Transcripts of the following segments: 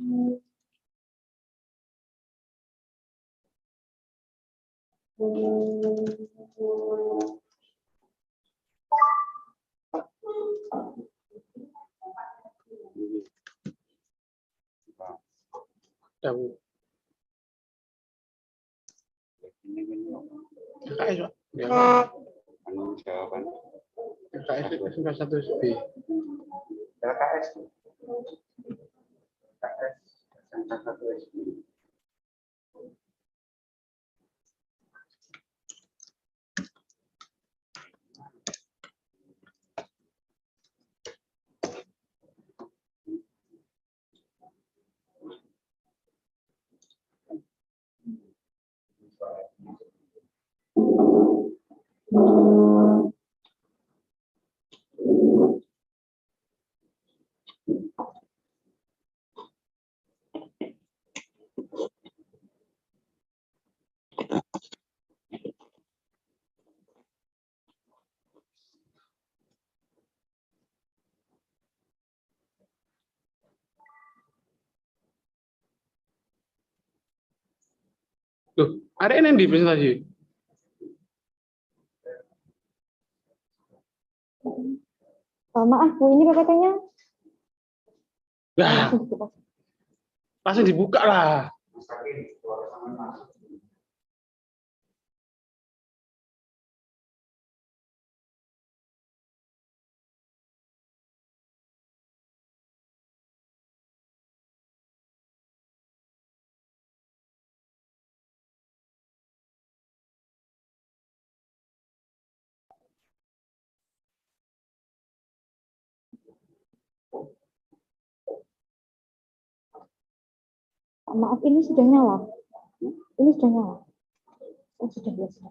LKS, Pak. Jawaban. LKS itu 1B. LKS. LKS SMK1 Loh, ada yang di presentasi? Maaf Bu, ini PPT-nya. Nah, langsung dibuka lah. Maaf, ini sudah nyala. Ini sudah nyala. Oh, sudah, ya, sudah.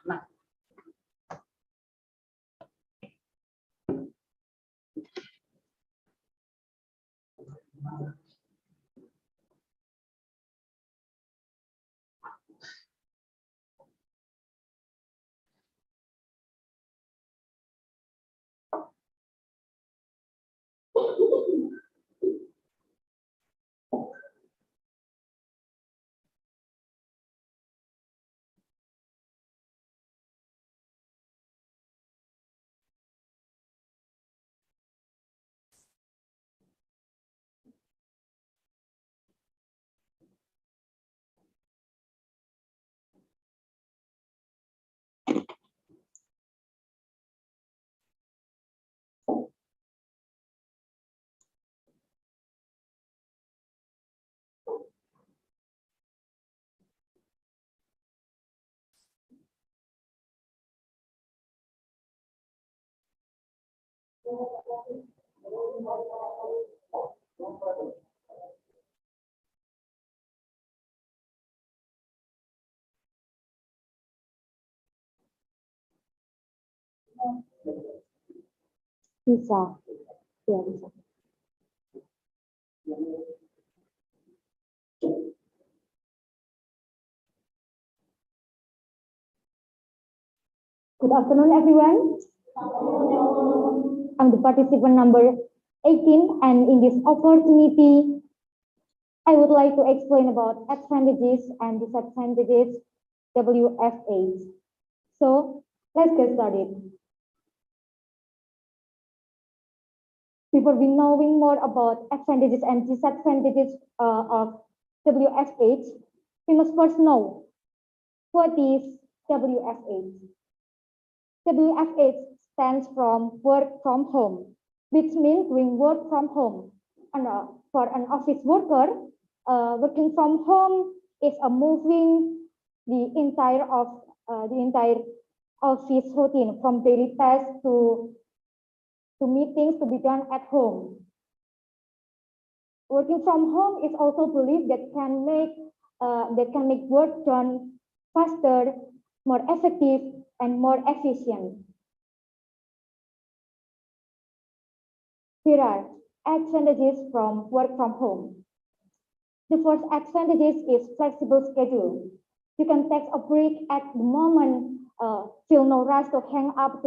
Nah, Bisa. Ya, bisa. Good afternoon, everyone. I'm the participant number 18, and in this opportunity, I would like to explain about advantages and disadvantages WFH. So, let's get started. Before we knowing more about advantages and disadvantages of WFH, we must first know what is WFH. WFH stands from work from home, which means doing work from home. And for an office worker, working from home is moving the entire office routine from daily tasks to meetings to be done at home. Working from home is also believed that can make work done faster, more effective, and more efficient. Here are advantages from work from home. The first advantage is flexible schedule. You can take a break at the moment. Feel no rush to hang up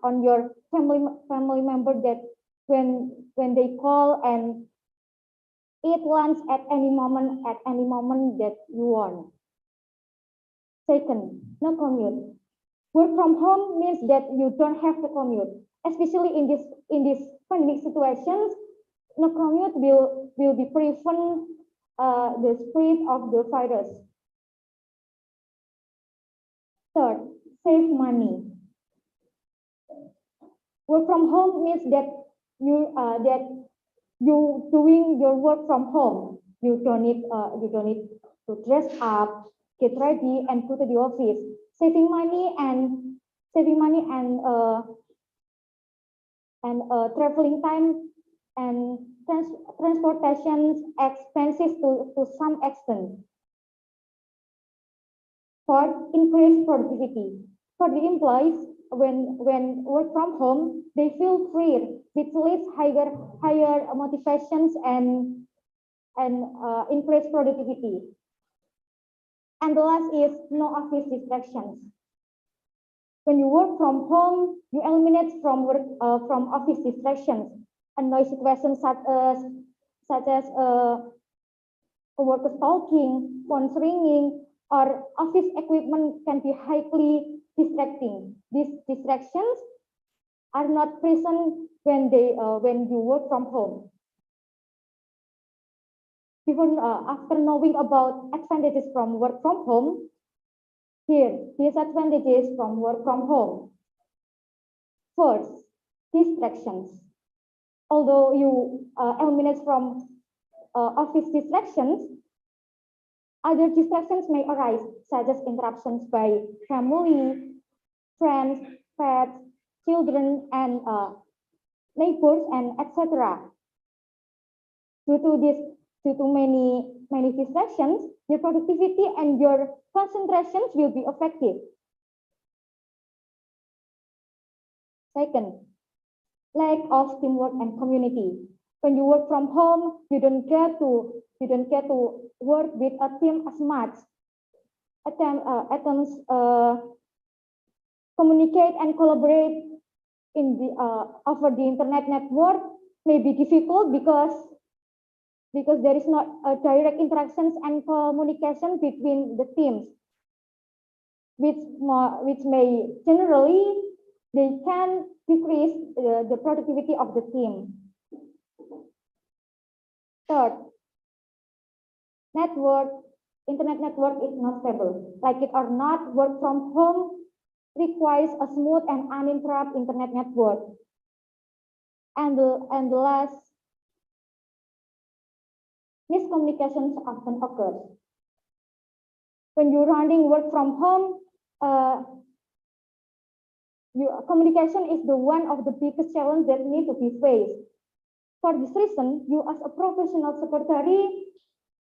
on your family member that when they call, and eat lunch at any moment that you want. Second, no commute. Work from home means that you don't have to commute, especially in this pandemic situations. No commute will be prevent the spread of the virus. Third, save money. Work from home means that you doing your work from home. You don't need to dress up, get ready, and go to the office. Saving money and traveling time and transportation expenses to some extent. Fourth, increase productivity. For the employees, when work from home, they feel free, which leads higher motivations and increase productivity. And the last is no office distractions. When you work from home, you eliminate from office distractions and noise situations such as workers talking, phones ringing, or office equipment can be highly distracting. These distractions are not present when you work from home. After knowing about advantages from work from home, here disadvantages from work from home. First, distractions. Although you eliminate from office distractions, other distractions may arise, such as interruptions by family, friends, pets, children, and neighbors, and etc. Due to many distractions, your productivity and your concentrations will be affected. Second, lack of teamwork and community. When you work from home, you don't get to work with a team as much. Attempts communicate and collaborate over the internet network may be difficult because there is not a direct interactions and communication between the teams, which may generally they can decrease the productivity of the team. Third, internet network is not stable. Like it or not, work from home requires a smooth and uninterrupted internet network. And the last, miscommunications often occur. When you're running work from home, communication is the one of the biggest challenges that need to be faced. For this reason, you as a professional secretary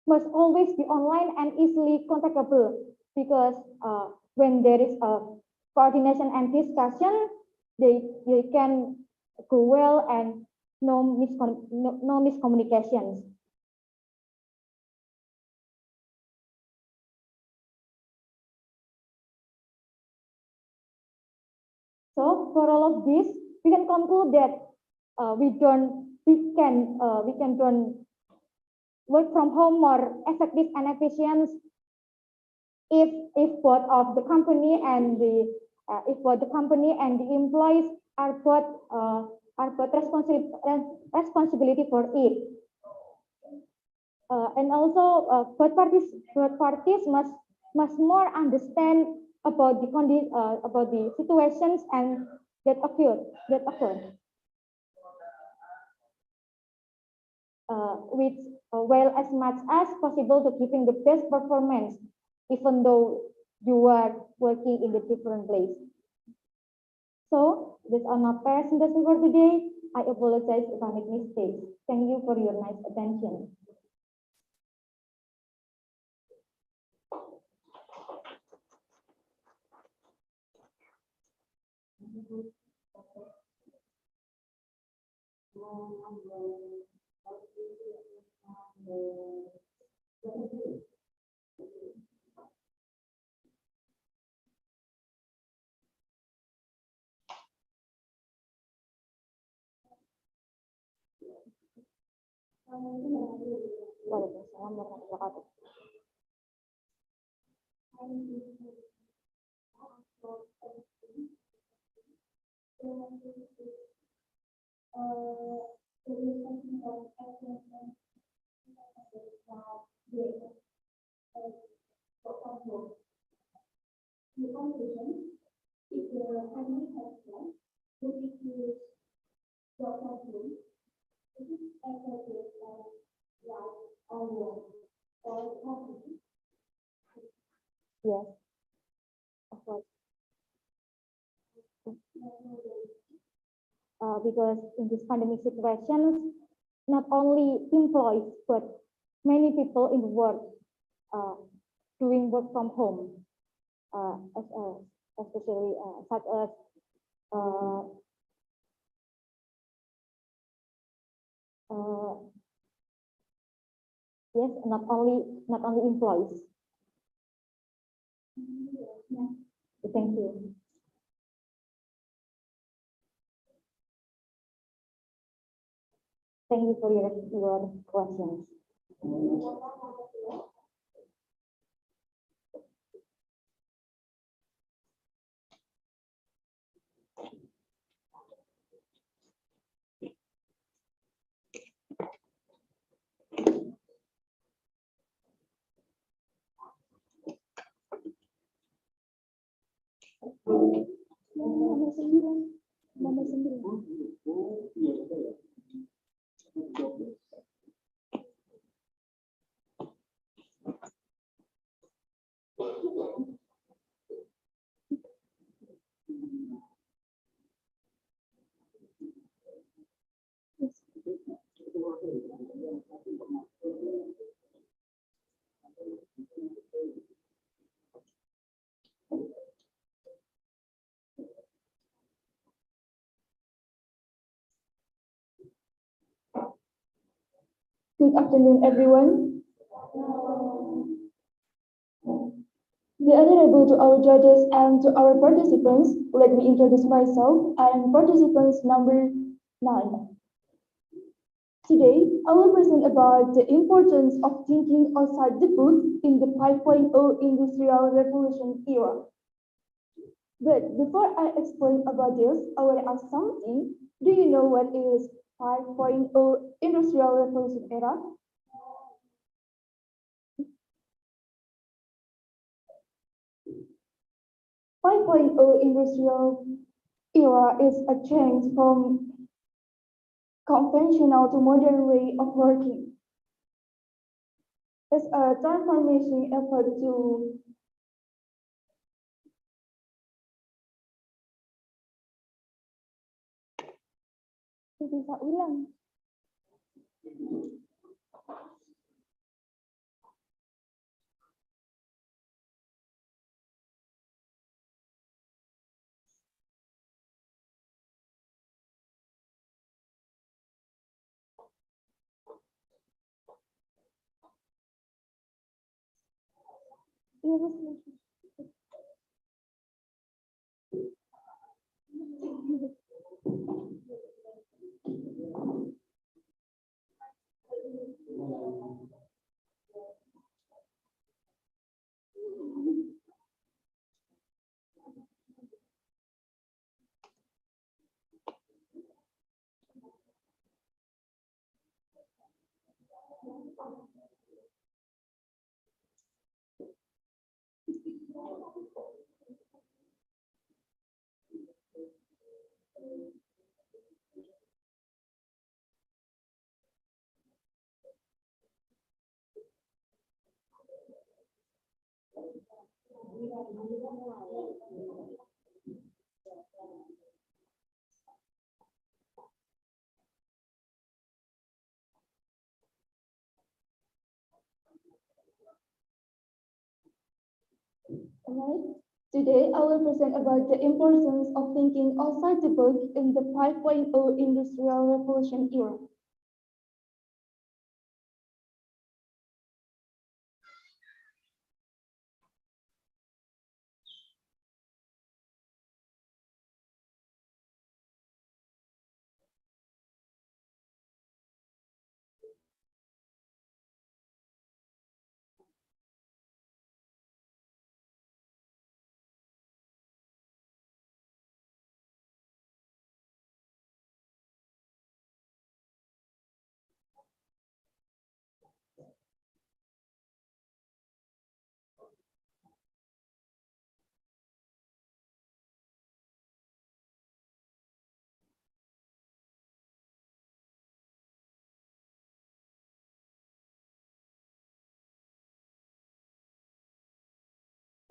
must always be online and easily contactable, because when there is a coordination and discussion, they can go well and no miscommunications. So for all of this, we can conclude that we can work from home more effective and efficient if both of the company and the employees are both responsibility for it. And also both parties must more understand about the situations and that occur. Which while as much as possible to giving the best performance, even though you are working in a different place. So these are my presentation for today. I apologize if I make mistakes. Thank you for your nice attention. Waalaikumsalam warahmatullahi wabarakatuh. Yes, of course. Because in this pandemic situations, not only employees but many people in the world doing work from home, especially such as yes, not only employees. Thank you. Thank you for your questions. Nomor 9. Good afternoon, everyone. The honorable to our judges and to our participants, let me introduce myself. I am participants number 9. Today, I will present about the importance of thinking outside the box in the 5.0 Industrial Revolution era. But before I explain about this, I will ask something. Do you know what is 5.0 Industrial Revolution era? Industrial era is a change from conventional to modern way of working. It's a transformation effort to bisa ulang. Alright. Today, I will present about the importance of thinking outside the box in the 5.0 Industrial Revolution era.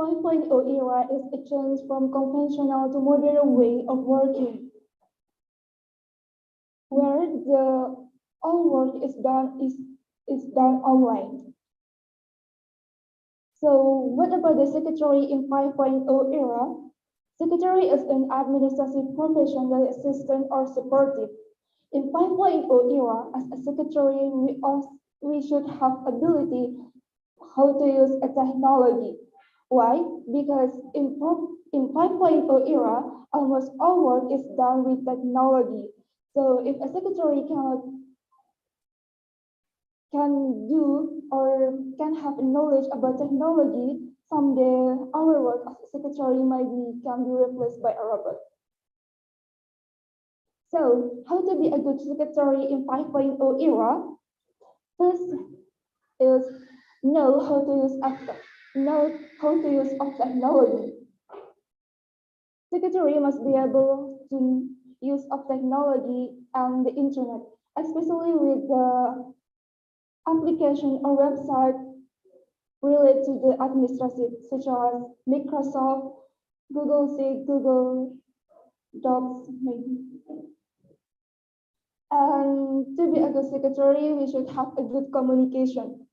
5.0 era is a change from conventional to modern way of working, where all work is done online. So what about the secretary in 5.0 era? Secretary is an administrative profession that is assistant or supportive. In 5.0 era, as a secretary, we should have ability how to use a technology. Why? Because in 5.0 era, almost all work is done with technology. So if a secretary can do or can have knowledge about technology, someday our work as a secretary can be replaced by a robot. So how to be a good secretary in 5.0 era? First is know how to use of technology. Secretary must be able to use of technology and the internet, especially with the application or website related to the administrative, such as Microsoft, Google Sheets, Google Docs, maybe. And to be a good secretary, we should have a good communication.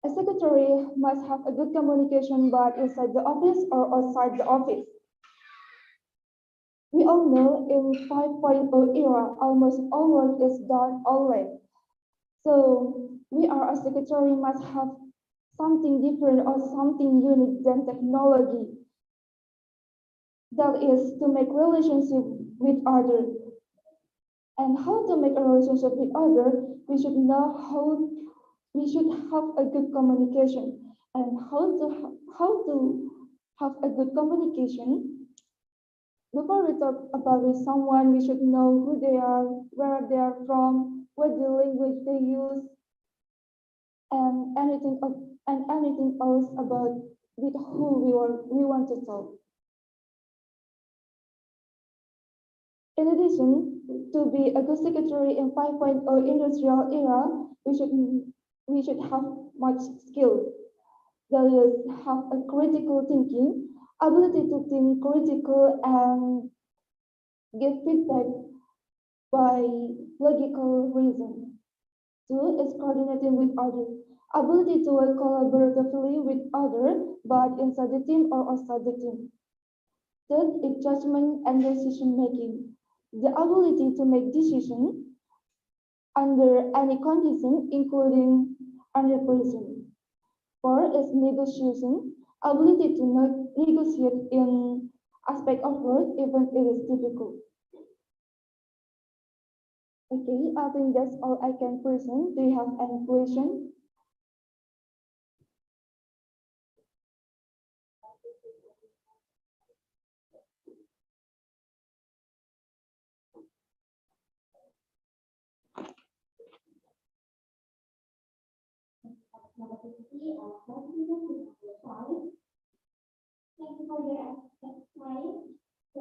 A secretary must have a good communication, but inside the office or outside the office. We all know in 5.0 era, almost all work is done online. So we are a secretary must have something different or something unique than technology. That is to make relationship with others. And how to make a relationship with others, we should know how we should have a good communication. And how to have a good communication. Before we talk about with someone, we should know who they are, where they are from, what the language they use, and anything else about with who we want to talk. In addition, to be a good secretary in 5.0 industrial era, we should have much skill. That is, have a critical thinking, ability to think critical and give feedback by logical reason. Two is coordinating with others, ability to work collaboratively with others, but inside the team or outside the team. Third is judgment and decision making, the ability to make decisions under any condition, including under pressure. Four is negotiation, ability to negotiate in aspect of work, even it is difficult. Okay, I think that's all I can present. Do you have any question? Thank you for your time. So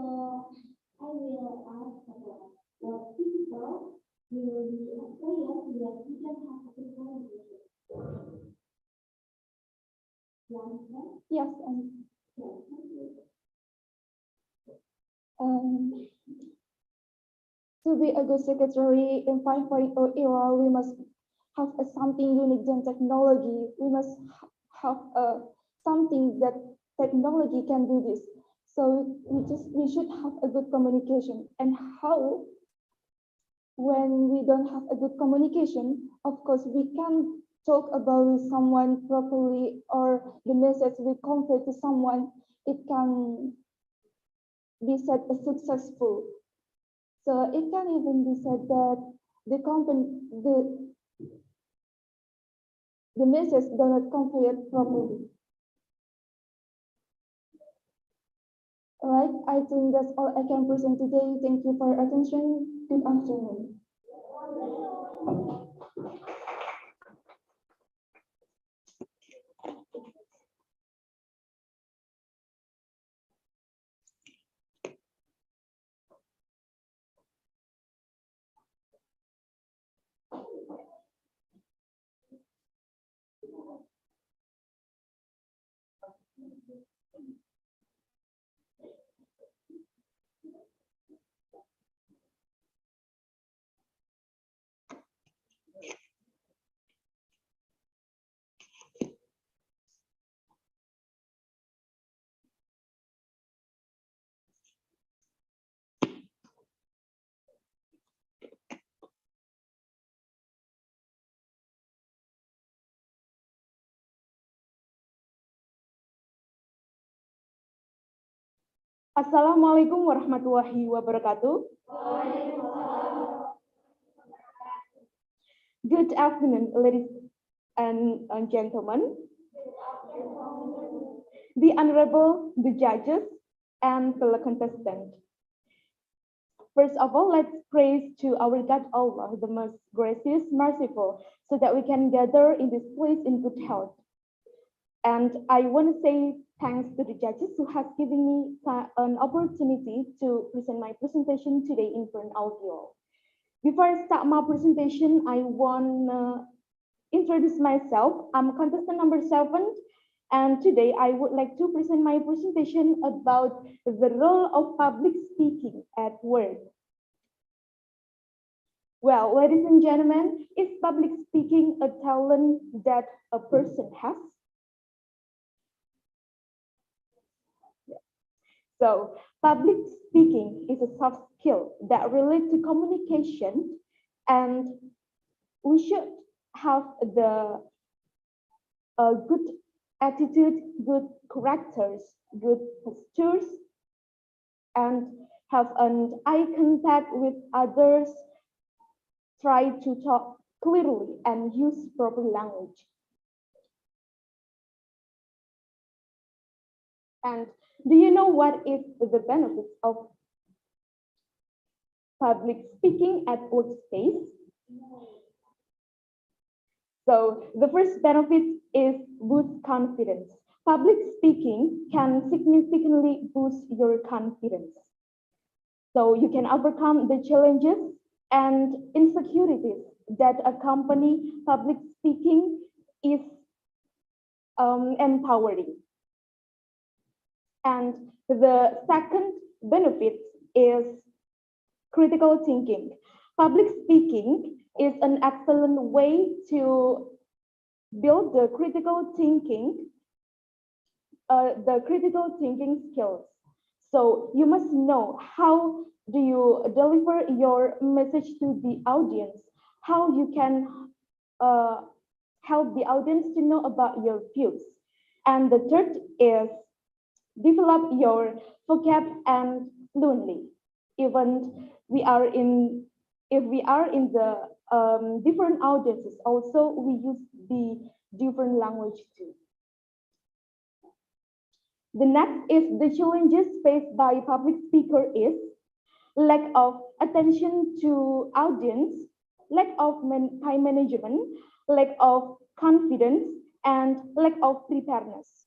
I will ask about what people will be experienced that we can have a good conversation. Yes, to be a good secretary in 5.0 era, we must have something unique than technology. We must have something that technology can do this. So we should have a good communication. And how? When we don't have a good communication, of course, we can talk about someone properly, or the message we convey to someone, it can be said as successful. So it can even be said that the message does not convey it properly. All right, I think that's all I can present today. Thank you for your attention. Good afternoon. Assalamualaikum warahmatullahi wabarakatuh. Good afternoon, ladies and gentlemen, the honorable, the judges, and fellow contestants. First of all, let's praise to our God Allah, the most gracious, merciful, so that we can gather in this place in good health. And I want to say thanks to the judges who has given me an opportunity to present my presentation today in front of you all. Before I start my presentation, I want to introduce myself. I'm contestant number 7, and today I would like to present my presentation about the role of public speaking at work. Well, ladies and gentlemen, is public speaking a talent that a person has? So public speaking is a soft skill that relates to communication, and we should have the good attitude, good characters, good postures, and have an eye contact with others, try to talk clearly and use proper language. And do you know what is the benefits of public speaking at workspace? So the first benefit is boost confidence. Public speaking can significantly boost your confidence. So you can overcome the challenges and insecurities that accompany public speaking is empowering. And the second benefit is critical thinking. Public speaking is an excellent way to build the critical thinking skills. So you must know how do you deliver your message to the audience, how you can help the audience to know about your views. And the third is develop your vocab and fluently. Even if we are in the different audiences, also we use the different language too. The next is the challenges faced by public speaker is lack of attention to audience, lack of time management, lack of confidence, and lack of preparedness.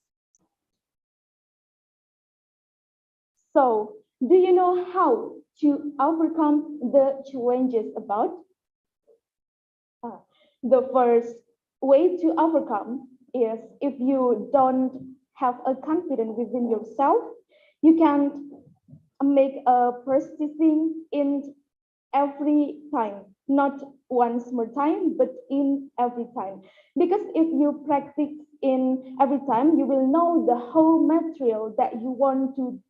So, do you know how to overcome the challenges about? The first way to overcome is if you don't have a confidence within yourself, you can make a practicing in every time, not once more time, but in every time. Because if you practice in every time, you will know the whole material that you want to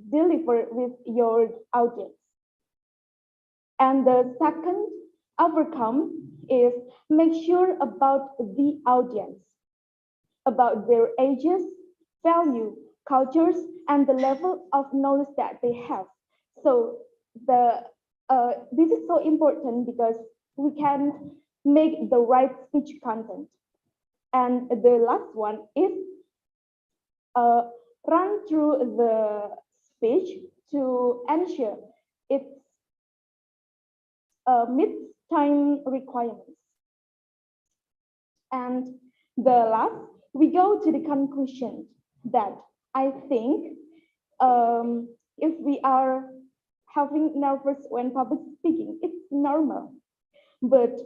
deliver with your audience. And the second overcome is make sure about the audience, about their ages, value, cultures, and the level of knowledge that they have. So this is so important because we can make the right speech content. And the last one is run through the speech to ensure it meets time requirements. And the last, we go to the conclusion that I think if we are having nervous when public speaking, it's normal. But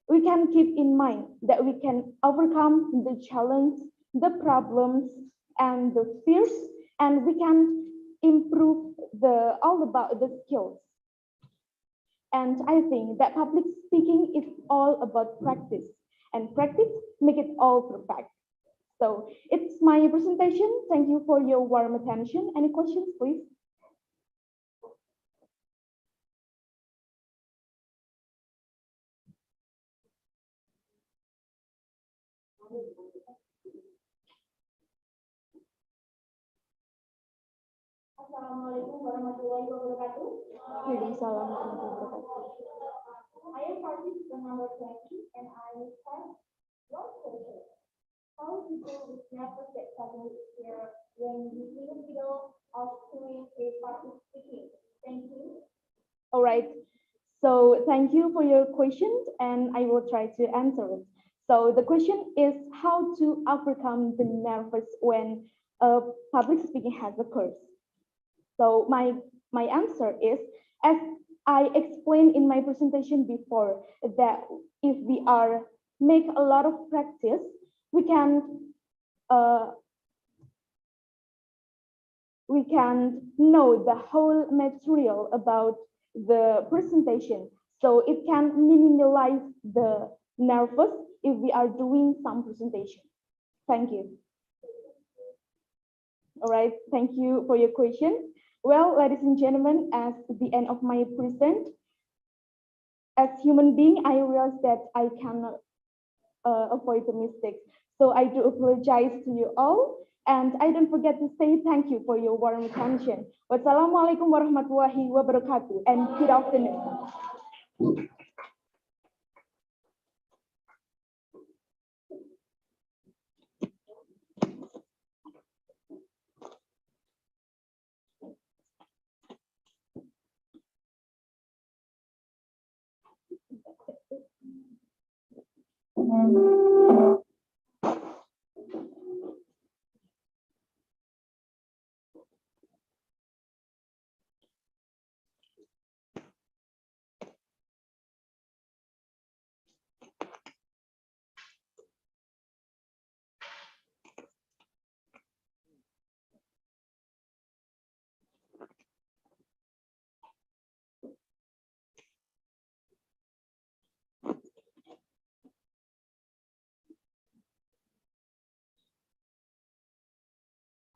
we can keep in mind that we can overcome the challenge, the problems, and the fears, and we can improve all about the skills. And I think that public speaking is all about practice, and practice make it all perfect. So it's my presentation. Thank you for your warm attention. Any questions, please? Assalamualaikum warahmatullahi wabarakatuh. Waalaikumsalam warahmatullahi wabarakatuh. I am participant number 20 and I have one question. How people with nervous get suddenly appear when in the middle of doing a public speaking? Thank you. All right. So thank you for your question, and I will try to answer it. So the question is how to overcome the nervous when public speaking has occurred. So my answer is, as I explained in my presentation before, that if we make a lot of practice, we can know the whole material about the presentation, so it can minimize the nervous if we are doing some presentation. Thank you. All right, thank you for your question. Well, ladies and gentlemen, at the end of my present, as human being, I realize that I cannot avoid the mistakes. So I do apologize to you all. And I don't forget to say thank you for your warm attention. Wassalamualaikum warahmatullahi wabarakatuh, and good afternoon.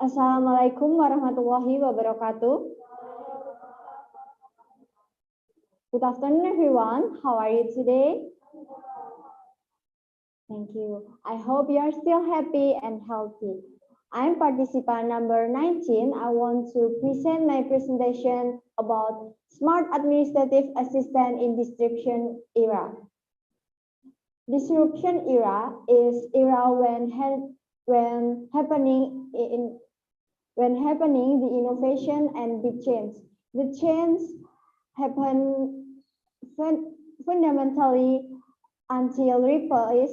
Assalamualaikum warahmatullahi wabarakatuh. Good afternoon, everyone. How are you today? Thank you. I hope you are still happy and healthy. I'm participant number 19. I want to present my presentation about smart administrative assistant in disruption era. Disruption era is era when happening the innovation and big change. The change happen fundamentally until replace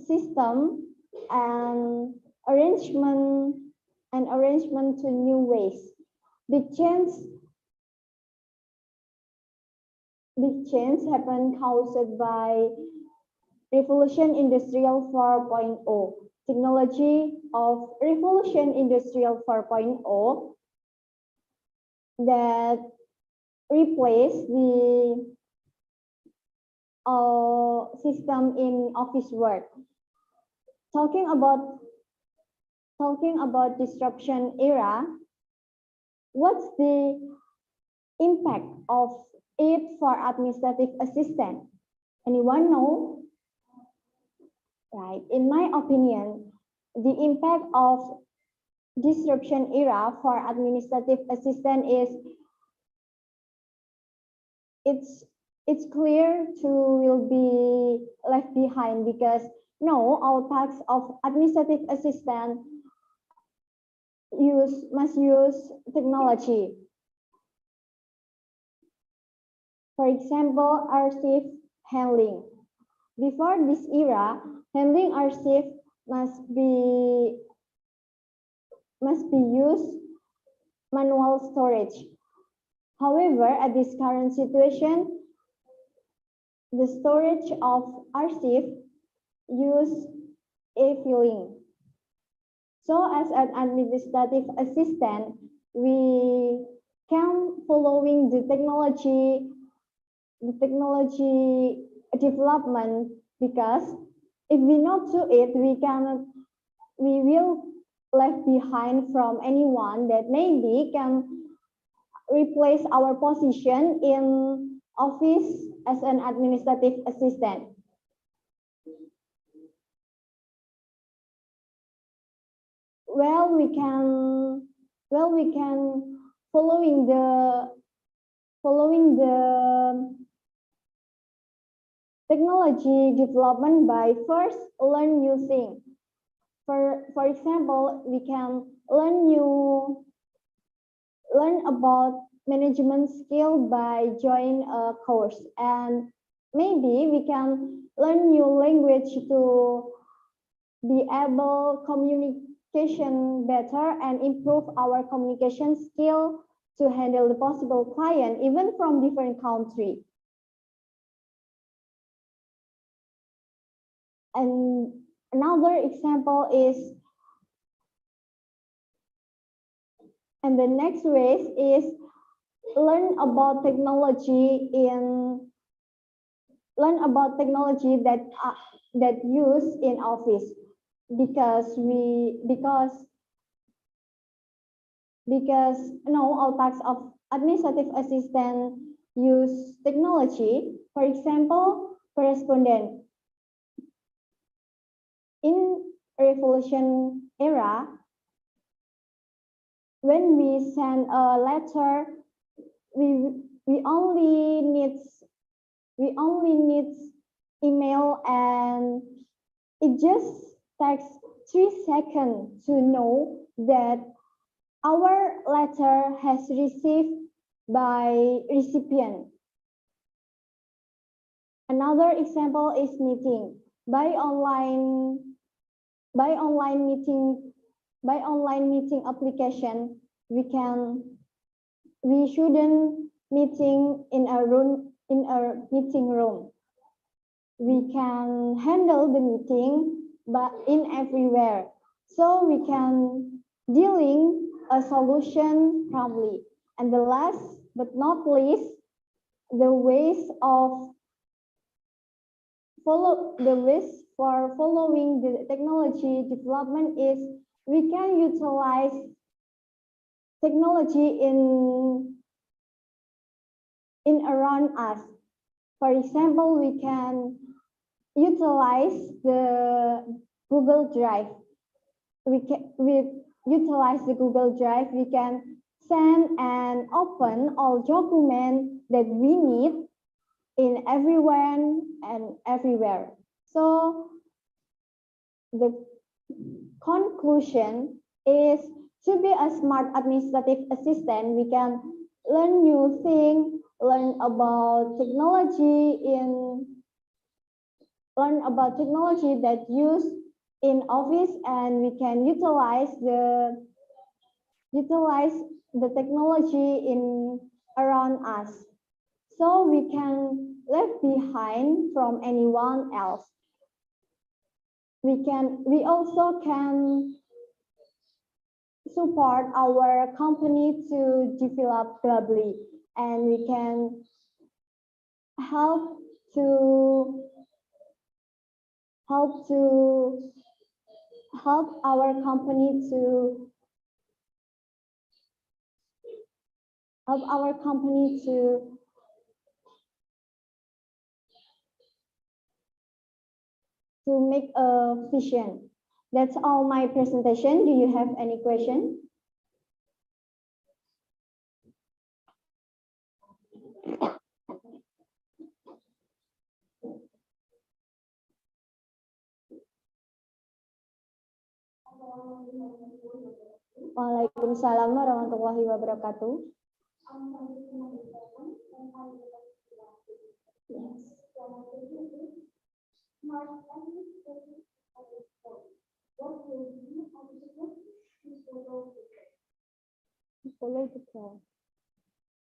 system and arrangement to new ways. Big change happen caused by Revolution Industrial 4.0. Technology of Revolution Industrial 4.0 that replace the system in office work. Talking about disruption era, what's the impact of it for administrative assistant? Anyone know? Right. In my opinion, the impact of disruption era for administrative assistant is it's clear to will be left behind, because no, all tasks of administrative assistant must use technology. For example, archive handling. Before this era, handling archive must be used manual storage. However, at this current situation, the storage of archive use e-filing. So as an administrative assistant, we can following the technology development, because if we not do it, we will left behind from anyone that maybe can replace our position in office as an administrative assistant. We can following the technology development by first learn new things. For example, we can learn about management skill by join a course, and maybe we can learn new language to be able communication better and improve our communication skill to handle the possible client even from different country. And another example is, and the next way is learn about technology that use in office, because all types of administrative assistant use technology. For example, correspondent. In revolution era, when we send a letter, we only need email, and it just takes 3 seconds to know that our letter has received by recipient. Another example is meeting. By online meeting application, we shouldn't meeting in a meeting room. We can handle the meeting but in everywhere, so we can dealing a solution promptly. And the last but not least, the ways for following the technology development is we can utilize technology in around us. For example, we can utilize the Google Drive. We utilize the Google Drive. We can send and open all documents that we need in everywhere and everywhere. So the conclusion is, to be a smart administrative assistant, we can learn new things, learn about technology that used in office, and we can utilize the technology in around us, so we can left behind from anyone else. We also can support our company to develop globally, and we can help our company to make a vision. That's all my presentation. Do you have any question? Waalaikumsalam warahmatullahi wabarakatuh. Yes. Follow the flow.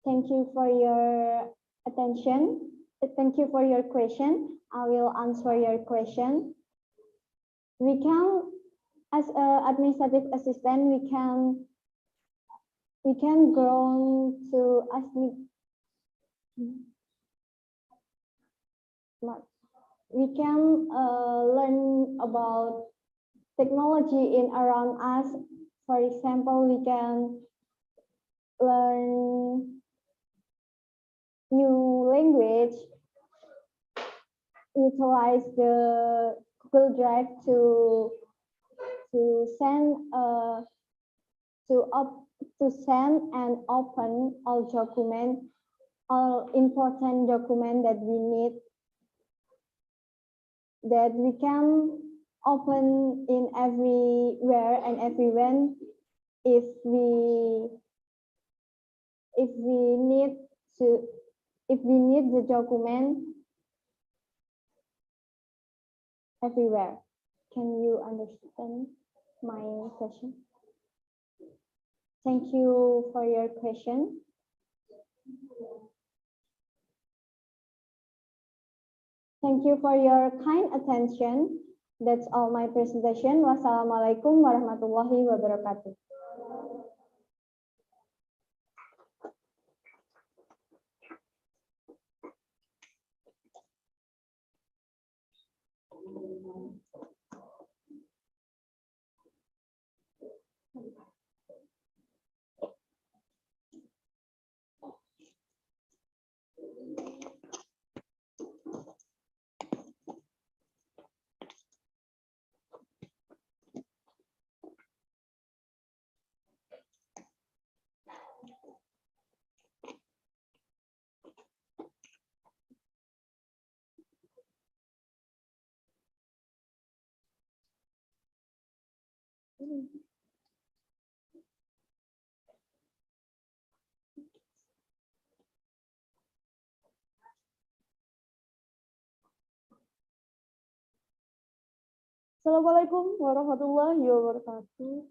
Thank you for your attention. Thank you for your question. I will answer your question. We can, as an administrative assistant, we can grow to we can learn about technology in around us. For example, we can learn new language, utilize the Google Drive to send to send and open all document, all important document that we need, that we can open in everywhere and everywhere if we need the document everywhere. Can you understand my question? Thank you for your question. Thank you for your kind attention. That's all my presentation. Wassalamualaikum warahmatullahi wabarakatuh. Assalamualaikum warahmatullahi wabarakatuh.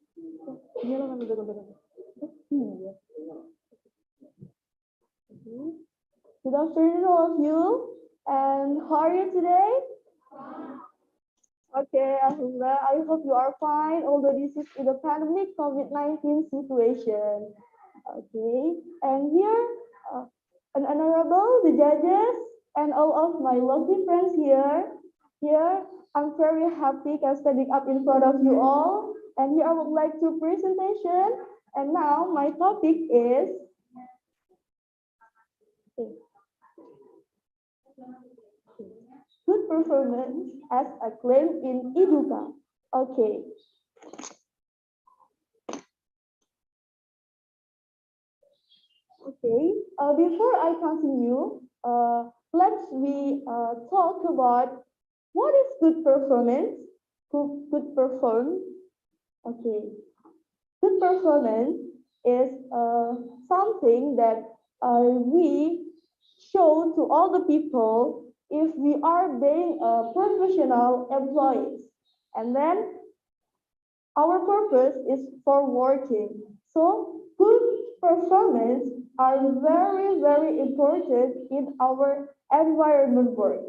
Good afternoon, all of you. And how are you today? Okay, Alhamdulillah. I hope you are fine, although this is in the pandemic COVID-19 situation. Okay, and here, an honorable, the judges, and all of my lovely friends here. I'm very happy can standing up in front of you all. And here I would like to presentation. And now my topic is good performance as a claim in Educa. Okay. Okay. Before I continue, let's talk about what is good performance. Good perform. Okay. Good performance is something that we show to all the people if we are being professional employees. And then our purpose is for working. So good performance are very, very important in our environment work.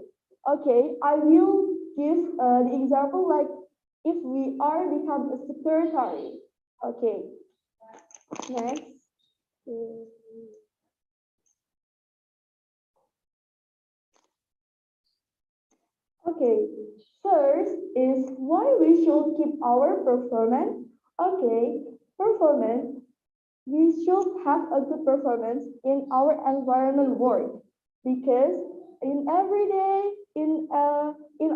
Okay, I will give the example like if we are become a secretary. Okay, next. Okay, first is why we should keep our performance. Okay, performance. We should have a good performance in our environment work because in every day in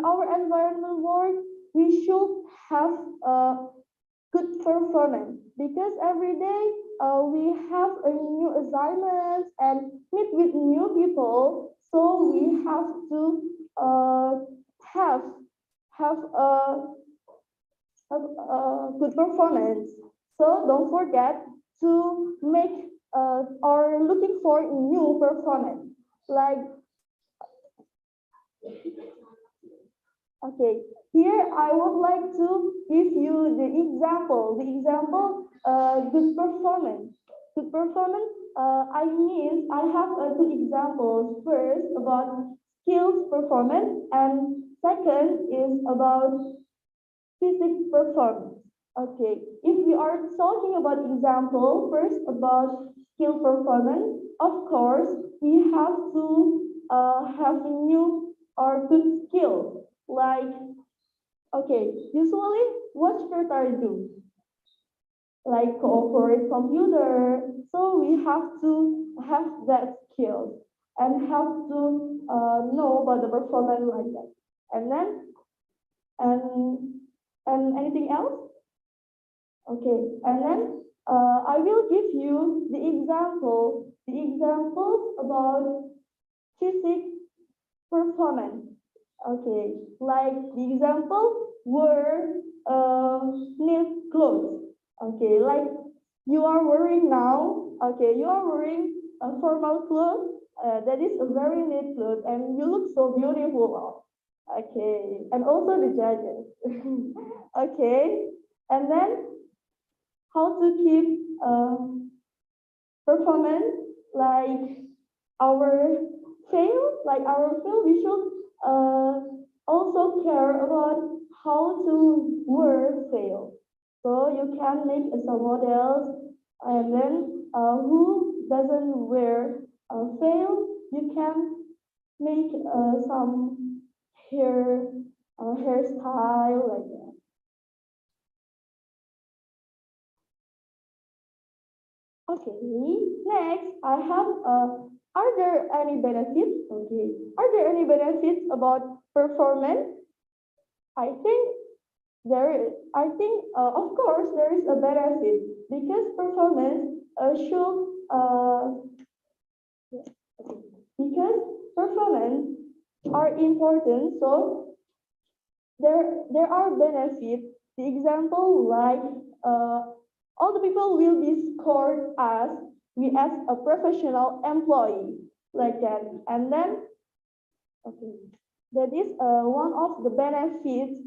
our environment work we should have a good performance because every day we have a new assignments and meet with new people, so we have to have a good performance. So don't forget to make or looking for new performance. Like, okay, here I would like to give you the example. Good performance. Good performance I have two examples. First, about skills performance, and second is about physics performance. Okay, if we are talking about example, first about skill performance, of course, we have to have new or good skill. Like, okay, usually what secretary do? Like cooperate computer. So we have to have that skill and have to know about the performance like that. And then, and anything else? Okay, and then I will give you the examples about physics performance. Okay, like the example were knit clothes. Okay, like you are wearing now. Okay, you are wearing a formal clothes. That is a very neat clothes, and you look so beautiful. Okay, and also the judges. Okay, and then how to keep performance like our fail, we should also care about how to wear fail. So you can make some models, and then who doesn't wear fail, you can make some hairstyle like that. Okay, next I have are there any benefits? Okay, are there any benefits about performance? I think there is. I think of course there is a benefit because performance should because performance are important. So there are benefits. The example like all the people will be scored as a professional employee like that, and then okay, that is one of the benefits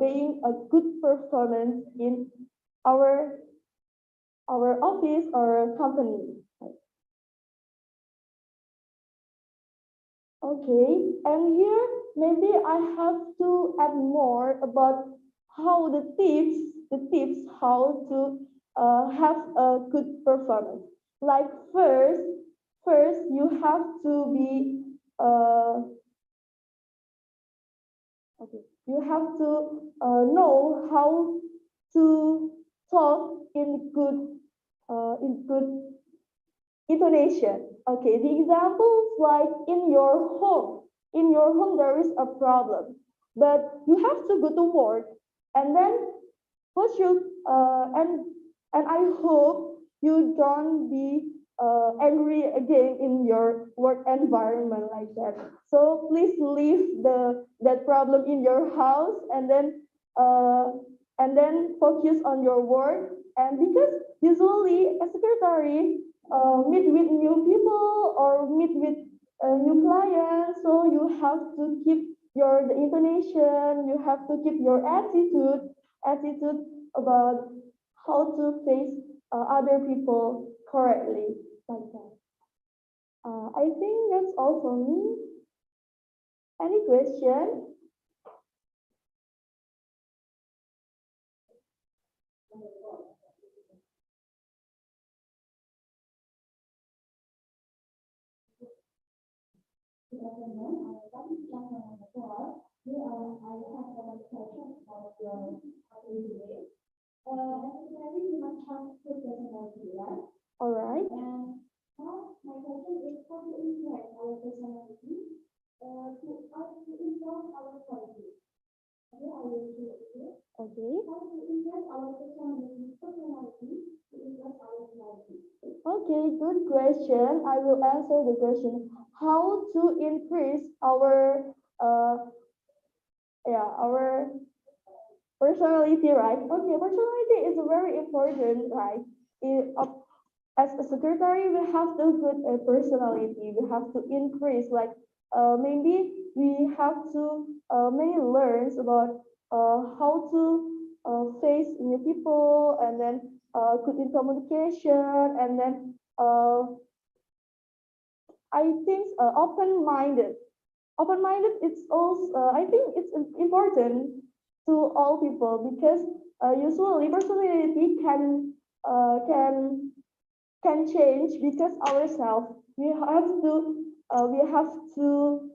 being a good performance in our office or company. Okay, and here maybe I have to add more about how the tips how to have a good performance. Like first you have to be okay, you have to know how to talk in good intonation. Okay, the examples like in your home. In your home there is a problem, but you have to go to work, and then what should and I hope you don't be angry again in your work environment like that. So please leave that problem in your house, and then focus on your work. And because usually a secretary meet with new people or meet with new clients, so you have to keep the intonation, you have to keep your attitude about how to face other people correctly like that. I think that's all for me. Any question? All right. And now my question is how to impact our personality to improve our quality. Okay, I will do it. Okay. How to impact our personality to improve our quality. Okay, good question. I will answer the question. How to increase our our personality, right? Okay, personality is very important, right? As a secretary, we have to good personality. We have to increase, like maybe we have to many learns about how to face new people, and then good in communication, and then I think open-minded. Open-minded, it's also, I think it's important to all people because usually personality can change because ourselves we have to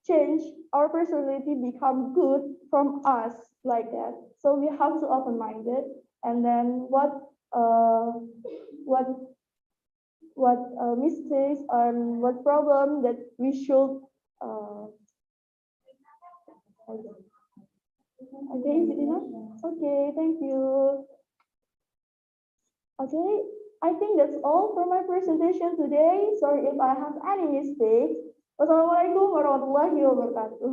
change our personality become good from us like that. So we have to open-minded, and then what mistakes and what problem that we should okay, is it enough? Okay, thank you. Okay, I think that's all for my presentation today. Sorry if I have any mistakes. Wassalamualaikum warahmatullahi wabarakatuh.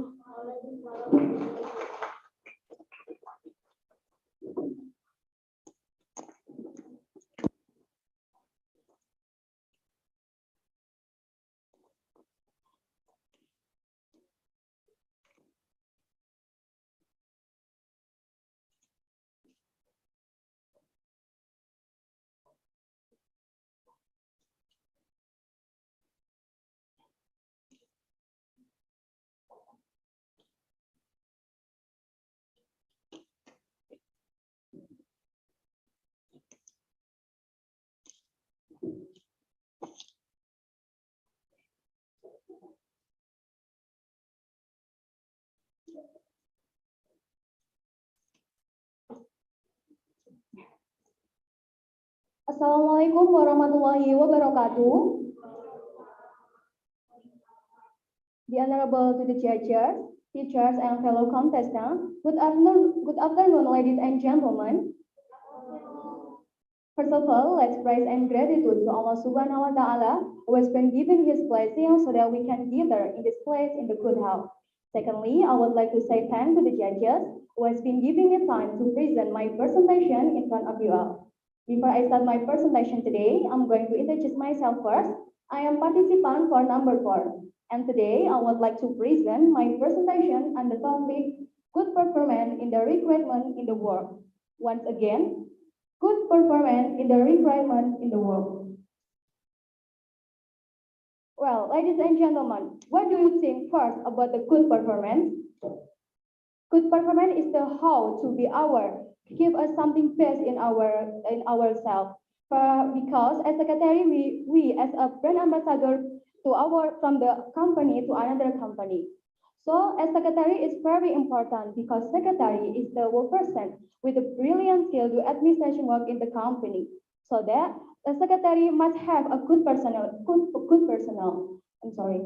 Assalamualaikum warahmatullahi wabarakatuh. The Honorable to the judges, teachers, and fellow contestants. Good afternoon, ladies and gentlemen. First of all, let's praise and gratitude to Allah Subhanahu wa Ta'ala, who has been given His blessing so that we can gather in this place in the good health. Secondly, I would like to say thanks to the judges who has been giving me time to present my presentation in front of you all. Before I start my presentation today, I'm going to introduce myself first. I am participant for number 4, and today I would like to present my presentation on the topic good performance in the recruitment in the work. Once again, good performance in the recruitment in the work. Well, ladies and gentlemen, what do you think first about the good performance? Good performance is the how to be our, give us something best in ourselves. Because as secretary, we as a brand ambassador from the company to another company. So as secretary is very important because secretary is the person with a brilliant skill to administration work in the company. So that the secretary must have a good personnel. I'm sorry.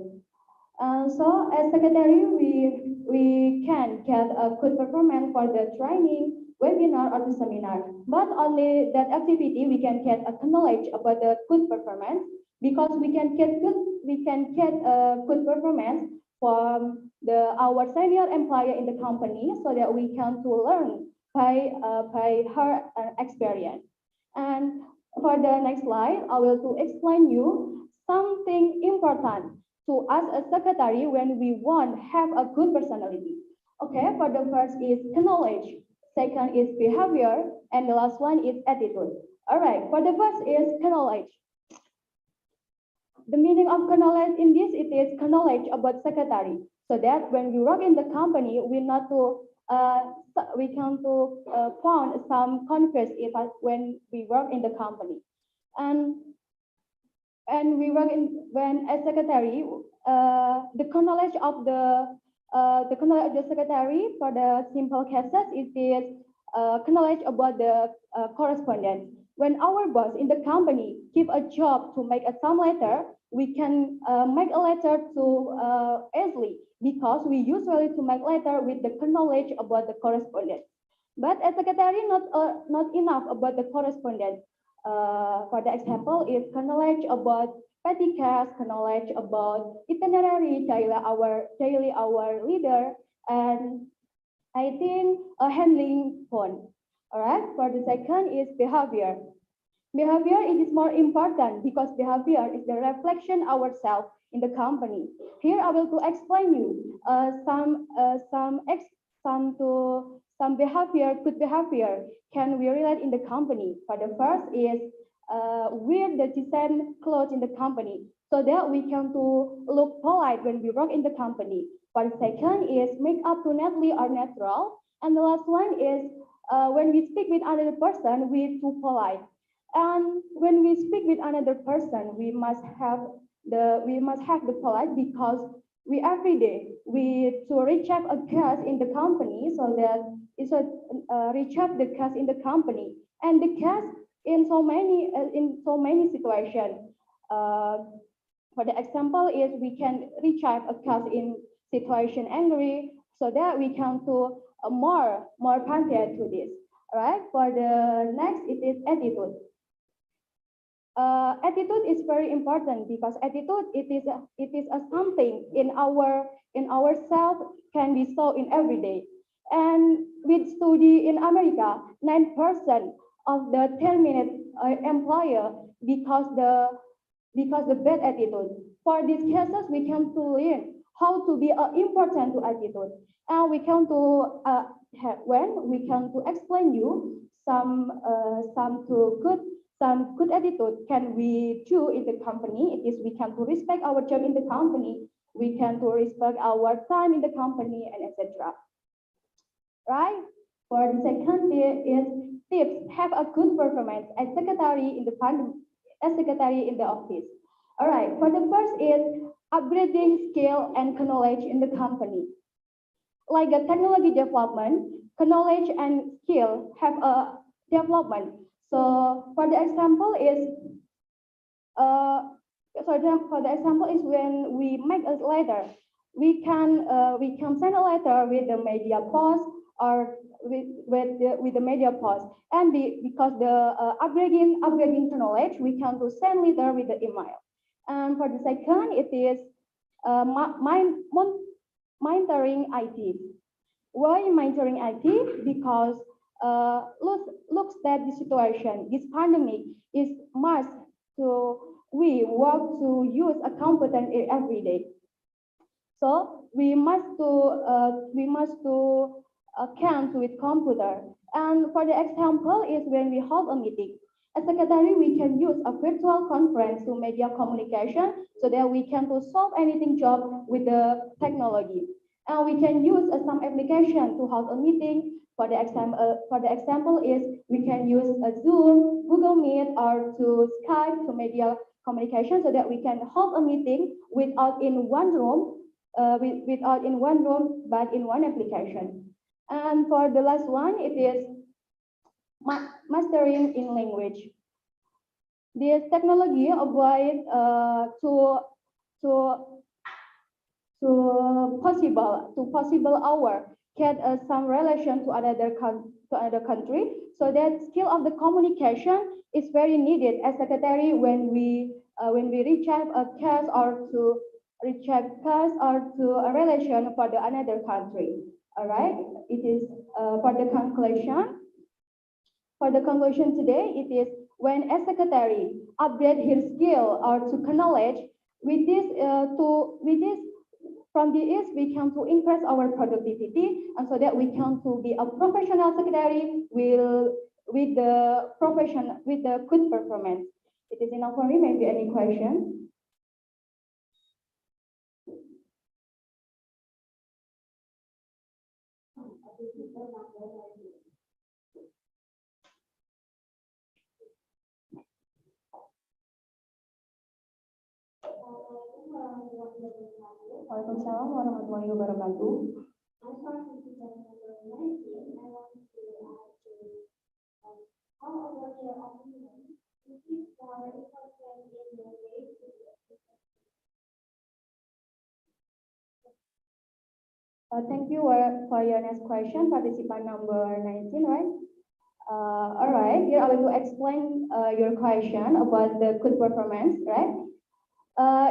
So as secretary, we can get a good performance for the training, webinar, or the seminar. But only that activity we can get a knowledge about the good performance because we can get a good performance from our senior employer in the company so that we can to learn by her experience. And for the next slide, I will to explain you something important to us as secretary when we want have a good personality. Okay, for the first is knowledge, second is behavior, and the last one is attitude. All right, for the first is knowledge. The meaning of knowledge in this, it is knowledge about secretary. So that when we work in the company, we not to we can to found some conflicts when we work in the company, and we work in when as secretary, the knowledge of the secretary for the simple cases it is knowledge about the correspondence. When our boss in the company give a job to make some letter, we can make a letter to easily because we usually to make letter with the knowledge about the correspondence. But as secretary, not enough about the correspondence. For the example, is knowledge about petty cash, knowledge about itinerary, daily our leader, and I think a handling phone. All right. For the second is behavior. Behavior is more important because behavior is the reflection ourselves in the company. Here I will to explain you some behavior, good behavior can we relate in the company. For the first is wear the decent clothes in the company, so that we can to look polite when we work in the company. For the second is make up to neatly or natural. And the last one is when we speak with another person, we too polite. And when we speak with another person, we must have the polite, because we every day we to recheck a case in the company, so that it's a recheck the case in the company, and the case in so many situations. For the example is we can recheck a case in situation angry, so that we can do more content to this. All right. For the next, it is attitude. Attitude is very important, because attitude it is a something in ourself can be so in every day. And with study in America, 9% of the 10-minute employer because the bad attitude. For these cases, we can to learn how to be important to attitude, and we can to we can to explain you some good attitude can we do in the company. It is we can to respect our job in the company, we can to respect our time in the company, and etc. Right? For the second is tips have a good performance as secretary in the office. All right. For the first is upgrading skill and knowledge in the company. Like a technology development, knowledge and skill have a development. So for the example is when we make a letter, we can send a letter with the media post or with the media post, and because the upgrading knowledge, we can to send letter with the email. And for the second, it is monitoring IT. Why monitoring IT? Because looks at the situation. This pandemic is must to we work to use a computer every day. So we must to count with computer. And for the example is when we hold a meeting. As secretary, we can use a virtual conference to media communication, so that we can to solve anything job with the technology. And we can use some application to hold a meeting. For the example is we can use a Zoom, Google Meet, or to Skype to media communication, so that we can hold a meeting without in one room, but in one application. And for the last one, it is mastering in language. This technology avoid possible our get some relation to another country. So that skill of the communication is very needed as secretary when we recheck a case or to a relation for the another country. All right. It is for the conclusion. For the conclusion today, it is when a secretary upgrade his skill or to knowledge with this from this we can to increase our productivity, and so that we can to be a professional secretary with the good performance. It is enough for me. Maybe any question? Waalaikumsalam warahmatullahi wabarakatuh. Thank you for your next question, participant number 19, right? All right, here I will explain your question about the good performance, right?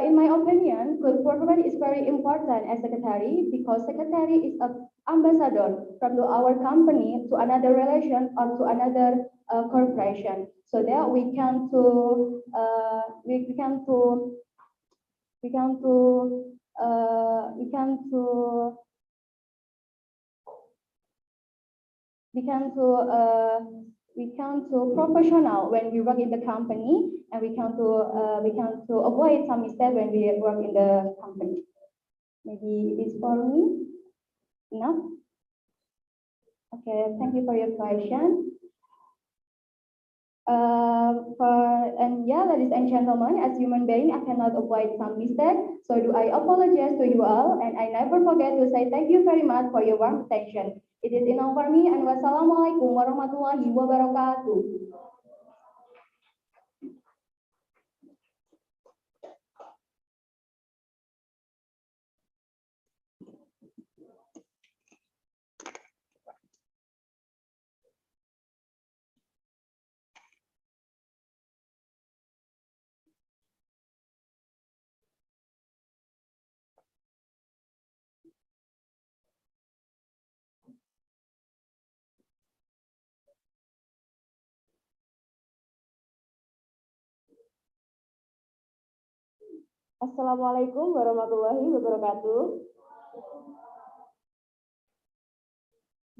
In my opinion, good performance is very important as secretary, because secretary is an ambassador from our company to another relation or to another corporation, so that we can we count to professional when we work in the company, and we count to avoid some mistakes when we work in the company. Maybe it is for me. Enough. Okay, thank you for your question. Ladies and gentlemen, as human being, I cannot avoid some mistakes. So do I apologize to you all, and I never forget to say thank you very much for your warm attention. It is enough for me, and wassalamualaikum warahmatullahi wabarakatuh. Assalamualaikum warahmatullahi wabarakatuh.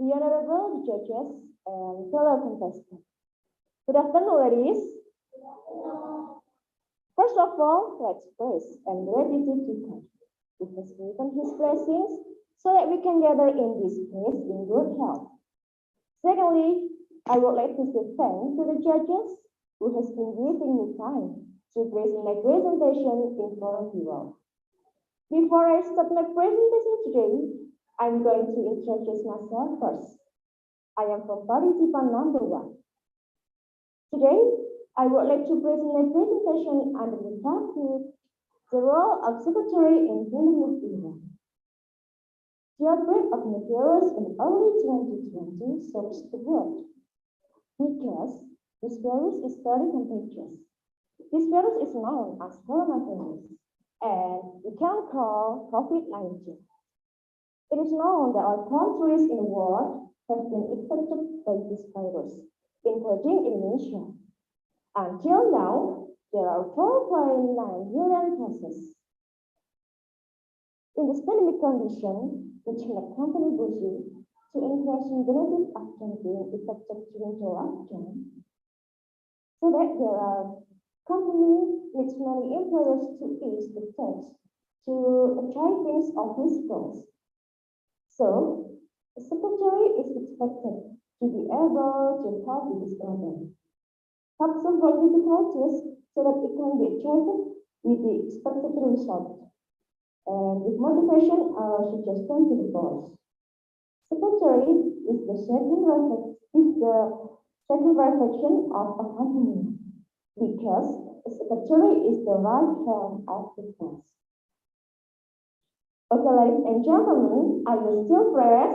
The honorable judges and fellow contestants. Good afternoon, ladies. First of all, let's praise and gratitude to God, who has given His blessings so that we can gather in this place in good health. Secondly, I would like to say thanks to the judges who has been giving me time to present my presentation in front of you all. Before I start my presentation today, I'm going to introduce myself first. I am from participant number 1. Today, I would like to present my presentation under the topic, the role of secretary in pandemic era. The outbreak of the virus in early 2020 shocked the world because this virus is very contagious. This virus is known as coronavirus, and we can call COVID-19. It is known that all countries in the world have been infected by this virus, including Indonesia. Until now, there are 4.9 million cases. In this pandemic condition, which made company busy to increase benefits after being affected during the lockdown, so that there are company needs many employers to ease the tax to try things on his goals. So, the secretary is expected to be able to help with this problem. Have several difficulties so that it can be achieved with the expected result. And with motivation or suggestion to the boss. Secretary is the second reflection of a company, because the secretary is the right hand of the boss. Okay, ladies and gentlemen, are you still fresh?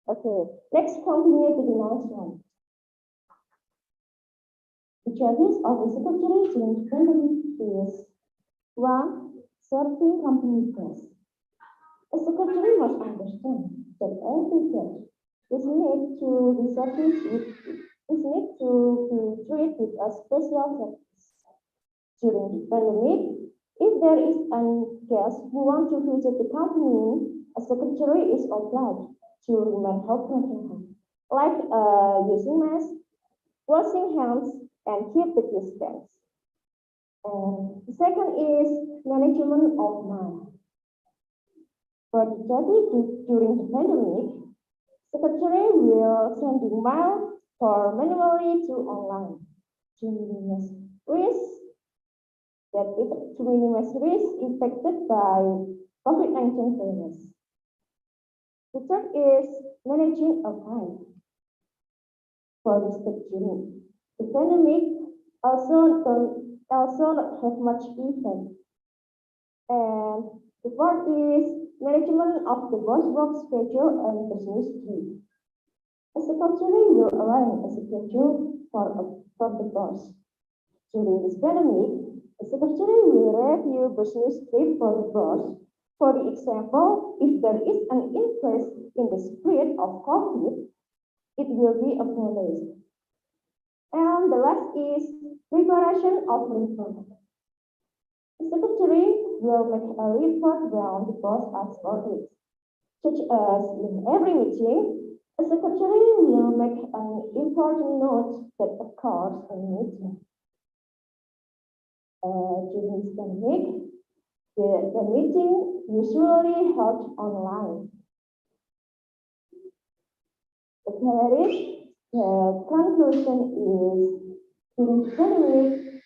Okay, let's continue to the next one. The duties of the secretary during the pandemic is 1. Serving company press. A secretary must understand that every guest is need to be treated with a special service. During the pandemic, if there is a guest who wants to visit the company, a secretary is obliged to remain helpful, like using masks, washing hands, and keep the distance. And the second is management of mind. For the duty during the pandemic, secretary will send email for manually to online to minimize risk affected by COVID-19 virus. The third is managing a time. For the during the pandemic, also not have much effect. And the fourth is management of the boss work schedule and business trip. A secretary will arrange a schedule for the boss. During this pandemic, a secretary will review business trip for the boss. For example, if there is an increase in the spread of COVID, it will be abolished. And the last is preparation of report. The secretary will make a report when the boss asks for it, such as in every meeting, A secretary will make an important note that occurs in meeting. During the week, the meeting usually held online. The conclusion is, during the week,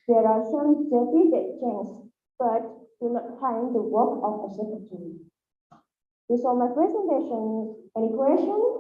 there are some duties that change, but do not find the work of a secretary. This is all my presentation. Any questions?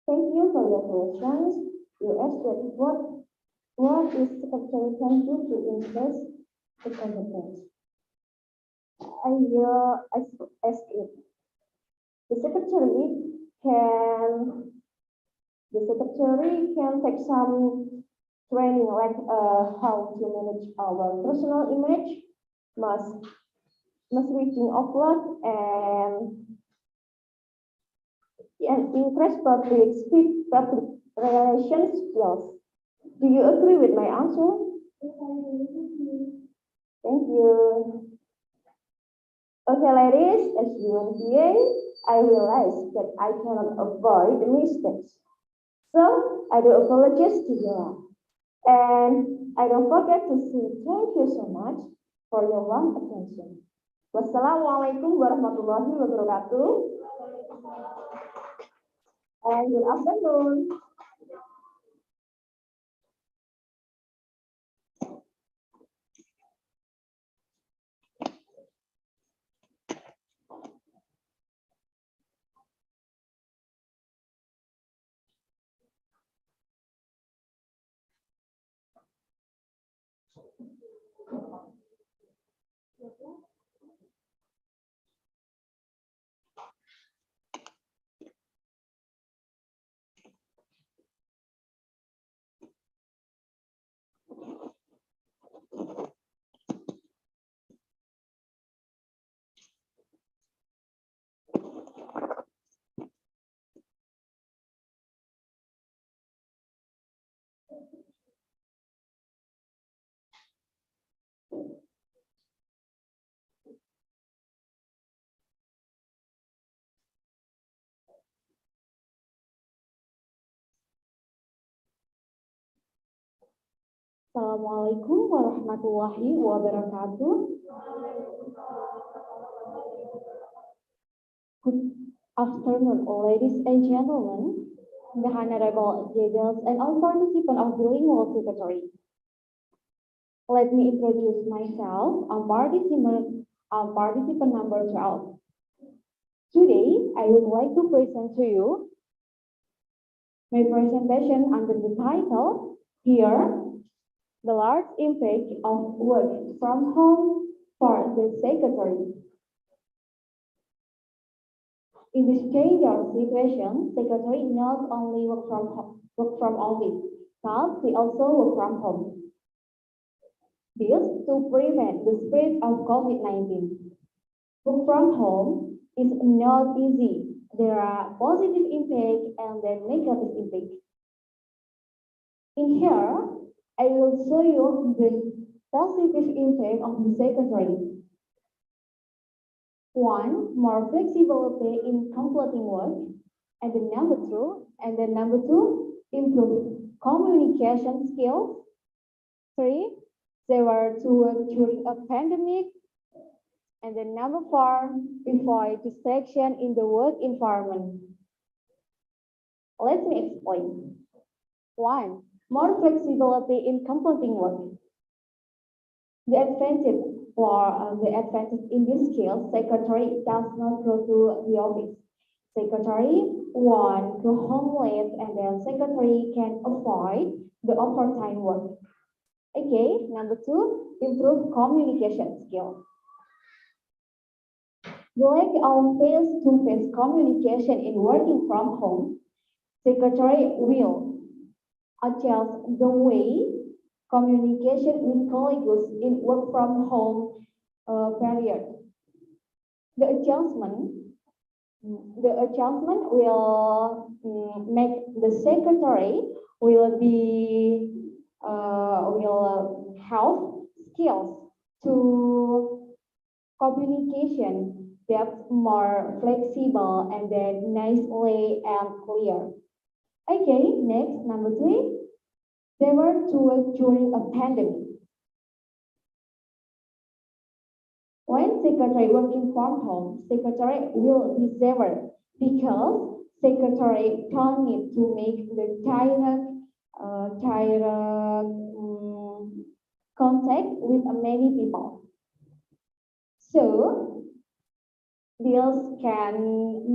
Thank you for your questions. You asked that what is secretary can do to increase the competence. I will ask it. The secretary can take some training like how to manage our personal image, must reaching upload and increase public relations skills. Do you agree with my answer? Thank you. Okay, ladies, as you are here, I realize that I cannot avoid mistakes. So I do apologize to you. And I don't forget to say thank you so much for your warm attention. Wassalamualaikum warahmatullahi wabarakatuh. And good afternoon. Assalamualaikum warahmatullahi wabarakatuh. Good afternoon, ladies and gentlemen, the honorable judges and all participants of Bilingual Secretary. Let me introduce myself. I'm participant number 12. Today, I would like to present to you my presentation under the title, Here, the large impact of work from home for the secretary. In this kind of situation, secretary not only work from office, but we also work from home. This to prevent the spread of COVID-19. Work from home is not easy. There are positive impact and then negative impact. In here, I will show you the positive impact of the secretary. 1, more flexibility in completing work, and then number 2, improve communication skills. 3, they were to work during a pandemic, and then number 4, avoid distraction in the work environment. Let me explain. 1, more flexibility in completing work. The advantage in this case, secretary does not go to the office. Secretary want go home late, and then secretary can avoid the overtime work. Okay, number 2, improve communication skill. The lack of face-to-face communication in working from home, secretary will adjust the way communication with colleagues in work from home period. The adjustment will make the secretary will have skills to communication that's more flexible and then nicely and clear. Okay, next, number 3. They were to work during a pandemic. When secretary working from home, secretary will be safer because secretary don't need to make the direct contact with many people. So this can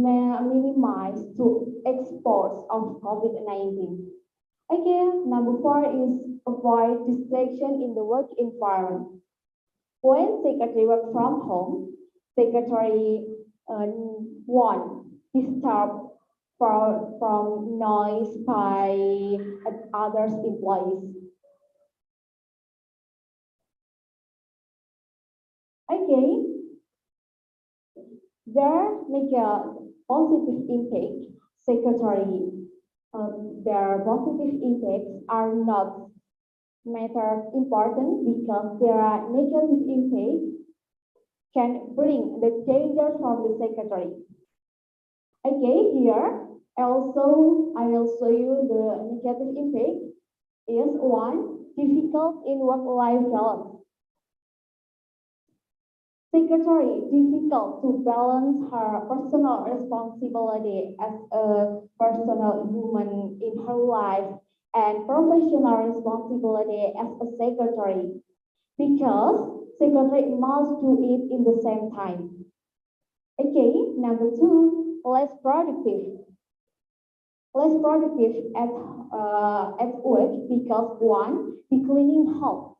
minimize to exports of COVID-19. Again, number 4 is avoid distraction in the work environment. When secretary work from home, secretary won't disturb from noise by others employees. Okay, there make a positive impact. Secretary, their positive impacts are not matter important because their negative impact can bring the danger from the secretary. Okay, here I will show you the negative impact is 1, difficult in work-life balance. Secretary difficult to balance her personal responsibility as a personal human in her life and professional responsibility as a secretary because secretary must do it in the same time. Okay, number 2, less productive. Less productive at work because 1, declining health.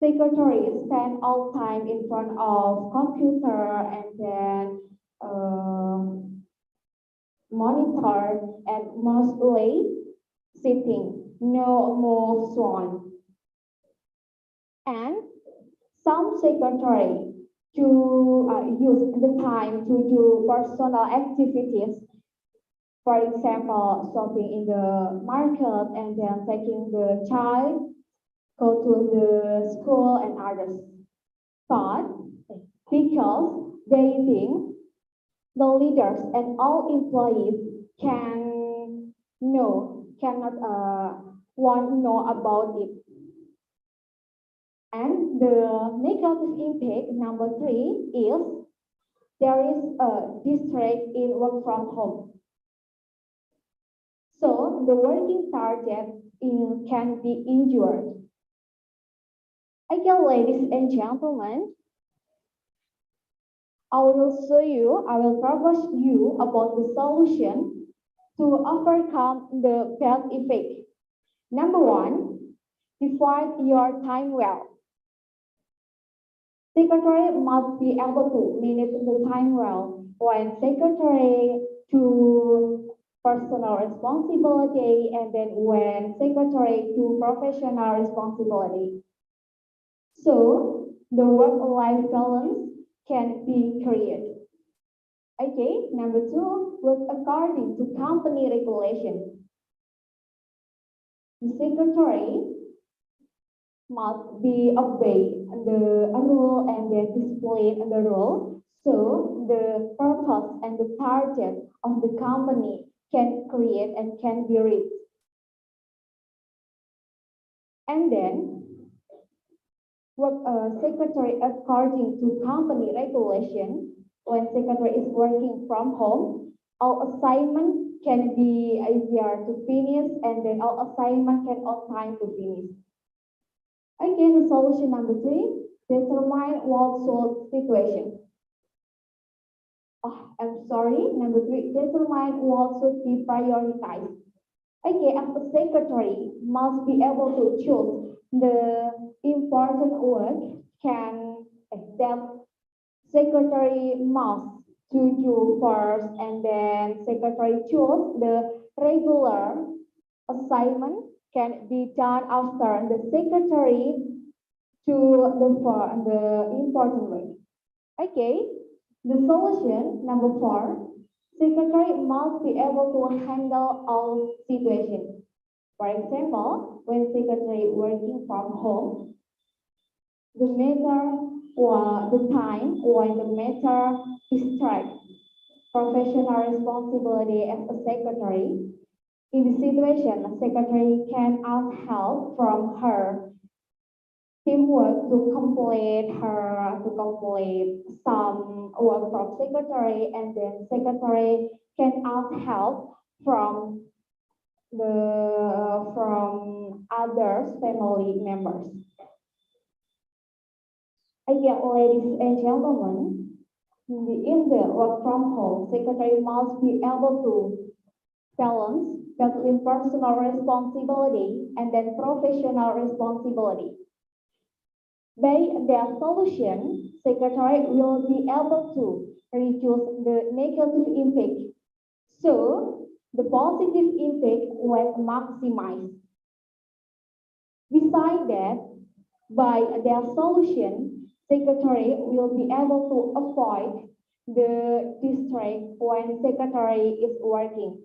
Secretary spend all time in front of computer and then monitor and mostly sitting, no moves on. And some secretary to use the time to do personal activities, for example, shopping in the market and then taking the child go to the school and others. But because they think the leaders and all employees want to know about it. And the negative impact, number 3, is there is a distract in work from home. So the working target can be injured. Okay, ladies and gentlemen, I will propose you about the solution to overcome the bad effect. Number 1, divide your time well. Secretary must be able to manage the time well when secretary to personal responsibility and then when secretary to professional responsibility. So the work-life balance can be created. Okay, number 2, work according to company regulation. The secretary must be obey the rule and the discipline the rule, so the purpose and the target of the company can create and can be reached. And then work secretary according to company regulation. When secretary is working from home, all assignment can be easier to finish and then all assignment can on time to finish. Okay, the solution number 3, determine what sort situation. Oh, I'm sorry, number 3, determine what should be prioritized. Okay, as a secretary must be able to choose the important work can accept secretary must to do first, and then secretary choose the regular assignment can be done after the secretary to the important work. Okay, the solution number 4, secretary must be able to handle all situations. For example, when secretary working from home, the matter or the time when the matter distracts professional responsibility as a secretary. In the situation, a secretary can ask help from her teamwork to complete some work from secretary, and then secretary can ask help from others family members. Again, ladies and gentlemen, in the work from home, secretary must be able to balance between personal responsibility and then professional responsibility. By their solution, secretary will be able to reduce the negative impact, so the positive impact was maximized. Besides that, by their solution, secretary will be able to avoid the distract when secretary is working.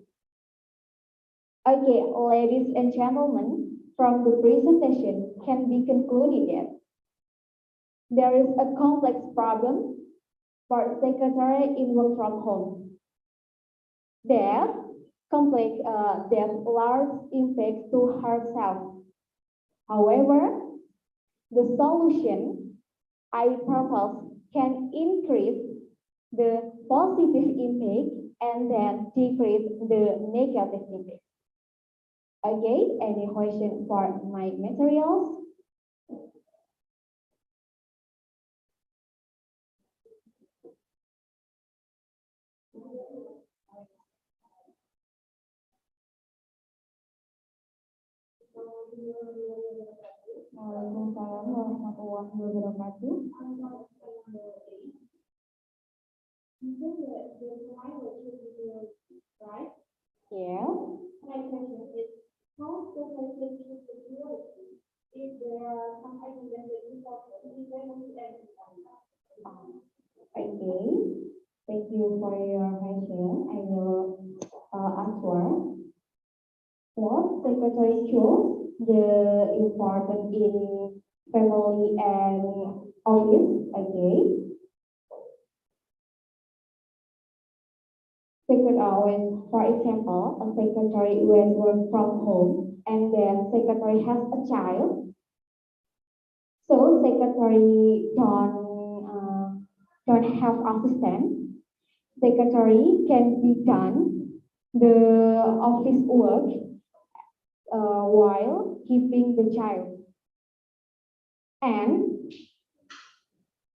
Okay, ladies and gentlemen, from the presentation can be concluded that there is a complex problem for secretary in work from home. That large impact to herself. However, the solution I propose can increase the positive impact and then decrease the negative impact. Okay, any question for my materials? Waalaikumsalam warahmatullahi wabarakatuh. Yeah. My question is, how to contribute to the if there are some items that are important to be and okay. Thank you for your question. I will answer. What secretary choose the important in family and office? Okay. For example, a secretary when work from home and then secretary has a child, so secretary don't have assistant. Secretary can be done the office work while keeping the child, and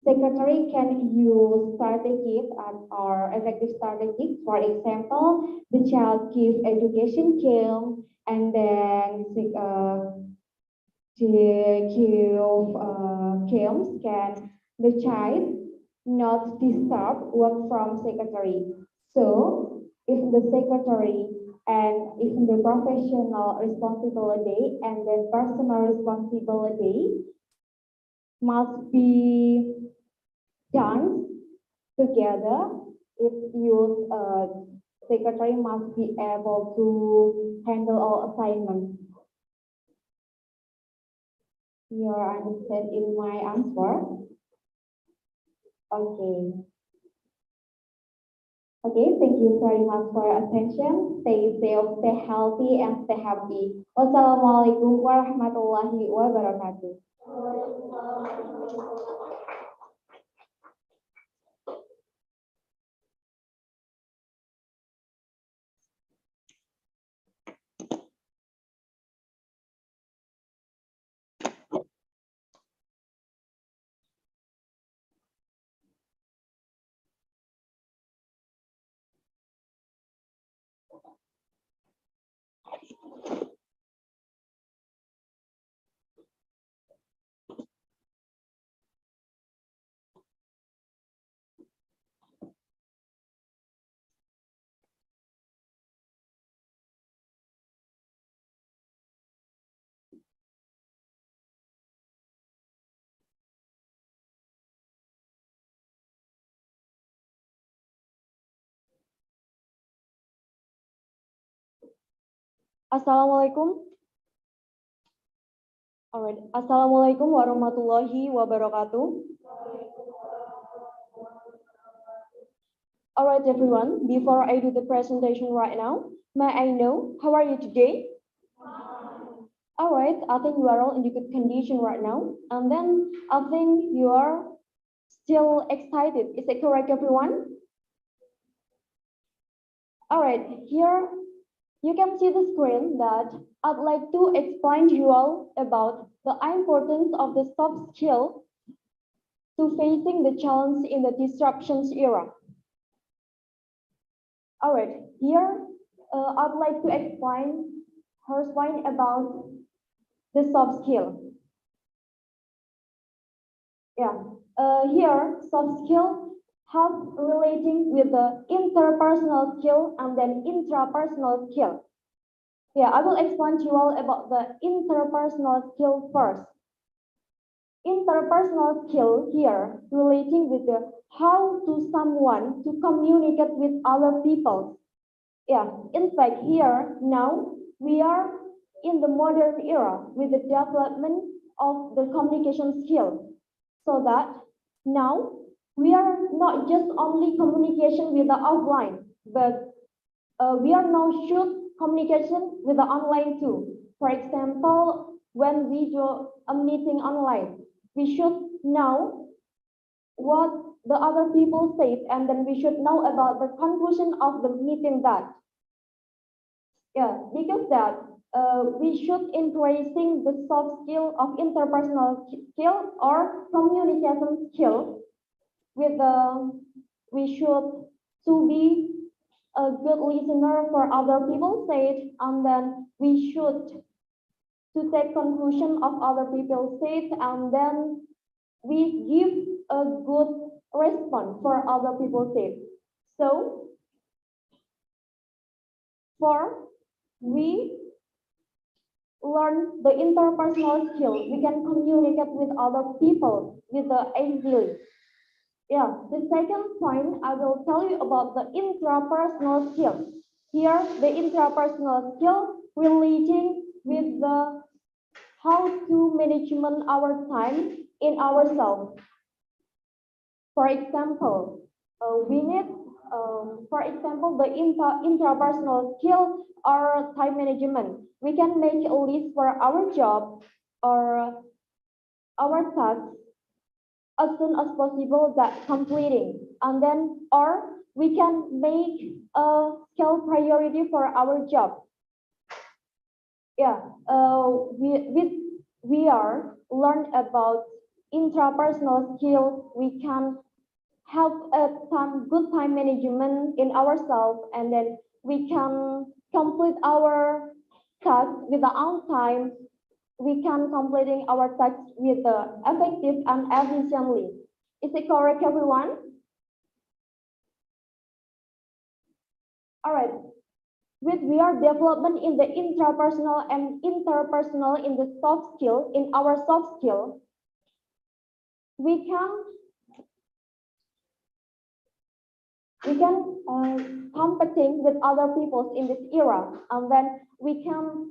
secretary can use strategies or effective strategies. For example, the child gives education game, and then to give games can the child not disturb work from secretary. So if the secretary and if the professional responsibility and then personal responsibility must be done together, if you secretary must be able to handle all assignments. You understand in my answer? Okay. Okay, thank you very much for your attention. Stay safe, stay healthy, and stay happy. Wassalamualaikum warahmatullahi wabarakatuh. Assalamualaikum. All right. Assalamualaikum warahmatullahi wabarakatuh. All right, everyone. Before I do the presentation right now, may I know how are you today? All right. I think you are all in good condition right now, and then I think you are still excited. Is that correct, everyone? All right. Here you can see the screen that I'd like to explain to you all about the importance of the soft skill to facing the challenge in the disruptions era. All right, here I'd like to explain first point about the soft skill. Yeah, here soft skill have relating with the interpersonal skill and then intrapersonal skill. Yeah, I will explain to you all about the interpersonal skill first. Interpersonal skill here relating with the how to someone to communicate with other people. Yeah, in fact, here now we are in the modern era with the development of the communication skill. So that now we are not just only communication with the offline, but we are now shoot communication with the online too. For example, when we do a meeting online, we should know what the other people say, and then we should know about the conclusion of the meeting that. Yeah, because that we should increasing the soft skill of interpersonal skill or communication skill with we should to be a good listener for other people said, and then we should to take conclusion of other people said, and then we give a good response for other people said. So for we learn the interpersonal skill, we can communicate with other people with the easily. Yeah, the second point I will tell you about the intrapersonal skill. Here, the intrapersonal skill relating with the how to management our time in ourselves. For example, we need, for example, the intrapersonal skill or time management. We can make a list for our job or our tasks as soon as possible that completing, and then or we can make a skill priority for our job. Yeah, we are learn about intrapersonal skill. We can have a good time management in ourselves, and then we can complete our task with the on time. We can completing our tasks with the effective and efficiently. Is it correct, everyone? All right. With we are development in the intrapersonal and interpersonal in the soft skill, in our soft skill, we can competing with other people in this era, and then we can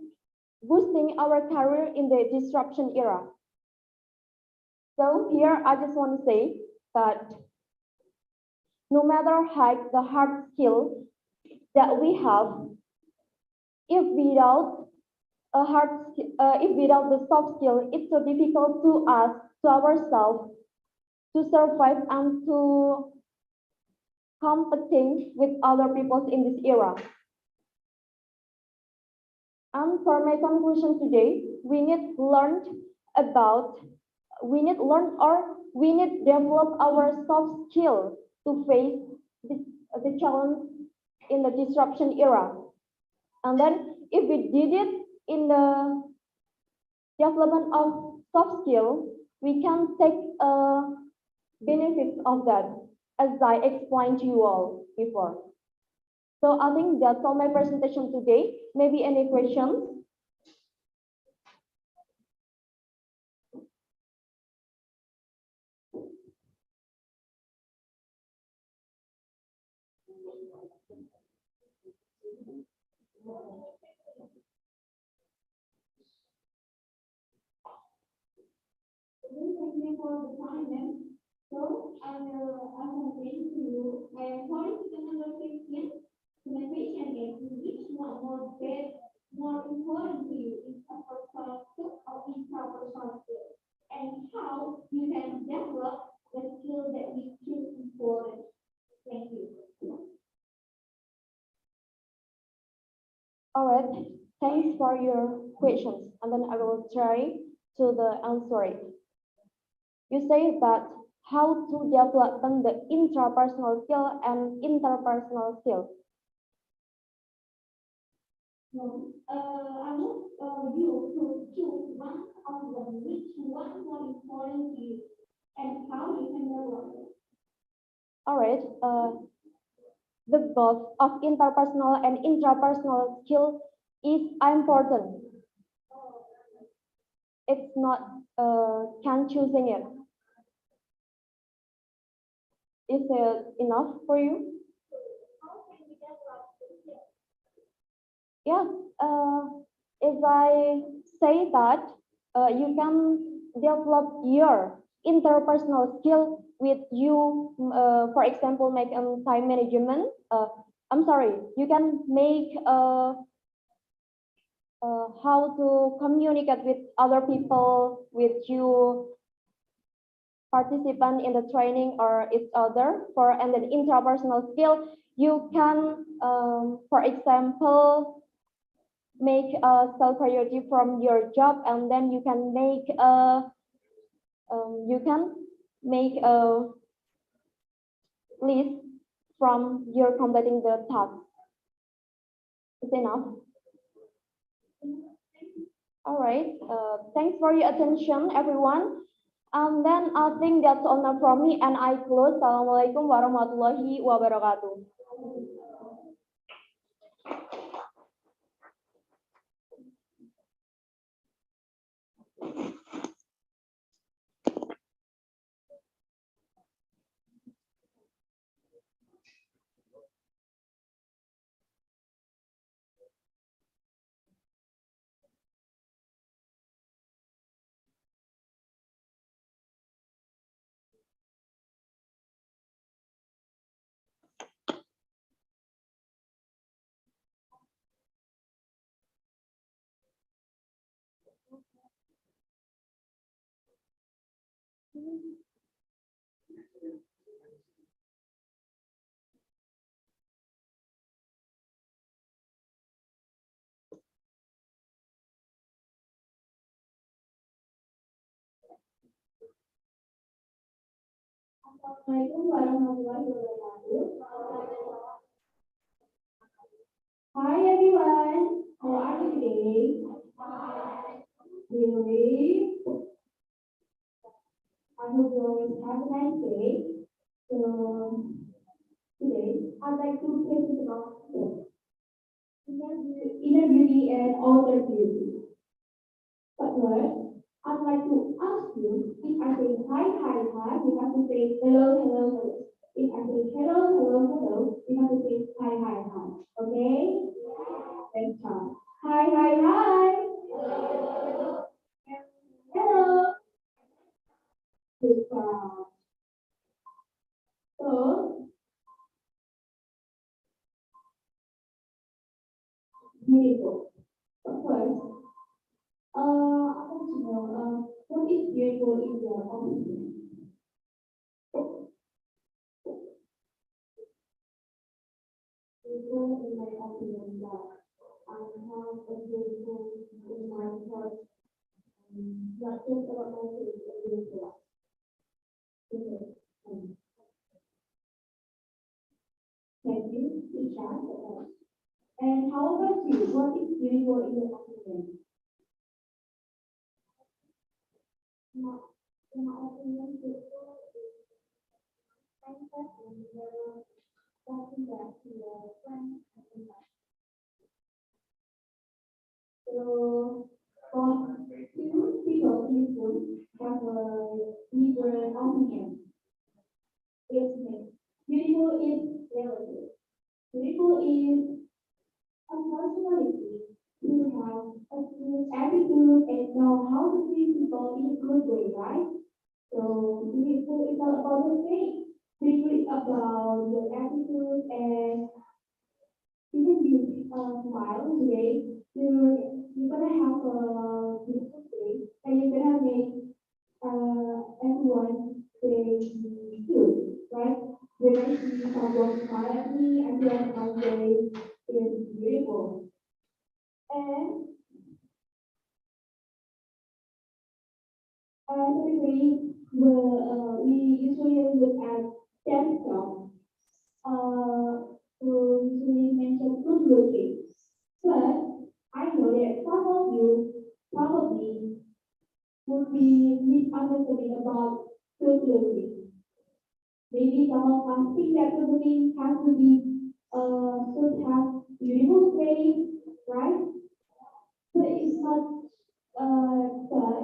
boosting our career in the disruption era. So here I just want to say that no matter how the hard skill that we have, if without the soft skill, it's so difficult to us, to ourselves, to survive and to competing with other people in this era. And for my conclusion today, we need develop our soft skill to face the challenge in the disruption era. And then if we did it in the development of soft skill, we can take benefits of that, as I explained to you all before. So I think that's all my presentation today. Maybe any questions? you for the time. So I will explain to you. I am sorry to the number 15. My question is, which one more important to you, interpersonal skills or intrapersonal skills? And how you can develop the skill that we choose important. Thank you. All right, thanks for your questions, and then I will try to answer it. You say that how to develop the intrapersonal skill and interpersonal skill. No, I want you to choose one of them, which one more important to you, and how you can develop it. All right, the both of interpersonal and intrapersonal skill is important. It's not can choosing it. Is it enough for you? Yeah, if I say that you can develop your interpersonal skill with you, for example, make time management. I'm sorry, you can make how to communicate with other people, with you participant in the training or each other. For and then intrapersonal skill, you can, for example, make a self priority from your job, and then you can make a list from your completing the task. Is enough? All right. Thanks for your attention, everyone. Then I think that's all now from me, and I close. Assalamualaikum warahmatullahi wabarakatuh. Assalamualaikum warahmatullahi wabarakatuh. Hi everyone, how are you today? Really? I hope you always have a nice day. So today I'd like to present about inner beauty and outer beauty. But first, I'd like to ask you, if I say hi, hi, hi, you have to say hello, hello, hello. If I say hello, hello, hello, you have to say hi, hi, hi. Okay? Let's try. Hi, hi, hi. Hello. Good job. So, beautiful. But first, I want to know what is beautiful in your opinion? Beautiful in my opinion that I have a beautiful in my heart. Not just about my face, but beautiful. Okay. Thank you, Isha. And how about you? What is beautiful in your opinion? In my opinion, beautiful is mindset and never talking back to your friends and life. So, two people in this room have a different opinion. It's me. Beautiful is relative. Beautiful is a personality who have a good attitude and know how to treat people in a good way, right? So beautiful is not about the thing. Beautiful is about your attitude, and even you smile today, you're gonna have a beautiful day, and you're gonna make everyone day good, right? When I see someone smile at me, I feel like my day is beautiful. And typically, we usually look at that stuff. Who usually mention good looking. But I know that some of you probably would be misunderstanding about good looking. Maybe some of us think that good looking has to be should have beautiful face, right? But it's not but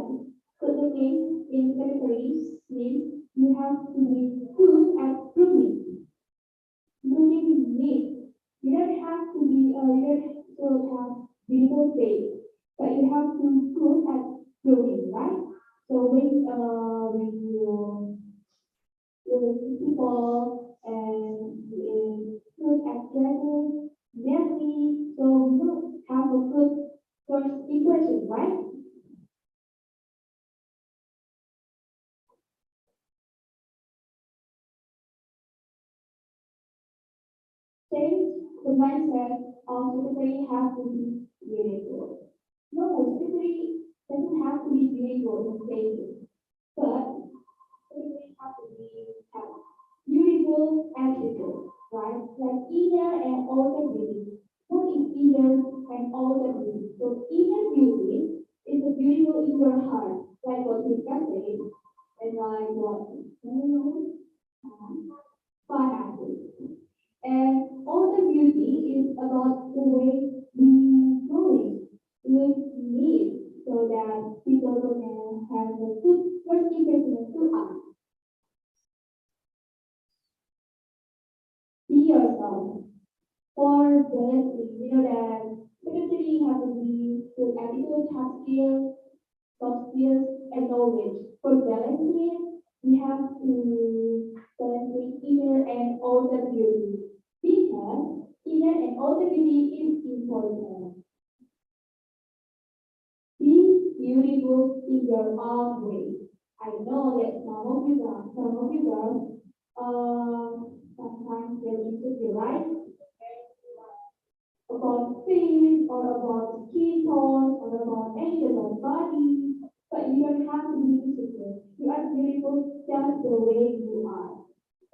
good looking in categories means you have to be good at grooming. Grooming means you don't have to be you don't have beautiful face, but you have to good at grooming, right? So when you see people and good at dressing neatly, so you have a good first impression, right? Change the mindset of secretary has to be beautiful. No, secretary doesn't have to be beautiful in faces, but secretary has to be have beautiful attitude, right? Like inner and outer beauty. What is inner and outer beauty? So inner beauty is the beautiful in your heart, like what we can say, and like what fun. And all the beauty is about the way we growing with needs so that people can have a good first impression to us. Be yourself. For balancing, you know that secretary have to be good attitude, hard skills, soft skills, and knowledge. For balancing, we have to balance inner and outer beauty. Because inner and outer beauty is important. Be beautiful in your own way. I know that some of you girls, sometimes get insecure, right? About face or about skin tone or about any other body, but you don't have to be insecure. You are beautiful just the way you are.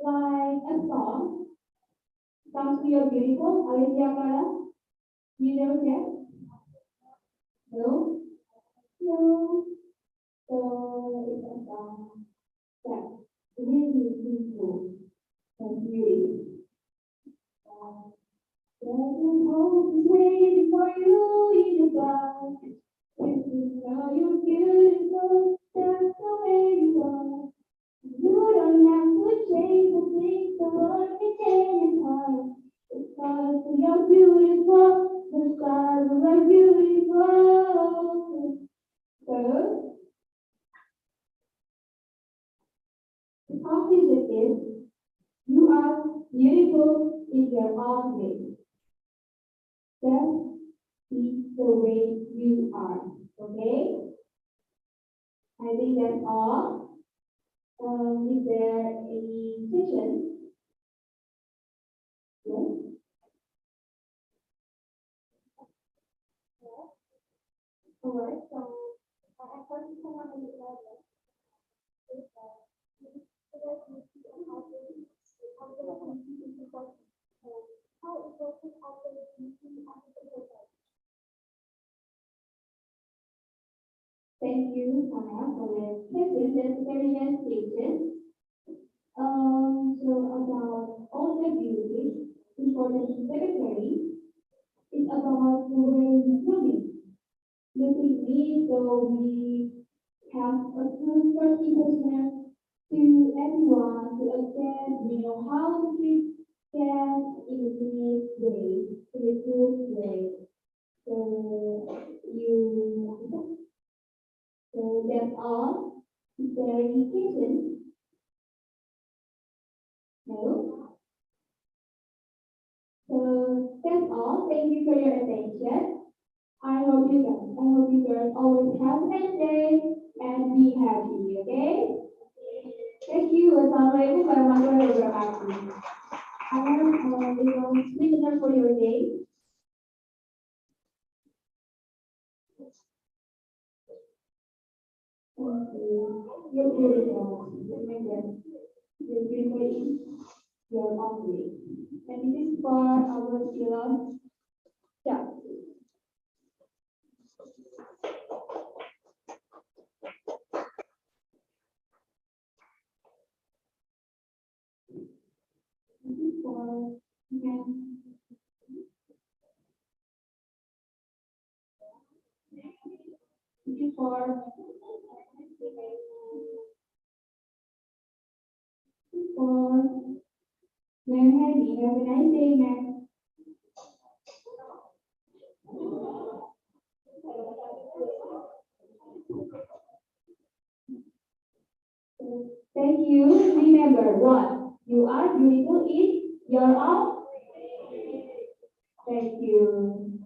Like a song, comes to your beautiful, Alicia Cara. You know that? No? No. So it's a song that really beautiful and beauty. There's hope is waiting for you in the dark. If you know you're beautiful, that's the way you are. You don't have to change the things the world can change your heart. Because you're beautiful, the stars are beautiful. So, the conclusion is, you are beautiful in your own way. Just be the way you are. Okay? I think that's all. Is there any questions? Yes? Alright, so I first want to know is how it works after Thank you, Sarah, for that question. That's very nice question. So about all the beauty, important secretary, it's about the way we do it. Looking me, so we have a good first impression to everyone, to accept, we know how to treat guests in a nice way, in a good way. So you, so that's all. Is there any question? No? So that's all. Thank you for your attention. I hope you guys always have a nice day and be happy, okay? Thank you. Wassalamualaikum warahmatullahi wabarakatuh. I am the listener for your day. You're beautiful. Remember, your beautiful is your own way. And this is for our beloved child. This is for men. This is for men. Have a nice day, man. Thank you. Remember what you are beautiful is your own. Thank you.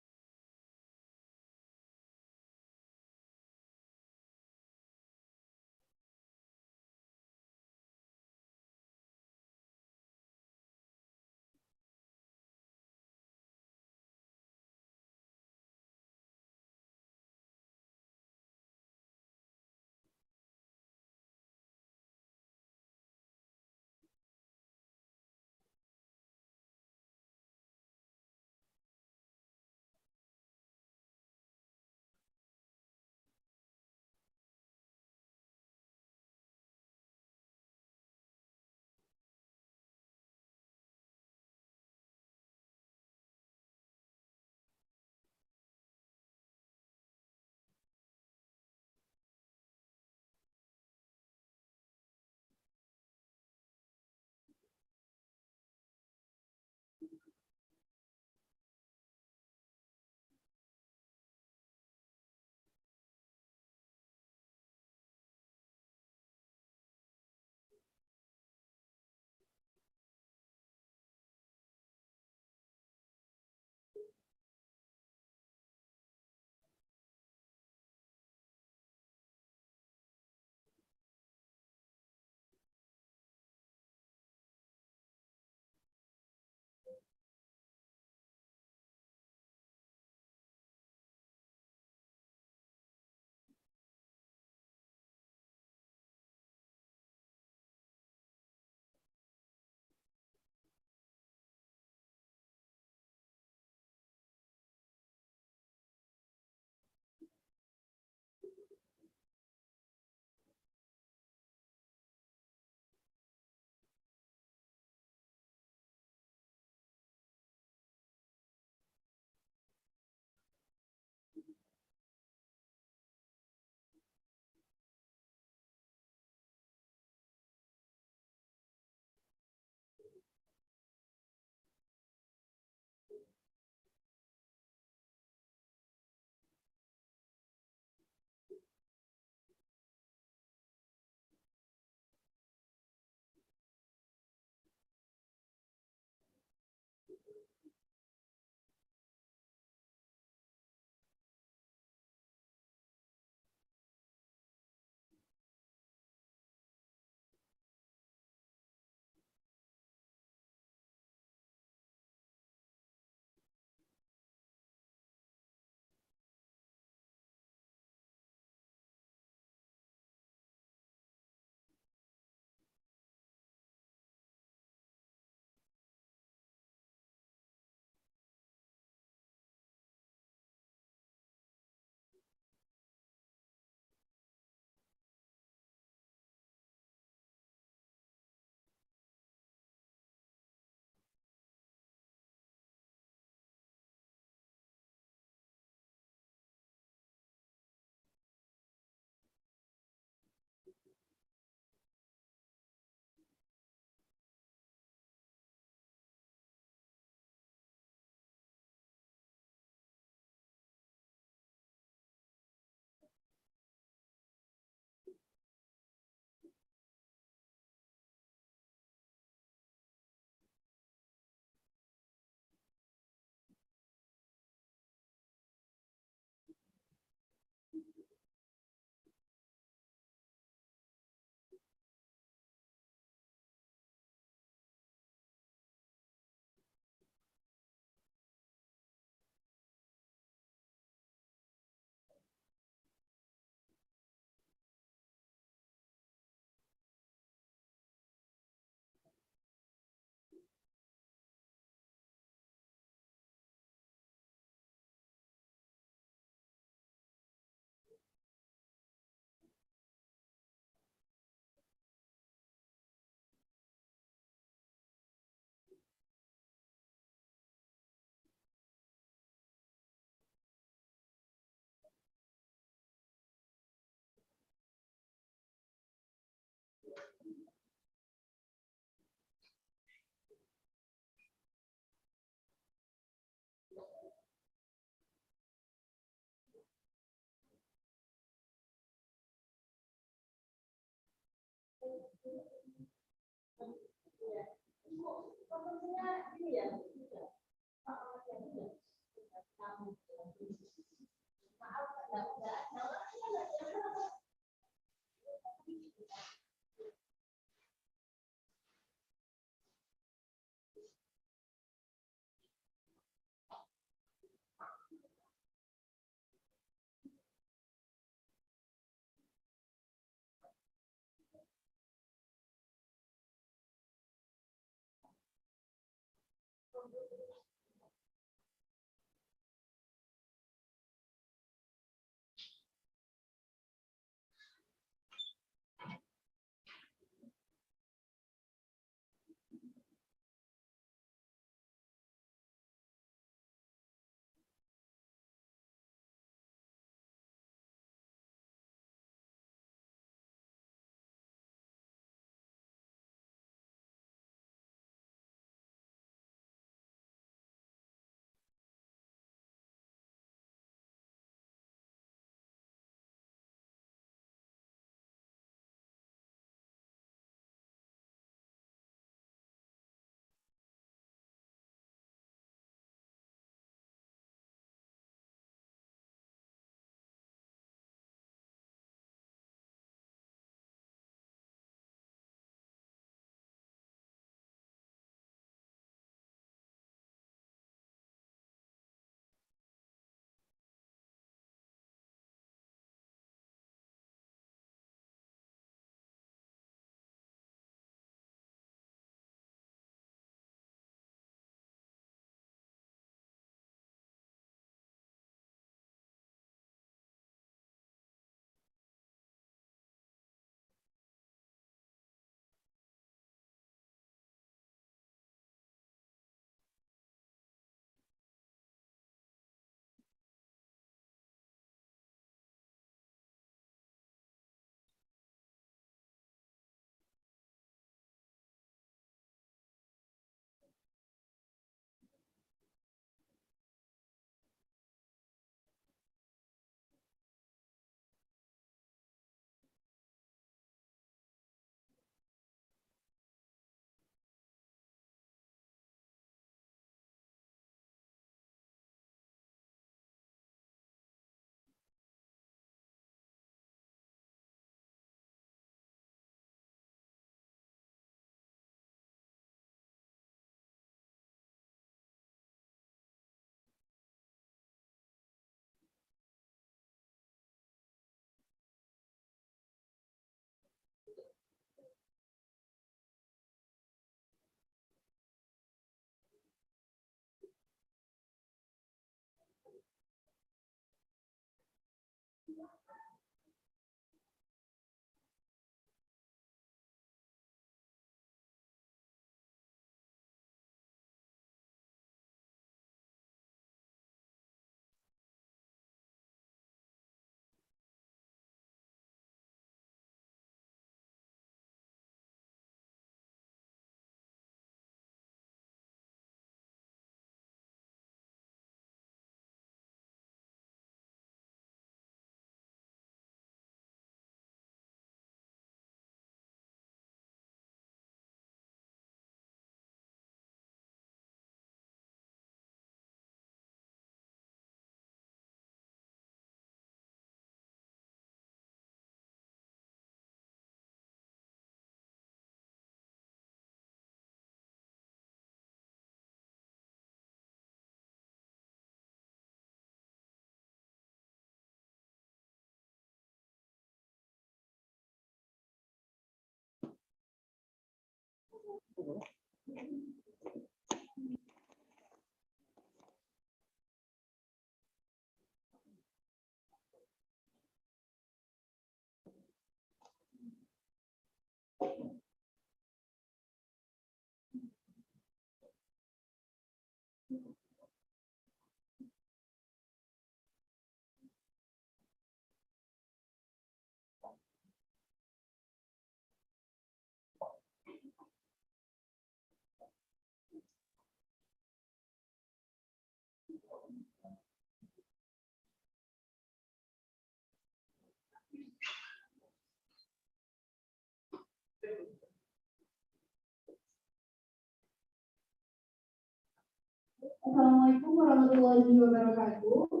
Assalamualaikum warahmatullahi wabarakatuh.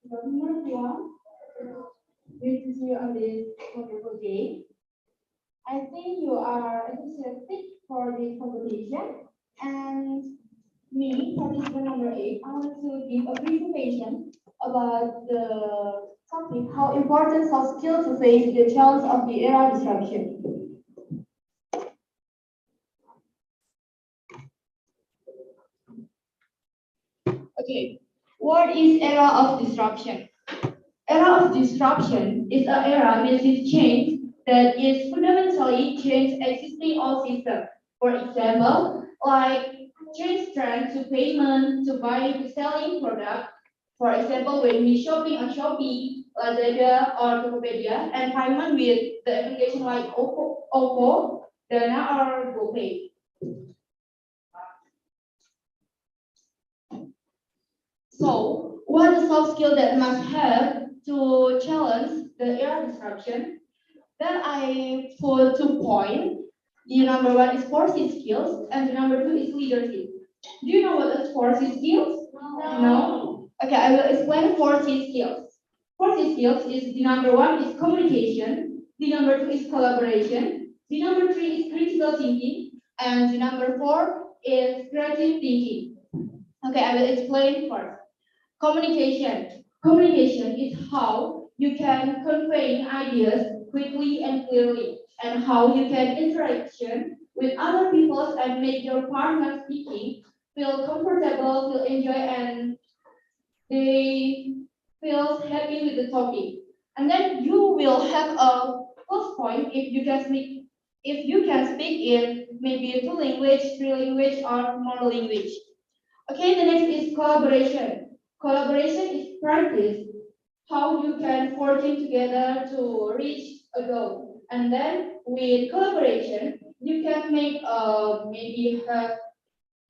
Good morning, everyone. Great to see you on this wonderful day. I think you are enthusiastic for this competition, and me, participant number 8, I want to give a presentation about the topic how important soft skills to face the challenge of the era disruption. Okay, what is era of disruption? Era of disruption is an era massive change that is fundamentally change existing old system. For example, like change trend to payment, to buying, to selling product. For example, when we shopping on Shopee, Lazada, or Tokopedia, and payment with the application like Oppo, Dana, or GoPay. So, what are the soft skills that must have to challenge the era disruption? Then I put 2 points. The number 1 is policy skills, and the number 2 is leadership. Do you know what is policy skills? No. Okay, I will explain policy skills. Policy skills is the number 1 is communication, the number 2 is collaboration, the number 3 is critical thinking, and the number 4 is creative thinking. Okay, I will explain first. Communication. Communication is how you can convey ideas quickly and clearly, and how you can interaction with other people and make your partner speaking feel comfortable, feel enjoy, and they feel happy with the topic. And then you will have a plus point if you can speak. If you can speak in maybe 2 language, 3 language, or more language. Okay, the next is collaboration. Collaboration is practice, how you can working together to reach a goal. And then with collaboration, you can make maybe have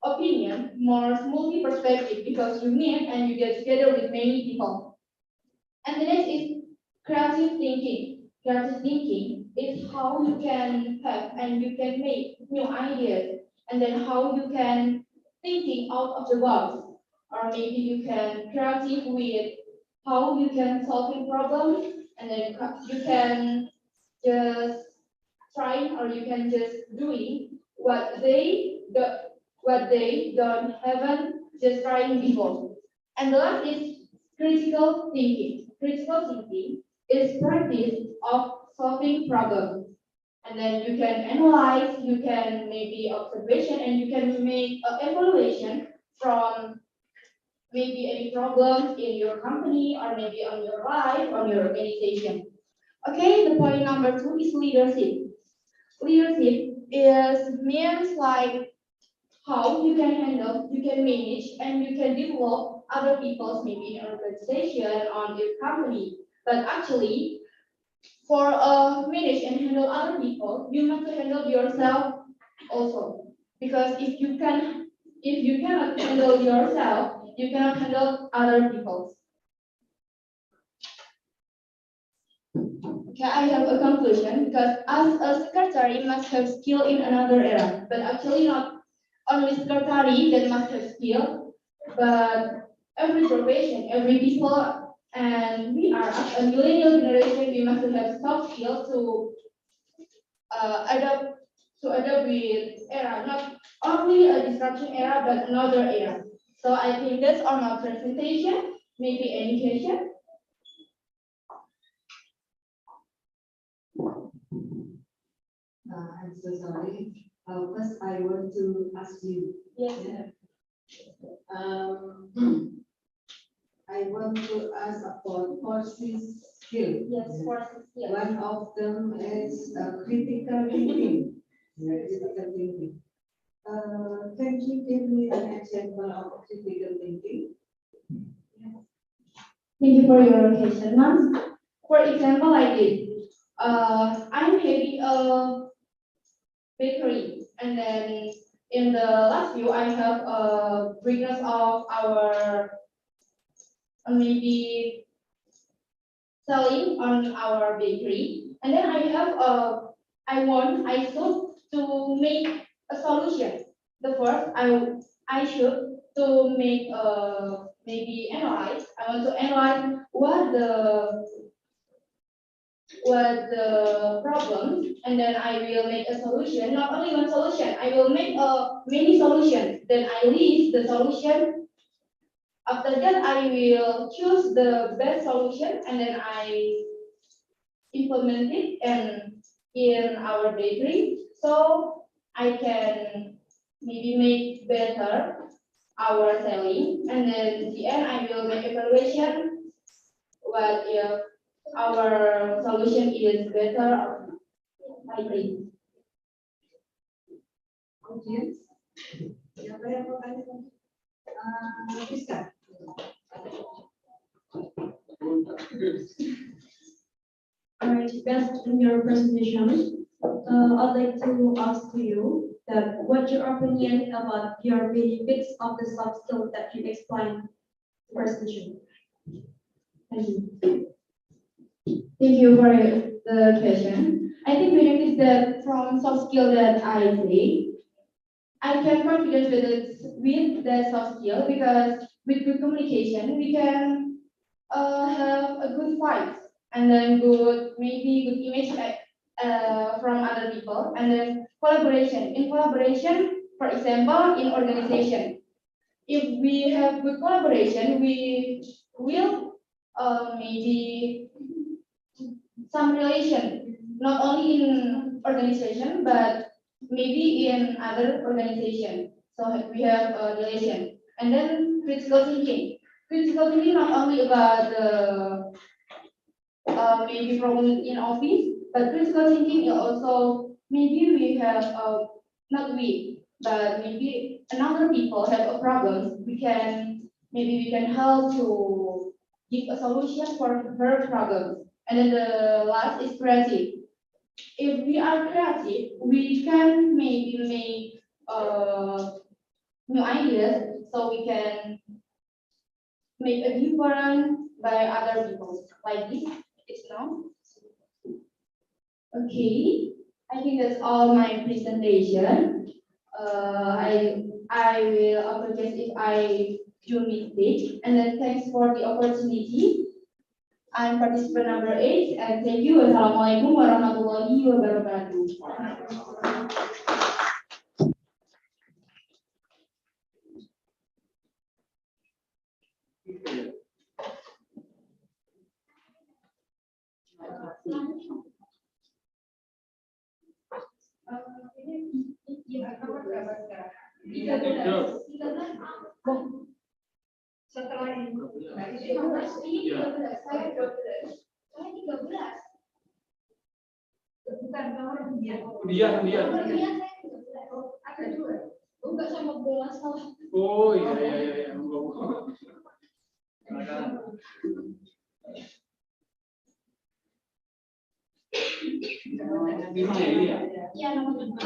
opinion, more multi-perspective because you meet and you get together with many people. And the next is creative thinking. Creative thinking is how you can have and you can make new ideas, and then how you can thinking out of the box, or maybe you can creative with how you can solving problems, and then you can just trying or you can just doing what they don't haven't just trying before. And the last is critical thinking. Critical thinking is practice of solving problems. And then you can analyze, you can maybe observation, and you can make an evaluation from maybe any problems in your company or maybe on your life, on your organization. Okay, the point number 2 is leadership. Leadership is means like how you can handle, you can manage, and you can develop other people's maybe in organization on your company. But actually, for manage and handle other people, you must handle yourself also. Because if you cannot handle yourself, you cannot handle other people. Okay, I have a conclusion because as a secretary must have skill in another era, but actually not only secretary that must have skill, but every profession, every people, and we are as a millennial generation, we must have soft skills to adapt with era, not only a disruption era, but another era. So I think that's all my presentation. Maybe any question? I'm so sorry. First, I want to ask you. Yes. I want to ask about courses skill. Yes, courses. Yes. One of them is critical thinking. Critical thinking. Can you give me an example of critical thinking? Thank you for your question, ma'am. For example, like this. I'm having a bakery, and then in the last view, I have a weakness of our maybe selling on our bakery, and then I have I should to make a solution. the first, I should to make maybe analyze. I want to analyze what the problem, and then I will make a solution. Not only one solution, I will make many solutions. Then I list the solution. After that, I will choose the best solution, and then I implement it and in our bakery, so I can maybe make better our selling, and then at the end I will make evaluation what if our solution is better or not. I think. Audience, yang berapa Rizka? Alright, based on your presentation, I'd like to ask you that what's your opinion about your benefits of the soft skills that you explained in the presentation? Thank you. Thank you for the question. I think benefits that from soft skill that I say, I can confident with the soft skill because with good communication we can have a good fight and then maybe good image from other people, and then collaboration. In collaboration, for example, in organization, if we have good collaboration, we will maybe some relation, not only in organization, but maybe in other organization. So we have a relation. And then critical thinking. Critical thinking not only about the maybe problem in office, but critical thinking is also maybe we have not we, but maybe another people have a problem. Maybe we can help to give a solution for her problem. And then the last is creative. If we are creative, we can maybe make new ideas, so we can make a difference by other people. Like this, it's now. Okay, I think that's all my presentation. I will apologize if I do mistake, and then thanks for the opportunity. I'm participant number 8, and thank you. Wassalamualaikum warahmatullahi wabarakatuh. Setelah ini, bukan nomor dia. Ada dua. Enggak sama bola salah. Oh iya. Lima ini ya? Iya, nomor 5.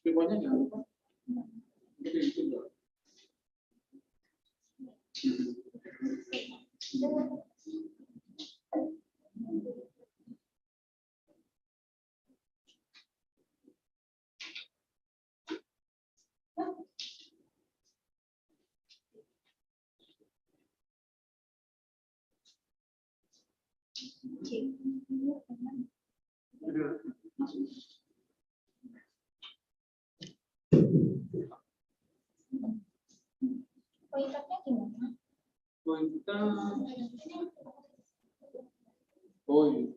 Pokoknya jangan lupa. Itu dong. Pointernya gimana? Pointer. Oh iya.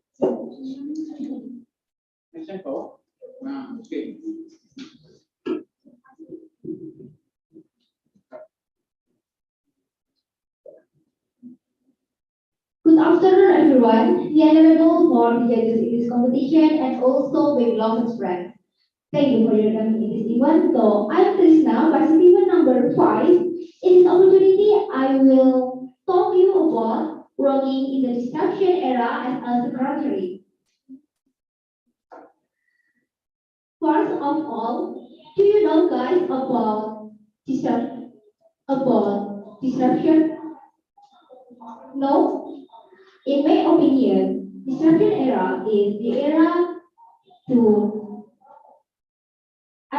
Ini saya bawa. Nah, oke. Good afternoon, everyone. The honorable board judges in this competition and also with lovers friends. Thank you for your coming in this event. So I'm Krishna, participant number 5. In this opportunity, I will talk you about working in the disruption era as a secretary. First of all, do you know guys about disruption? No? In my opinion, disruption era is the era to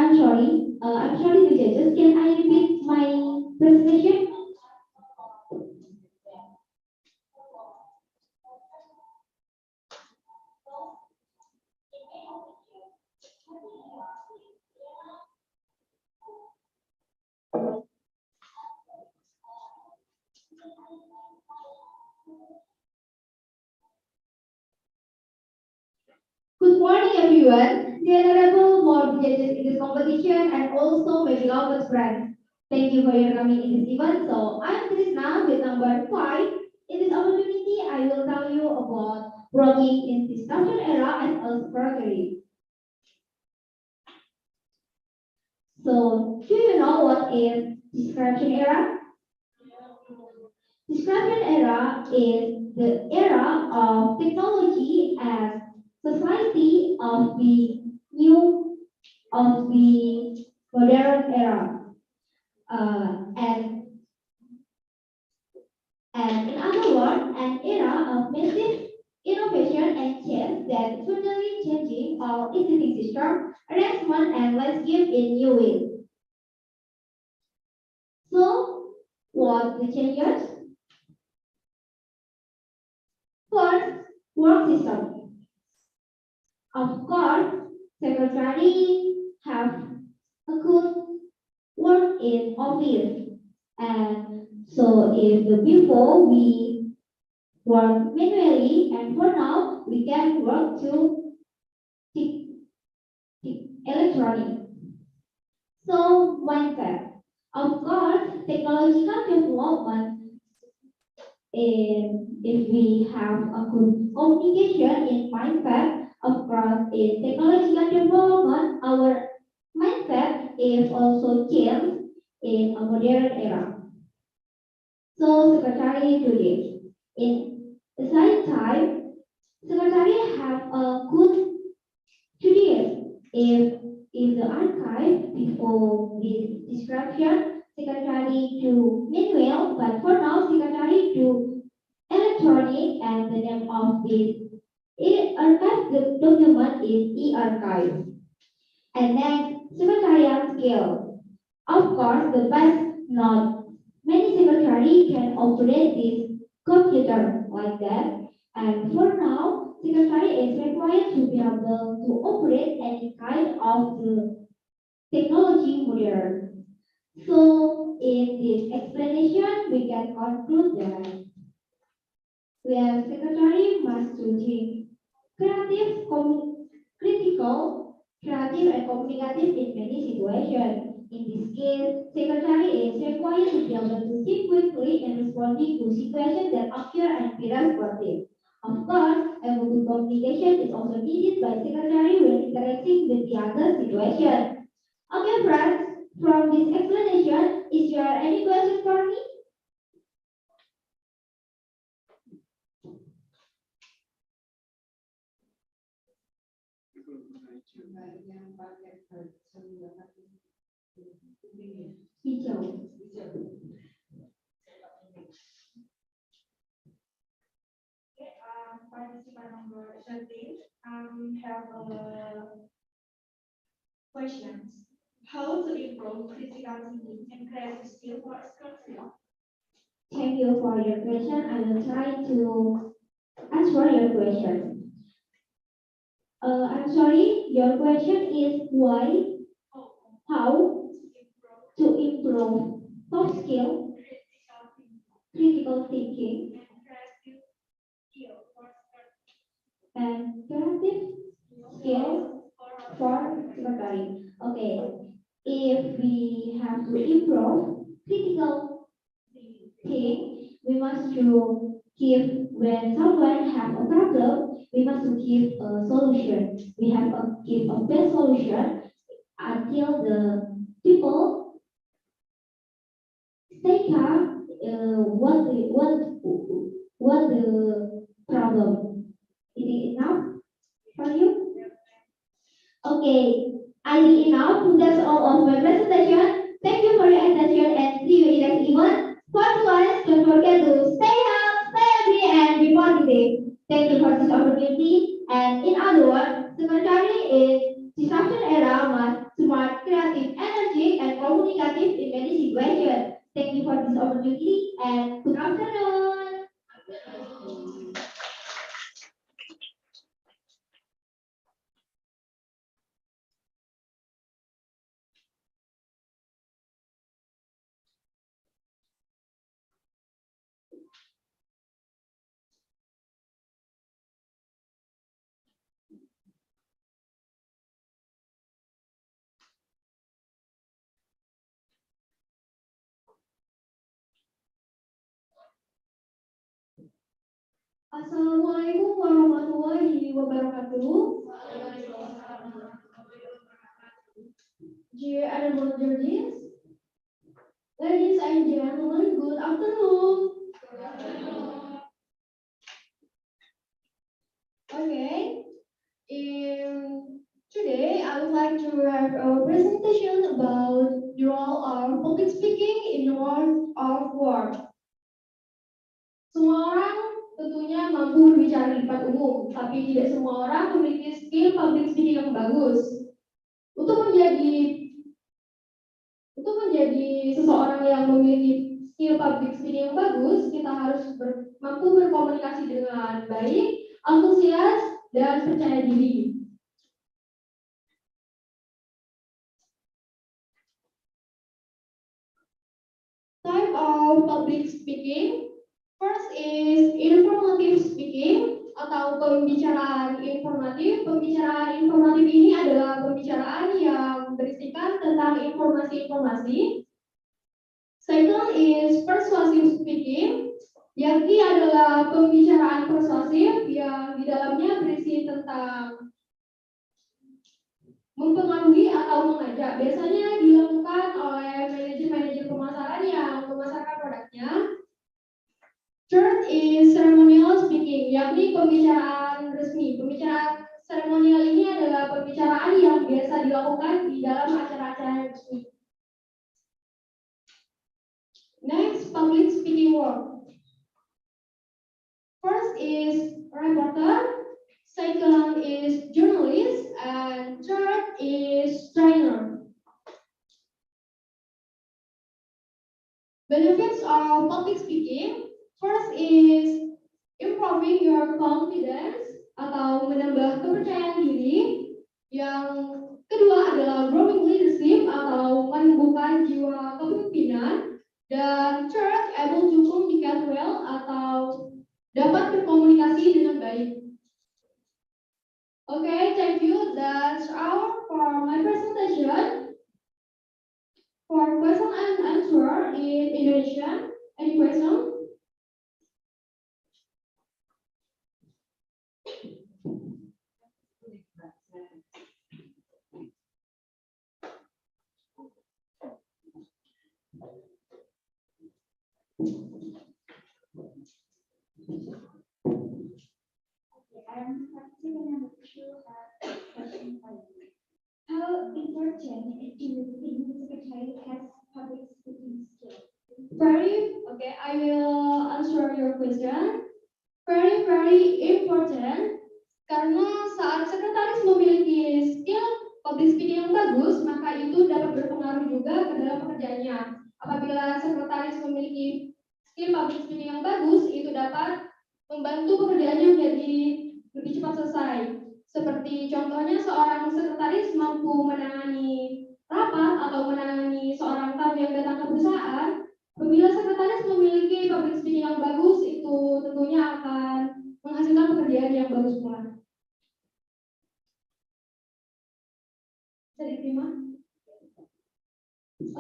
I'm sorry to judges. Can I repeat my presentation? Good morning, everyone. The honorable board judges in this competition and also my beloved friends. Thank you for your coming in this event. So I'm Krishna with number 5. In this opportunity, I will tell you about working in disruption era as a secretary. So do you know what is disruption era? Disruption era is the era of technology as society of the new of the modern era. And in other words, an era of massive innovation and change that fundamentally changing our existing system, arrangement and landscape in new ways. So, what the changes? First, work system. Of course, secretary have a good work in office. And so if before we work manually and for now we can work to electronic. So mindset. Of course, technological development if we have a good communication in mindset, of course, in technological development, our mindset is also changed in a modern era. So secretary do this. In the same time, secretary have a good to this. If the archive before this description, secretary to manual, but for now secretary to electronic, and the name of this archive the document is e-archive. And next, secretarial skill. Of course, the best not many secretary can operate this computer like that. And for now, secretary is required to be able to operate any kind of the technology modern. So in this explanation, we can conclude that where secretary must to think creative, critical, creative and communicative in many situations. In this case, secretary is required to be able to think quickly in responding to situations that occur and be responsive. Of course, a good communication is also needed by secretary when interacting with the other situation. Okay, friends, from this explanation, is there any question for me? Yang pakai baju Hijau. Participant number 13 have questions. How to improve critical thinking and creative skill for school? Thank you for your question. I will try to answer your question. I'm sorry, your question is why, how to improve soft skill, critical thinking, and creative skill for secretary. Okay, if we have to improve critical thing, we must to give when someone have a problem, we must to give a solution. We have to give a best solution until the people stay calm. What the problem? Is it enough for you? Okay, I think enough. That's all of my presentation. Thank you for your attention and see you in next event. For once, don't forget to stay healthy, stay healthy, and be positive. Thank you for this opportunity. And in other words, secretary in disruption era must smart, creative, for this opportunity and good afternoon. Assalamualaikum warahmatullahi wabarakatuh. Dear honorable judges, ladies and gentlemen, good afternoon. Okay, today I would like to have a presentation about the role of public speaking in the world of work. Semua orang tentunya mampu berbicara di depan umum, tapi tidak semua orang memiliki skill public speaking yang bagus. Untuk menjadi seseorang yang memiliki skill public speaking yang bagus, kita harus mampu berkomunikasi dengan baik, antusias, dan percaya diri. Type of public speaking. First is informative speaking atau pembicaraan informatif. Pembicaraan informatif ini adalah pembicaraan yang berisikan tentang informasi-informasi. Second is persuasive speaking, yakni adalah pembicaraan persuasif yang di dalamnya berisi tentang mempengaruhi atau mengajak. Biasanya dilakukan oleh manajer-manajer pemasaran yang memasarkan produknya. Third is ceremonial speaking, yakni pembicaraan resmi. Pembicaraan seremonial ini adalah pembicaraan yang biasa dilakukan di dalam acara-acara resmi. Next, public speaking work. First is reporter, second is journalist, and third is trainer. Benefits of public speaking. First is improving your confidence atau menambah kepercayaan diri. Yang kedua adalah growing leadership atau menumbuhkan jiwa kepemimpinan. Dan third, able to communicate well atau dapat berkomunikasi dengan baik. Okay, thank you. That's all for my presentation. For question and answer in Indonesian, any question? I'm practicing number 2 question for you. How important is being the secretary has public speaking skills? Okay, I will answer your question. Very important. Karena saat sekretaris memiliki skill public speaking yang bagus, maka itu dapat berpengaruh juga ke dalam pekerjaannya. Apabila sekretaris memiliki skill public speaking yang bagus, itu dapat membantu pekerjaannya menjadi lebih cepat selesai. Seperti contohnya seorang sekretaris mampu menangani rapat atau menangani seorang tamu yang datang ke perusahaan. Apabila sekretaris memiliki public speaking yang bagus, itu tentunya akan menghasilkan pekerjaan yang bagus pula. Bisa diterima?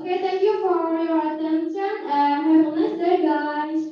Okay, thank you for your attention and have a nice day, guys.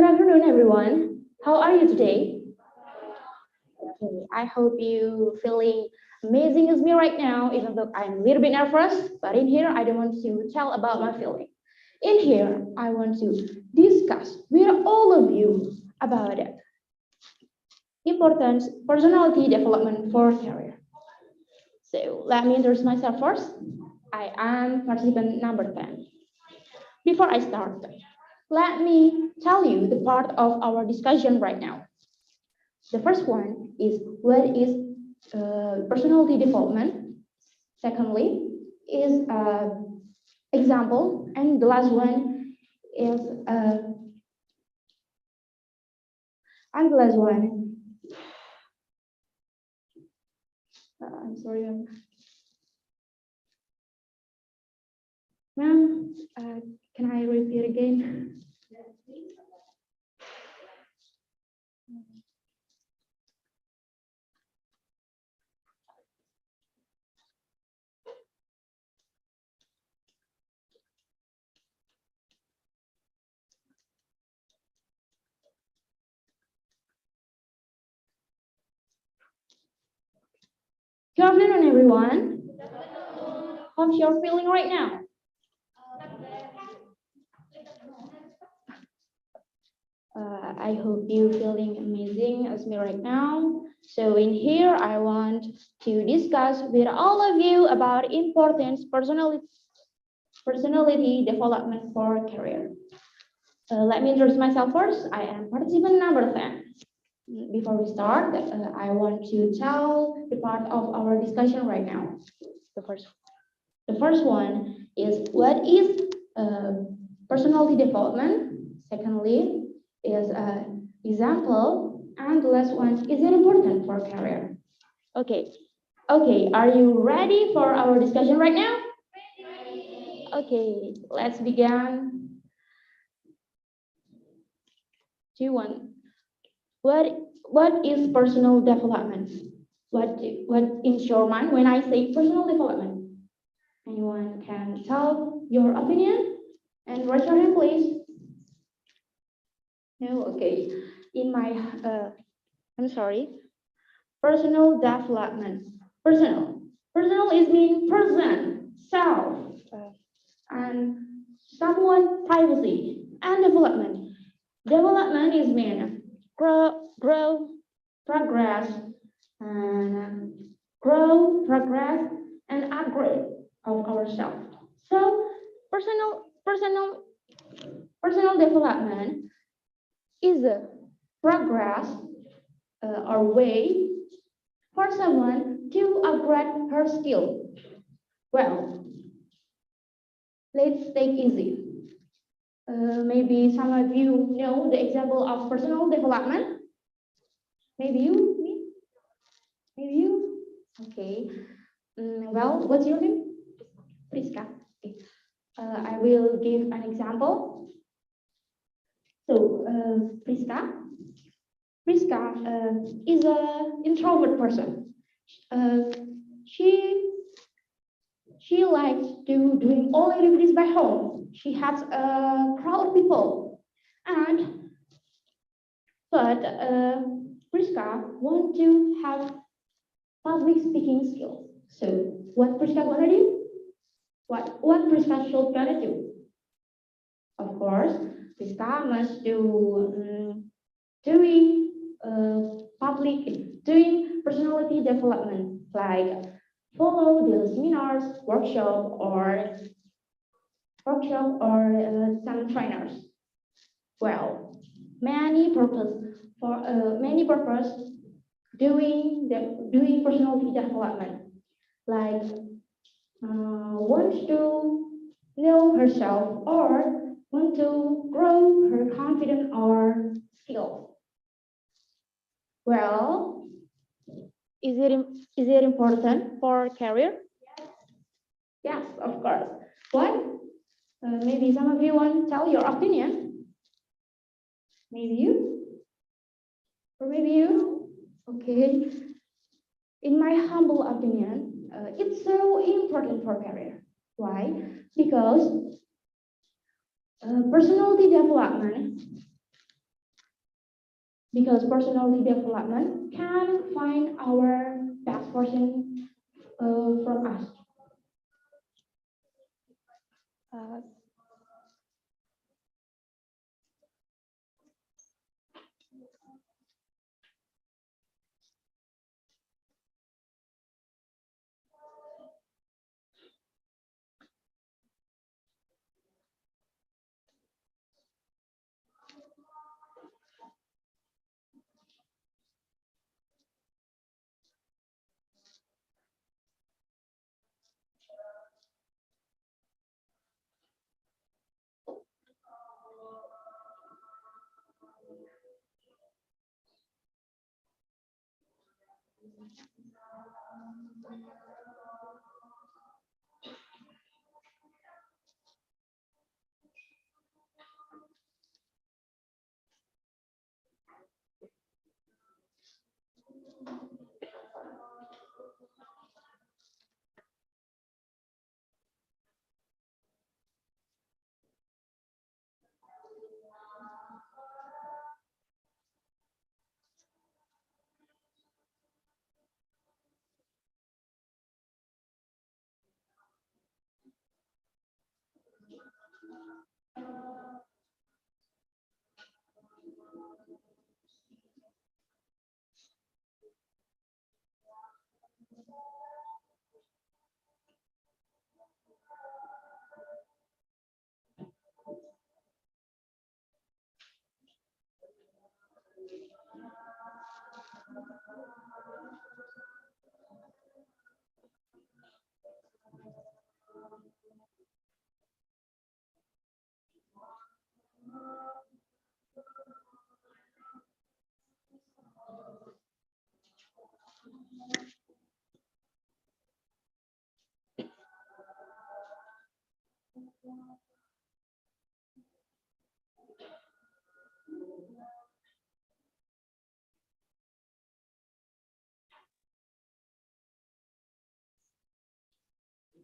Good afternoon, everyone. How are you today? Okay, I hope you feeling amazing as me right now, even though I'm a little bit nervous, but in here, I don't want to tell about my feeling. In here, I want to discuss with all of you about it. Important personality development for career. So let me introduce myself first. I am participant number 10. Before I start, let me tell you the part of our discussion right now. The first one is what is personality development. Secondly is example, and the last one is I'm sorry, ma'am. Can I repeat again? Good afternoon, everyone. How's your feeling right now? I hope you feeling amazing as me right now. So in here, I want to discuss with all of you about important personality development for career. Let me introduce myself first. I am participant number 10. Before we start, I want to tell the part of our discussion right now. The first one is what is personality development. Secondly is example, and the last one is it important for career. Okay, are you ready for our discussion right now? Okay, let's begin. 2, 1. What is personal development? What in your mind when I say personal development? Anyone can tell your opinion and raise your hand, please. No, okay. In my I'm sorry. Personal development. Personal is mean person, self, and someone privacy and development. Development is mean grow, progress, and progress, and upgrade of ourselves. So personal development is a progress or way for someone to upgrade her skill. Well, let's take easy. Maybe some of you know the example of personal development. Maybe you, me? Maybe you? Okay. Well, what's your name? Priska. Okay. I will give an example. So, Priska is an introvert person. She likes to doing all activities by home. She has a crowd of people, but Priska want to have public speaking skills. So what Priska gonna do? What Priska should gonna do? Of course, Priska must do doing personality development, like follow the seminars, workshop, or some trainers. Well, many purpose doing personality development, like wants to know herself or want to grow her confidence or skills. Well, is it important for career? Yes, of course. Why? Maybe some of you want to tell your opinion. Maybe you, or maybe you. Okay. In my humble opinion, it's so important for career. Why? Because personality development because personal development can find our best version from us.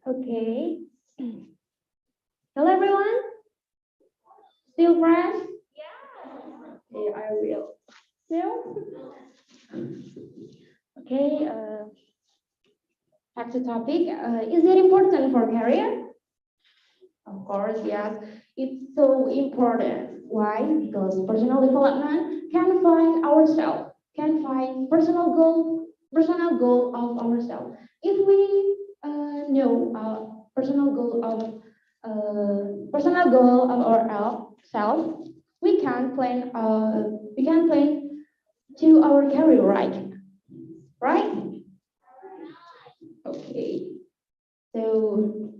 Okay. Hello, everyone. Still fresh? Yeah. Okay, I will. Still? Okay. Back to topic. Is it important for career? Of course, yes. It's so important. Why? Because personal development can find ourselves, can find personal goal of ourselves. If we know our personal goal of ourselves, we can plan to our career, right? Okay. So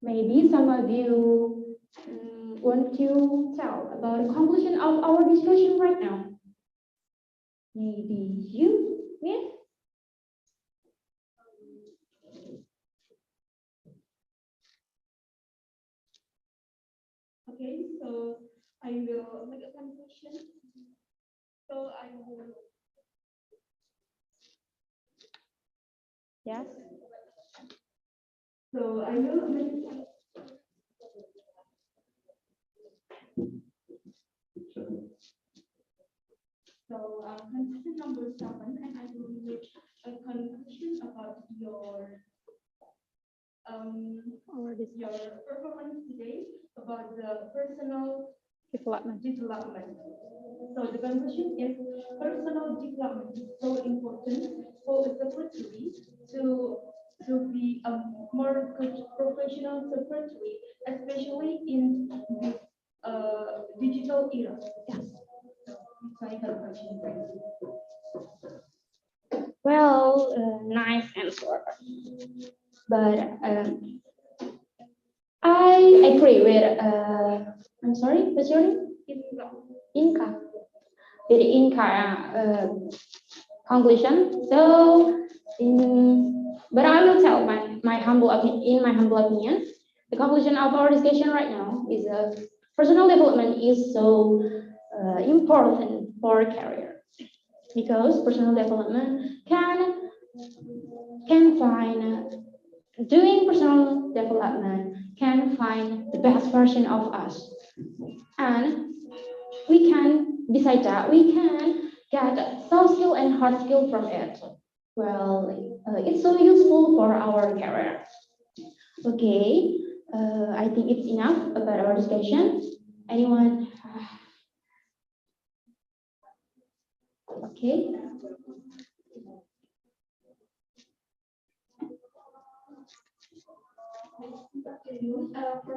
maybe some of you want to tell about the conclusion of our discussion right now. Maybe you, Miss? Okay, so I will make a conclusion. So I will. Yes. So I will make. So conclusion number 7, and I will make a conclusion about your performance today about the personal development. So the conclusion is personal development is so important for a secretary to be a more good professional secretary, especially in this digital era. Yes. So it's my conclusion. Thank you. Well, nice answer. But I agree with, I'm sorry, what's your name? Inka. With Inka conclusion. So, but I will tell my humble opinion, the conclusion of our discussion right now is personal development is so important for career, because personal development can find doing personal development can find the best version of us. And we can, besides that, we can get soft skill and hard skill from it. Well, it's so useful for our career. Okay, I think it's enough about our discussion. Anyone? Okay. For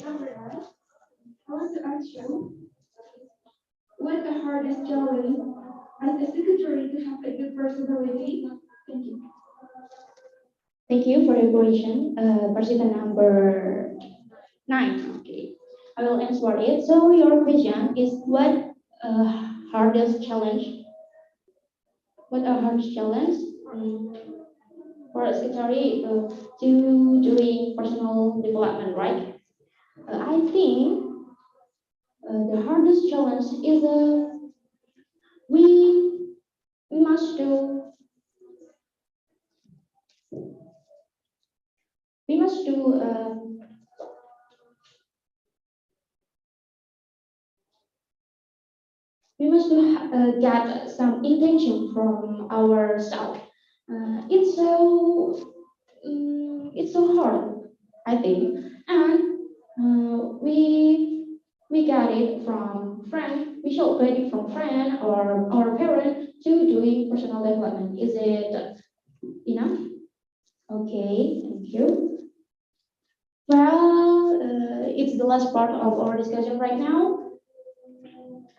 number 9, I want to ask you, what the hardest challenge as a secretary to have a good personality? Thank you. Thank you for your question. Participant number 9. Okay, I will answer it. So your question is what hardest challenge? What a hardest challenge for a secretary to doing personal development, right? I think the hardest challenge is we must do we must do get some intention from ourselves. It's so hard, I think, and we get it from friend. We should get it from friend or our parent to doing personal development. Is it enough? Okay, thank you. Well, it's the last part of our discussion right now.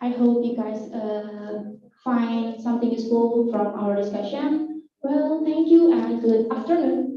I hope you guys find something useful from our discussion. Well, thank you and good afternoon.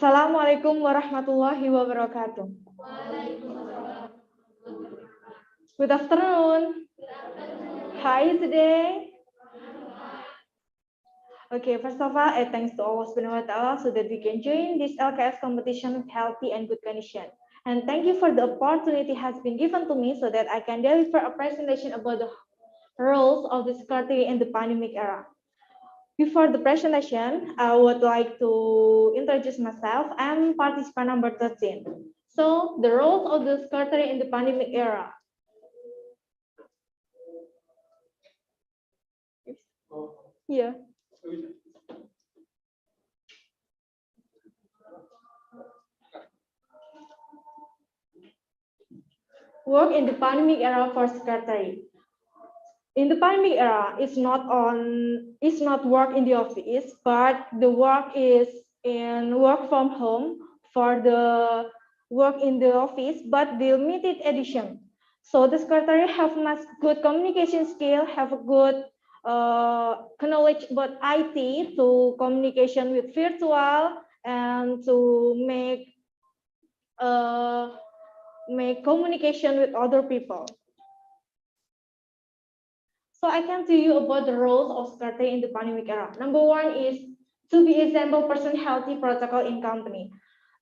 Assalamualaikum warahmatullahi wabarakatuh. Good afternoon. How are you today? Okay, first of all, thanks to Allah Subhanahu wa Ta'ala so that we can join this LKS competition with healthy and good condition. And thank you for the opportunity has been given to me so that I can deliver a presentation about the roles of the secretary in the pandemic era. Before the presentation, I would like to introduce myself. I'm participant number 13. So, the roles of the secretary in the pandemic era. Yeah. Work in the pandemic era for secretary. In the pandemic era, it's not work in the office, but the work is in work from home for the work in the office, but the limited edition. So the secretary have much good communication skill, have a good knowledge about IT to communication with virtual and to make communication with other people. So I can tell you about the roles of secretary in the pandemic era. Number 1 is to be example person healthy protocol in company.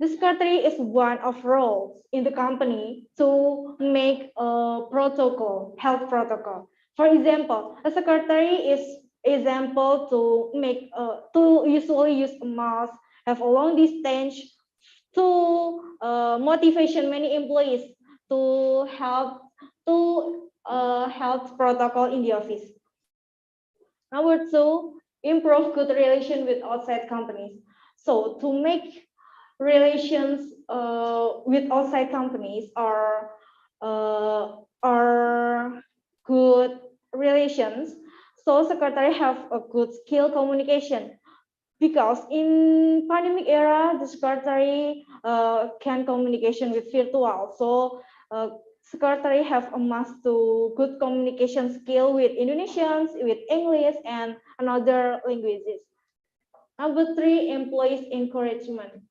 The secretary is one of roles in the company to make a protocol, health protocol. For example, a secretary is example to make to usually use a mask, have a long distance, to motivation many employees to help health protocol in the office. Number 2, improve good relation with outside companies. So to make relations with outside companies are good relations. So secretary have a good skill communication, because in pandemic era, the secretary can communication with virtual. So secretary have a must to good communication skill with Indonesians, with English, and another languages. Number 3, employees encouragement.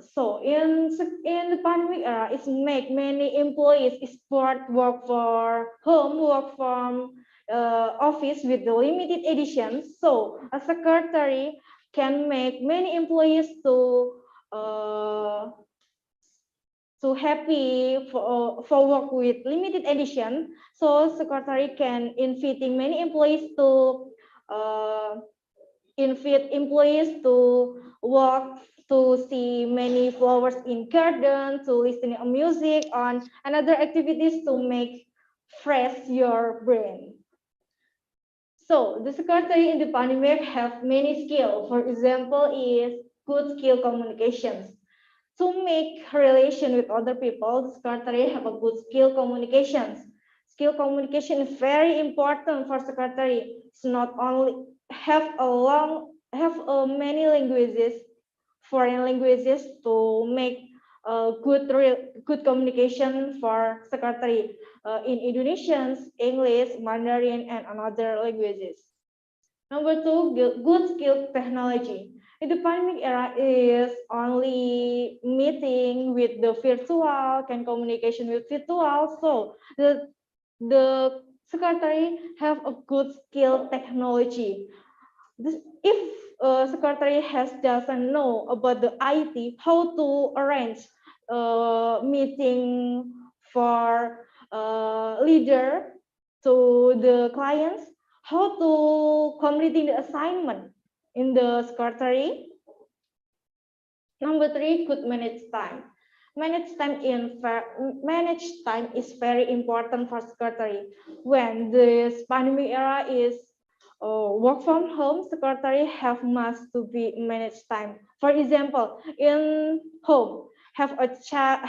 So in the pandemic era, it's make many employees export work for home, work from office with the limited edition. So a secretary can make many employees to happy for work with limited edition. So secretary can inviting many employees to invite employees to walk, to see many flowers in garden, to listen to music on another activities to make fresh your brain. So the secretary in the pandemic have many skills. For example, is good skill communications. To make relation with other people, the secretary have a good skill communications. Skill communication is very important for secretary. It's not only have many languages, foreign languages, to make good communication for secretary in Indonesian, English, Mandarin, and another languages. Number 2, good skill technology. In the pandemic era is only meeting with the virtual, can communication with virtual. So the secretary have a good skill technology. If secretary doesn't know about the IT, how to arrange meeting for leader to the clients, how to completing the assignment in the secretary. Number 3, good manage time. Manage time is very important for secretary. When this pandemic era is work from home, secretary must to be manage time. For example, in home, have a child.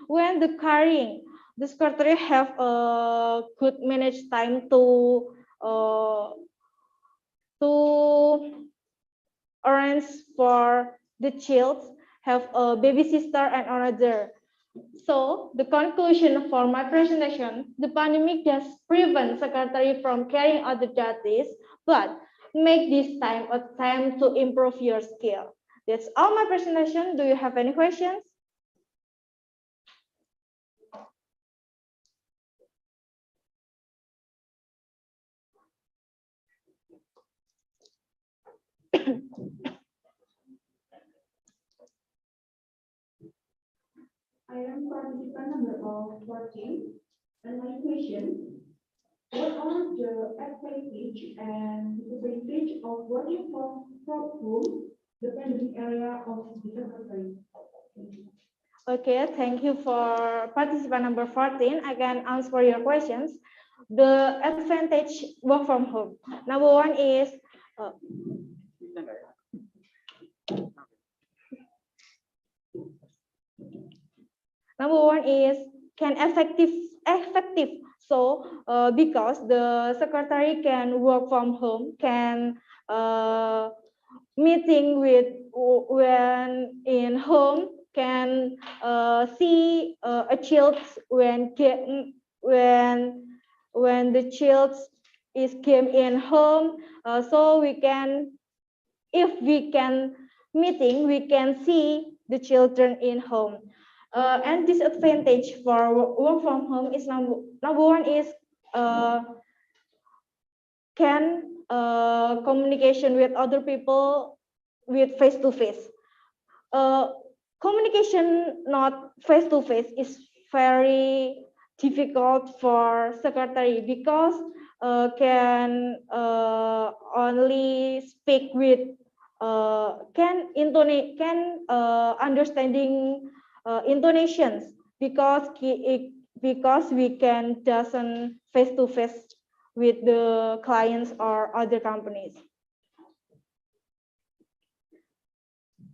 When the carrying, the secretary have a good manage time to arrange for the child, have a baby sister and another. So the conclusion for my presentation, the pandemic does prevent secretary from carrying out the duties, but make this time a time to improve your skill. That's all my presentation. Do you have any questions? I am participant number 14, and my question: what are the advantage and disadvantage of working from home, the pandemic area of the secretary? Okay, thank you for participant number 14. I can answer your questions. The advantage work from home. Number 1 is can effective. So because the secretary can work from home, can meeting with when in home, can see a child when the child is came in home. So we can, if we can meeting, we can see the children in home. And disadvantage for work from home is number 1 is can communication with other people with face to face. Communication not face to face is very difficult for secretary, because can only speak with can understanding intonations, because we can doesn't face to face with the clients or other companies.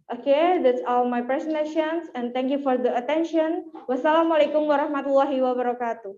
Okay, that's all my presentations, and thank you for the attention. Wassalamualaikum warahmatullahi wabarakatuh.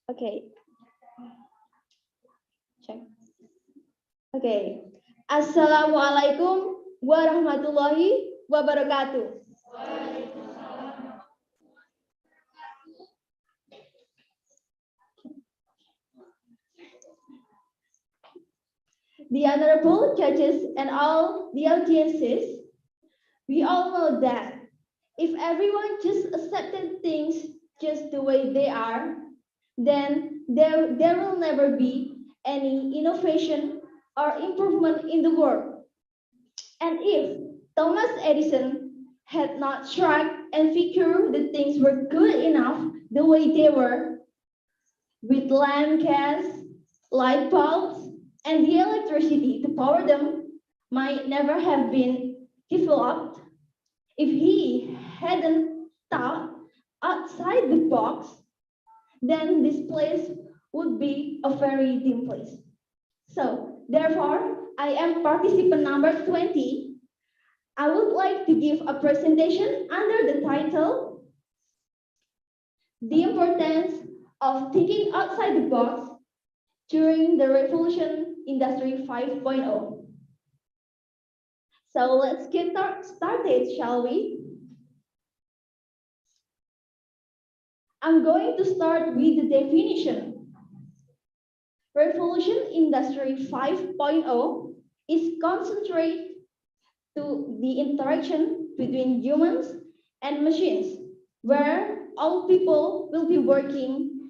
Okay. Check. Okay. Assalamualaikum warahmatullahi wabarakatuh. The honorable judges and all the audiences, we all know that if everyone just accepted things just the way they are, then there will never be any innovation or improvement in the world. And if Thomas Edison had not tried and figured that things were good enough the way they were, with lamp gas, light bulbs, and the electricity to power them might never have been developed if he hadn't thought outside the box, then this place would be a very dim place. So, therefore, I am participant number 20. I would like to give a presentation under the title, The Importance of Thinking Outside the Box During the Revolution Industry 5.0. So let's get started, shall we? I'm going to start with the definition. Revolution Industry 5.0 is concentrated to the interaction between humans and machines, where all people will be working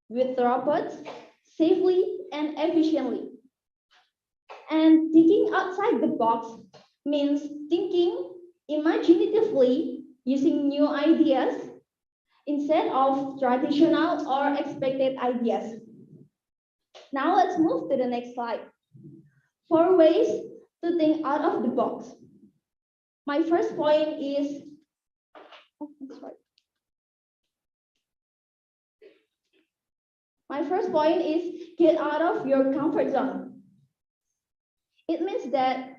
with robots safely and efficiently. And thinking outside the box means thinking imaginatively using new ideas instead of traditional or expected ideas. Now let's move to the next slide. 4 ways to think out of the box. My first point is, get out of your comfort zone. It means that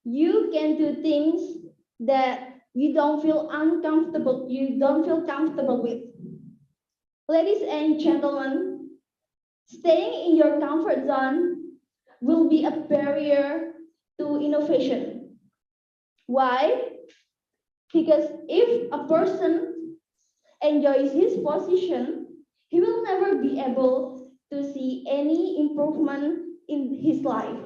you can do things that you don't feel comfortable with. Ladies and gentlemen, staying in your comfort zone will be a barrier to innovation. Why? Because if a person enjoys his position, he will never be able to see any improvement in his life.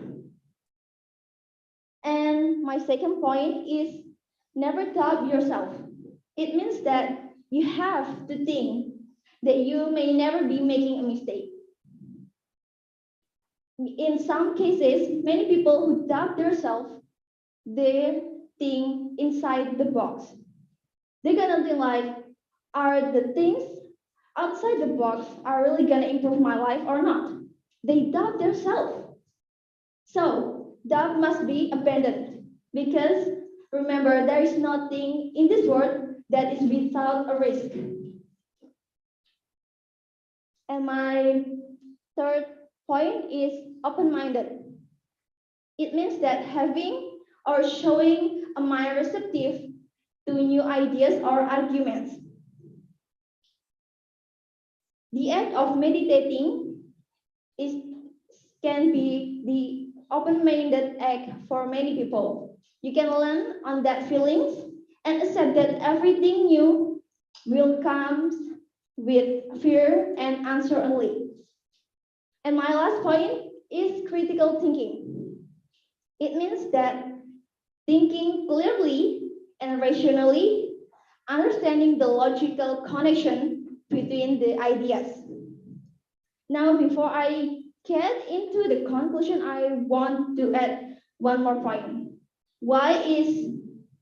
And my second point is never doubt yourself. It means that you have to think that you may never be making a mistake. In some cases, many people who doubt themselves, they think inside the box. They're gonna think like, are the things outside the box are really gonna improve my life or not? They doubt themselves. So doubt must be abandoned because remember, there is nothing in this world that is without a risk. And my third point is open-minded. It means that having or showing a mind receptive to new ideas or arguments. The act of meditating can be the open-minded act for many people. You can learn on that feelings and accept that everything new will come with fear and uncertainty. And my last point is critical thinking. It means that thinking clearly and rationally, understanding the logical connection between the ideas. Now, before I get into the conclusion, I want to add one more point. Why is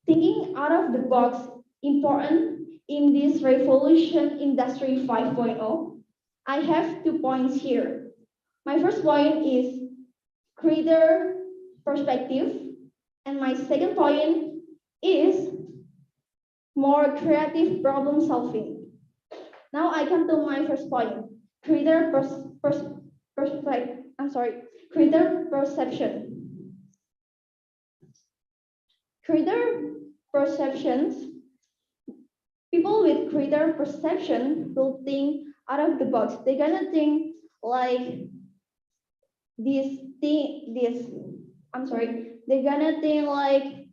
thinking out of the box important in this revolution industry 5.0? I have 2 points here. My first point is creator perspective, and my second point is more creative problem solving. Now I come to my first point, creator perception. Creator perceptions, people with creator perception will think out of the box. They're gonna think like they're gonna think like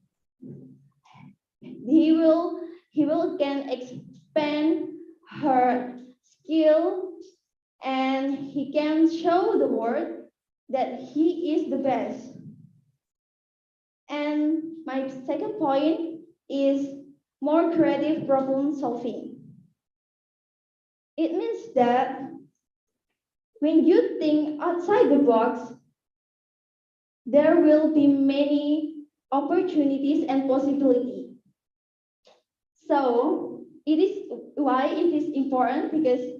he will can expand her skill and he can show the world that he is the best. And my second point is more creative problem solving. It means that when you think outside the box, there will be many opportunities and possibilities. So it is why it is important, because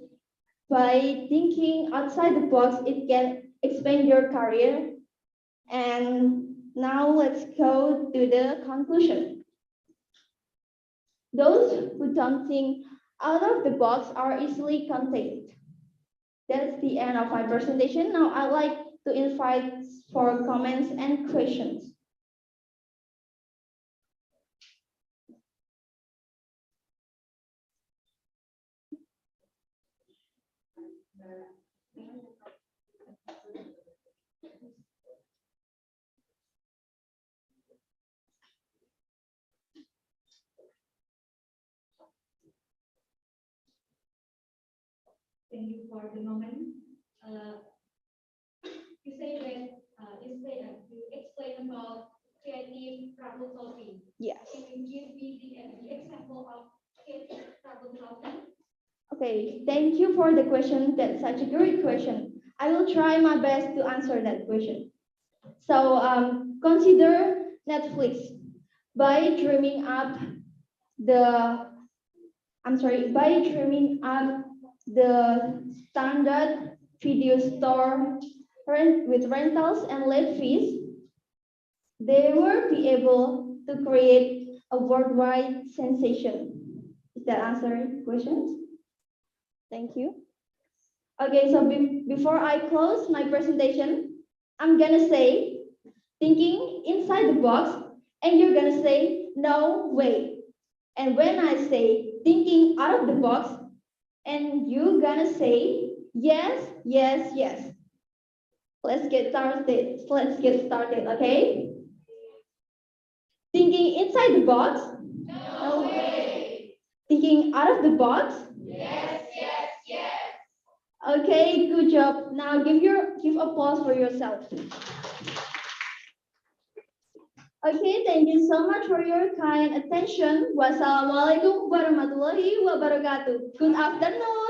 by thinking outside the box, it can expand your career. And now let's go to the conclusion. Those who don't think out of the box are easily contained. That's the end of my presentation. Now I'd like to invite for comments and questions. Thank you for the moment. You say that you explain about creative problem solving. Yes. Can you give me the example of creative problem solving? Okay, thank you for the question. That's such a great question. I will try my best to answer that question. So consider Netflix. By dreaming up the standard video store with rentals and late fees, they will be able to create a worldwide sensation. Is that answering questions? Thank you. Okay, so before I close my presentation, I'm gonna say thinking inside the box, and you're gonna say no way. And when I say thinking out of the box, and you're gonna say yes, yes, yes. Let's get started, okay? Thinking inside the box? No way. Thinking out of the box? Yes, yes, yes. Okay, good job. Now give applause for yourself. Okay, thank you so much for your kind attention. Wassalamualaikum warahmatullahi wabarakatuh. Good afternoon.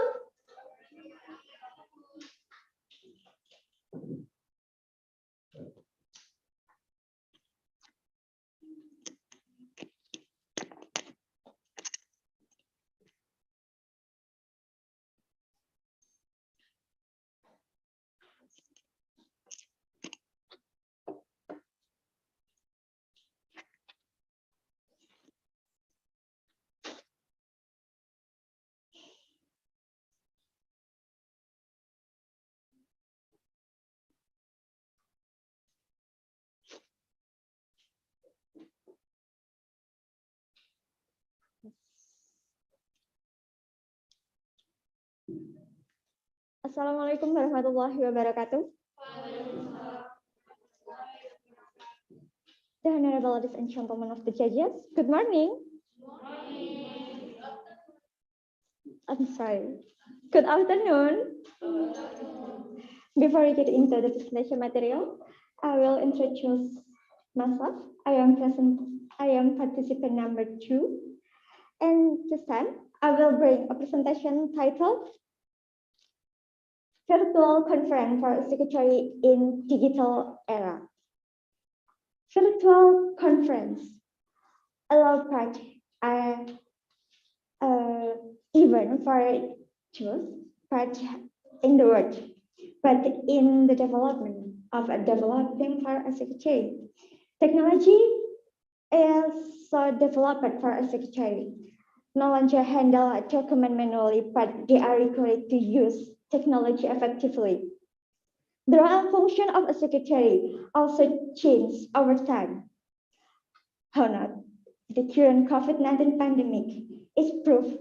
Assalamualaikum warahmatullahi wabarakatuh. The Honorable ladies and gentlemen of the judges, good morning. I'm sorry. Good afternoon. Before we get into the presentation material, I will introduce myself. I I am participant number 2. And this time, I will bring a presentation titled Virtual Conference for a Secretary in Digital Era. Virtual conference allow part even for tools, part in the world, but in the development of a developing for a secretary. Technology is so developed for a secretary. No longer handle a document manually, but they are required to use technology effectively. The role and function of a secretary also changed over time. How not? The current COVID-19 pandemic is proof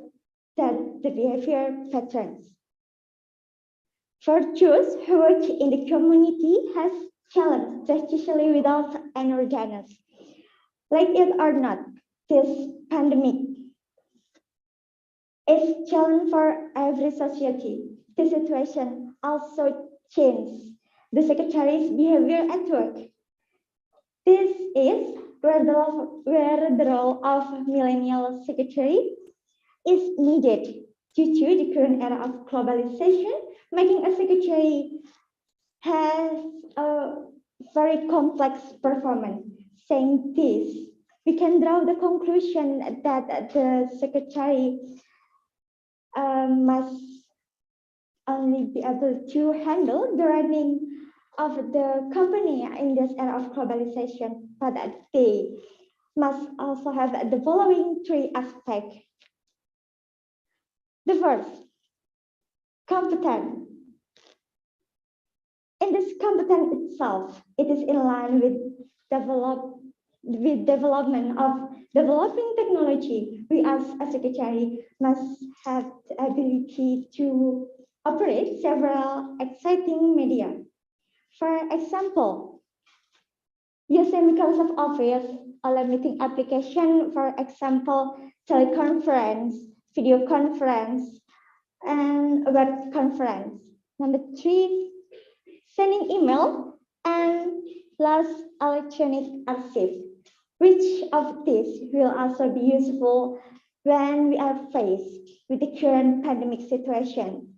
that the behavior patterns for those who work in the community has challenged, especially without any awareness. Like it or not, this pandemic is challenge for every society. The situation also changed the secretary's behavior at work. This is where the role of millennial secretary is needed due to the current era of globalization, making a secretary has a very complex performance. Saying this, we can draw the conclusion that the secretary must only be able to handle the running of the company in this era of globalization, but they must also have the following 3 aspects. The first, competence. In this competence itself, it is in line with development of developing technology. We as a secretary must have the ability to operate several exciting media. For example, using Microsoft Office or meeting application, for example, teleconference, video conference, and web conference. Number 3, sending email, and last, electronic archive. Which of these will also be useful when we are faced with the current pandemic situation?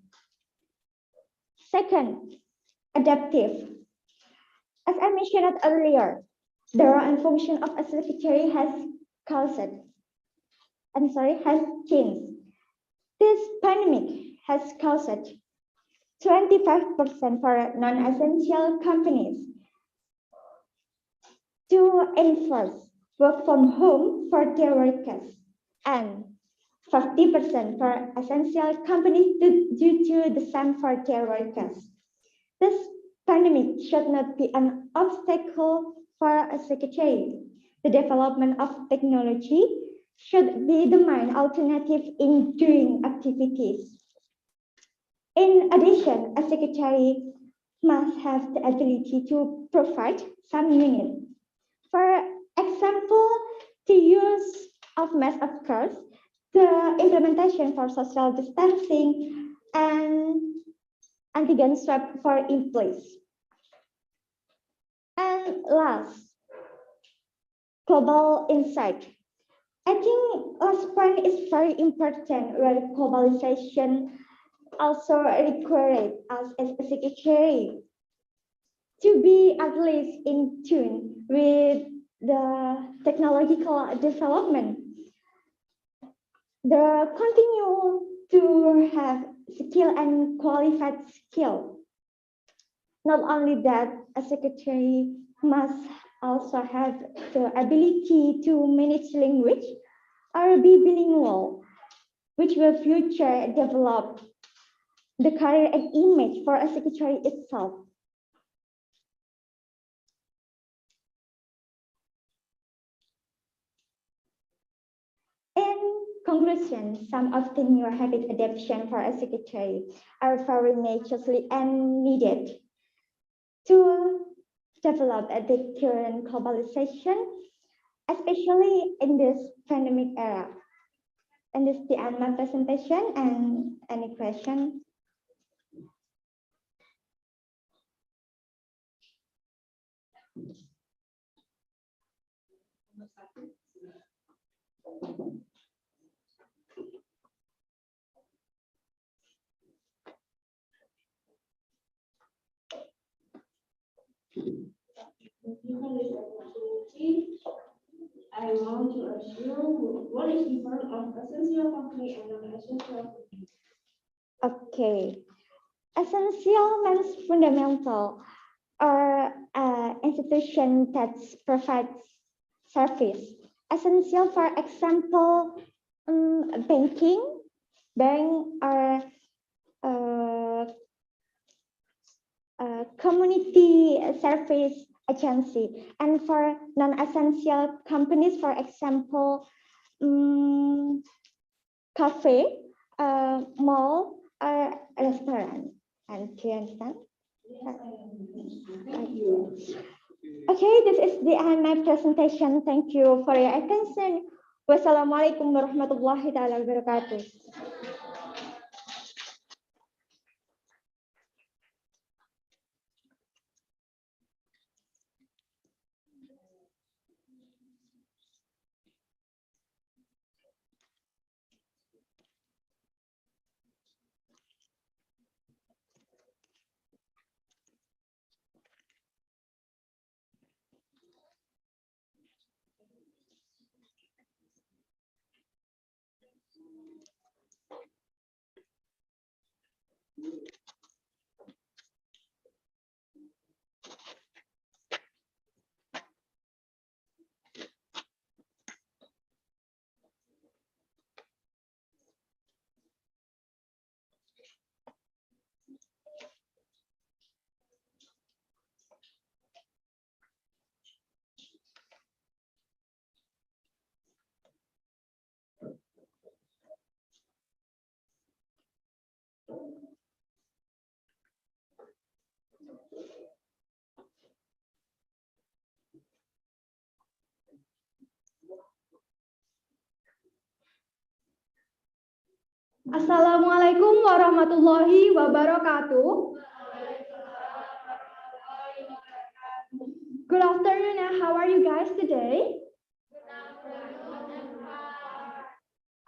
Second, adaptive. As I mentioned earlier, the role and function of a secretary has changed. This pandemic has caused 25% for non-essential companies to enforce work from home for their workers, and 50% for essential companies due to the same for their workers. This pandemic should not be an obstacle for a secretary. The development of technology should be the main alternative in doing activities. In addition, a secretary must have the ability to provide some unit. For example, the use of mask, of course, the implementation for social distancing, and antigen swab for employees. And last, global insight. I think last point is very important, where globalization also requires us as a secretary to be at least in tune with the technological development. The continue to have skill and qualified skill. Not only that, a secretary must also have the ability to manage language or be bilingual, which will future develop the career and image for a secretary itself. In conclusion, some of the new habit adaptation for a secretary are very necessary and needed to develop at the current globalization, especially in this pandemic era. And this is the end of my presentation, and any question? Given this opportunity, I want to ask you what is the difference of essential company and non-essential company? Okay. Essential means fundamental or institution that provides service. Essential, for example, bank or community service agency. And for non-essential companies, for example, cafe, mall, or restaurant. And do you understand? Okay, this is the end of my presentation. Thank you for your attention. Wassalamualaikum warahmatullahi wabarakatuh. Assalamualaikum warahmatullahi wabarakatuh. Good afternoon, and how are you guys today?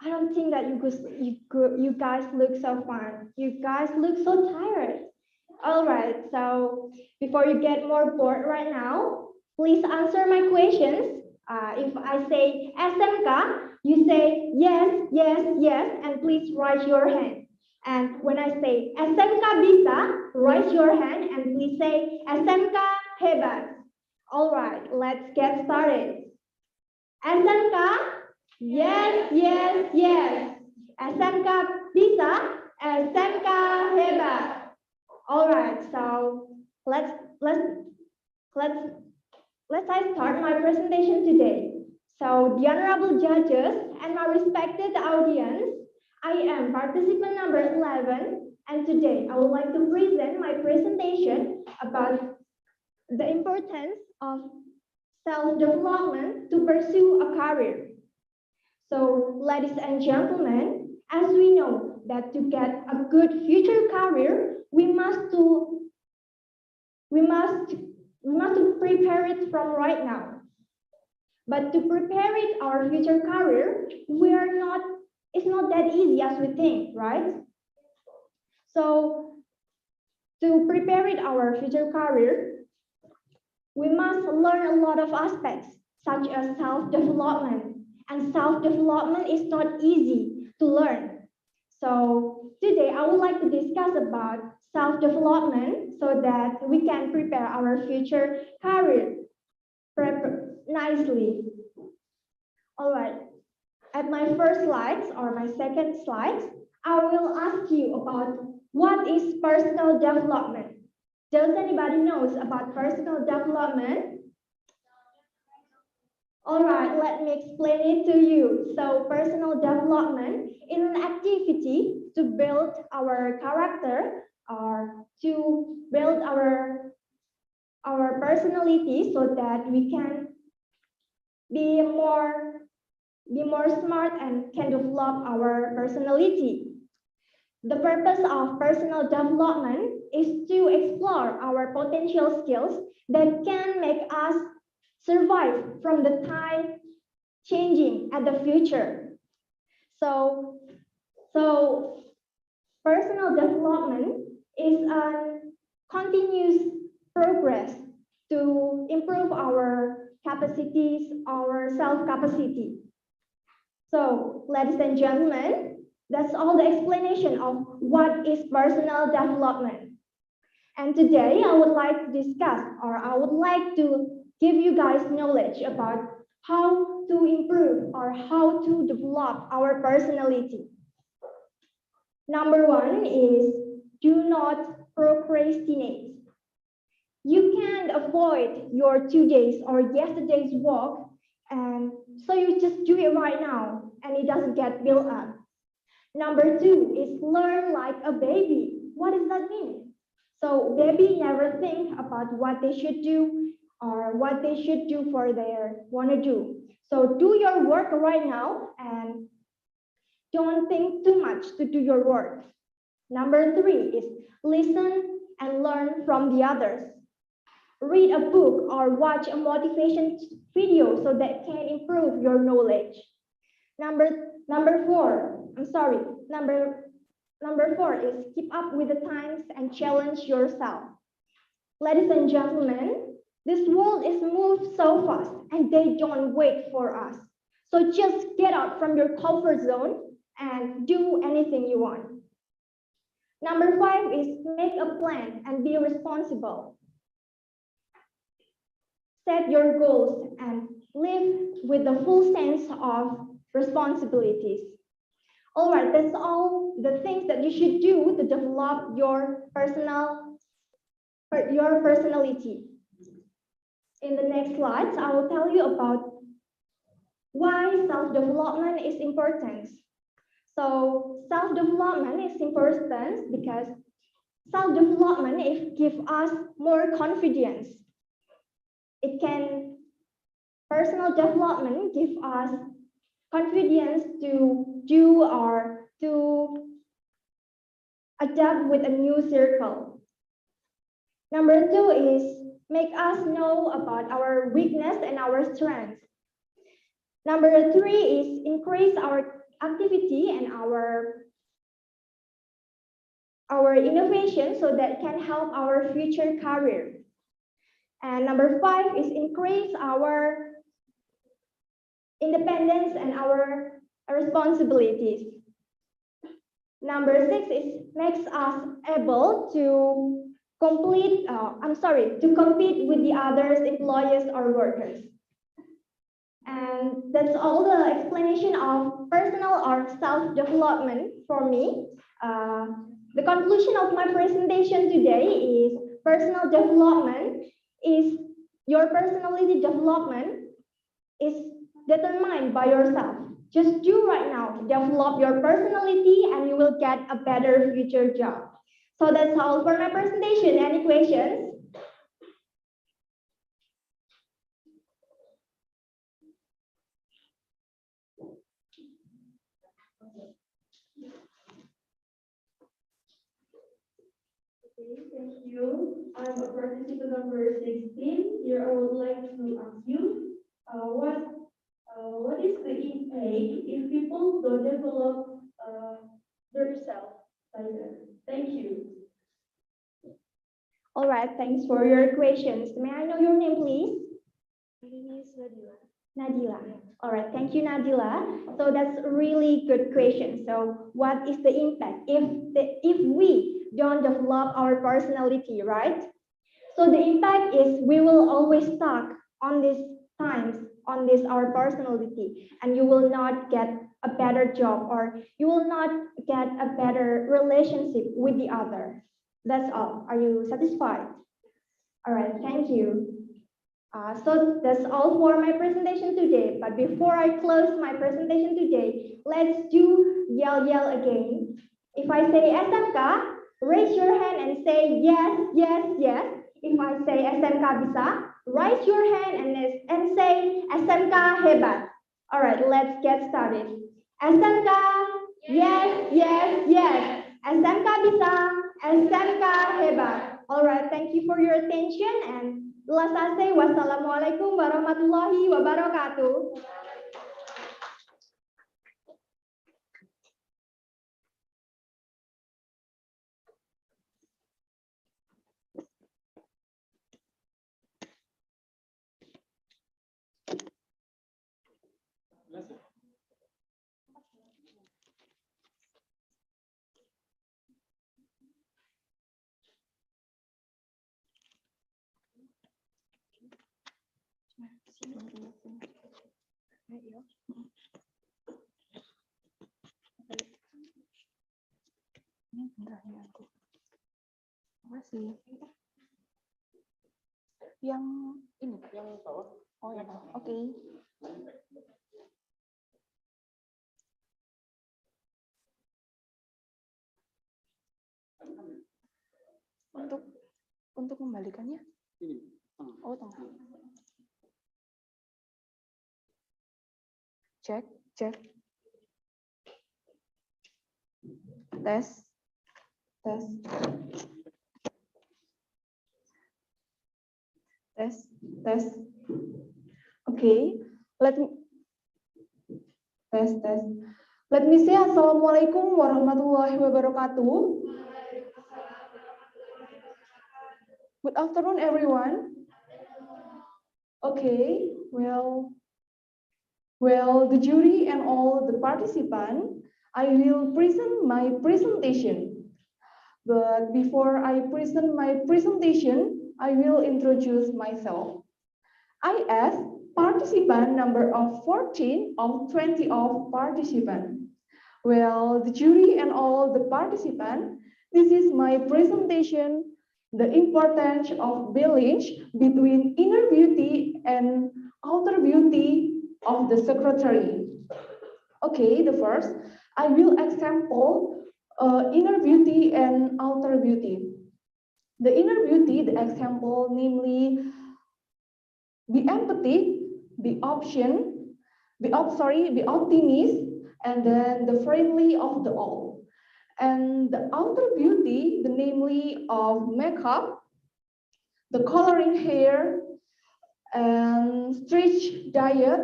I don't think that you guys look so fun. You guys look so tired. All right, so before you get more bored right now, please answer my questions. If I say SMK, you say yes, yes, yes, and please raise your hand. And when I say SMK bisa, raise your hand and please say SMK hebat. All right, let's get started. SMK, yes, yes, yes. SMK bisa, SMK hebat. All right, so let's I start my presentation today. So, the honorable judges and my respected audience, I am participant number 11, and today I would like to present my presentation about the importance of self-development to pursue a career. So, ladies and gentlemen, as we know that to get a good future career, we must prepare it from right now. But to prepare it our future career, it's not that easy as we think, right? So to prepare it our future career, we must learn a lot of aspects such as self-development. And self-development is not easy to learn. So today I would like to discuss about self-development so that we can prepare our future career nicely. All right. At my first slides or my second slides, I will ask you about what is personal development. Does anybody knows about personal development? All right, let me explain it to you. So personal development is an activity to build our character or to build our personality so that we can be more smart and can develop our personality. The purpose of personal development is to explore our potential skills that can make us survive from the time changing at the future. So personal development is a continuous progress to improve our capacities, our self-capacity. So, ladies and gentlemen, that's all the explanation of what is personal development. And today I would like to discuss, or I would like to give you guys knowledge about how to improve or how to develop our personality. Number one is do not procrastinate. You can't avoid your today's or yesterday's work, and so you just do it right now and it doesn't get built up. Number two is learn like a baby. What does that mean? So baby never think about what they should do or what they should do for their want to do. So do your work right now and don't think too much to do your work. Number three is listen and learn from the others. Read a book or watch a motivation video so that can improve your knowledge. Number four is keep up with the times and challenge yourself. Ladies and gentlemen, this world is moved so fast and they don't wait for us. So just get out from your comfort zone and do anything you want. Number five is make a plan and be responsible. Set your goals and live with the full sense of responsibilities. All right, that's all the things that you should do to develop your personality. In the next slides, I will tell you about why self-development is important. So self-development is important because self-development gives us more confidence. Personal development gives us confidence to do or to adapt with a new circle. Number two is make us know about our weakness and our strengths. Number three is increase our activity and our innovation so that can help our future career. And number five is increase our independence and our responsibilities. Number six is makes us able to compete with the others, employees or workers. And that's all the explanation of personal or self-development for me. The conclusion of my presentation today is personal development is your personality development is determined by yourself. Just do right now, develop your personality and you will get a better future job. So that's all for my presentation. Any questions? Okay, thank you. I'm a participant number 16. Here I would like to ask you, what is the impact if people don't develop themselves further? Thank you. All right, thanks for your questions. May I know your name, please? My name is Nadila. Nadila. All right, thank you, Nadila. So that's a really good question. So what is the impact if we don't develop our personality, right? So the impact is we will always stuck on our personality, and you will not get a better job or you will not get a better relationship with the other. That's all. Are you satisfied? All right, thank you. So that's all for my presentation today. But before I close my presentation today, let's do yell again. If I say SMK, raise your hand and say yes, yes, yes. If I say SMK bisa, raise your hand and say SMK hebat. All right, let's get started. SMK, yes, yes, yes. SMK bisa, SMK hebat. All right, thank you for your attention and wassalamualaikum warahmatullahi wabarakatuh. Ini bentar ya aku. Apa sih? Yang ini. Yang bawah. Oh ya, oke. Untuk membalikannya. Ini. Oh, tengah. Cek. Tes. Okay. Let me say Assalamualaikum warahmatullahi wabarakatuh. Good afternoon, everyone. Okay, well, the jury and all the participants, I will present my presentation. But before I present my presentation, I will introduce myself. I ask participant number of 14 of 20 of participants. Well, the jury and all the participants, this is my presentation, the importance of balance between inner beauty and outer beauty of the secretary. Okay, the first, I will example inner beauty and outer beauty. The inner beauty, the example, namely, be empathic, be optimist, and then the friendly of the all. And the outer beauty, the namely of makeup, the coloring hair, and strict diet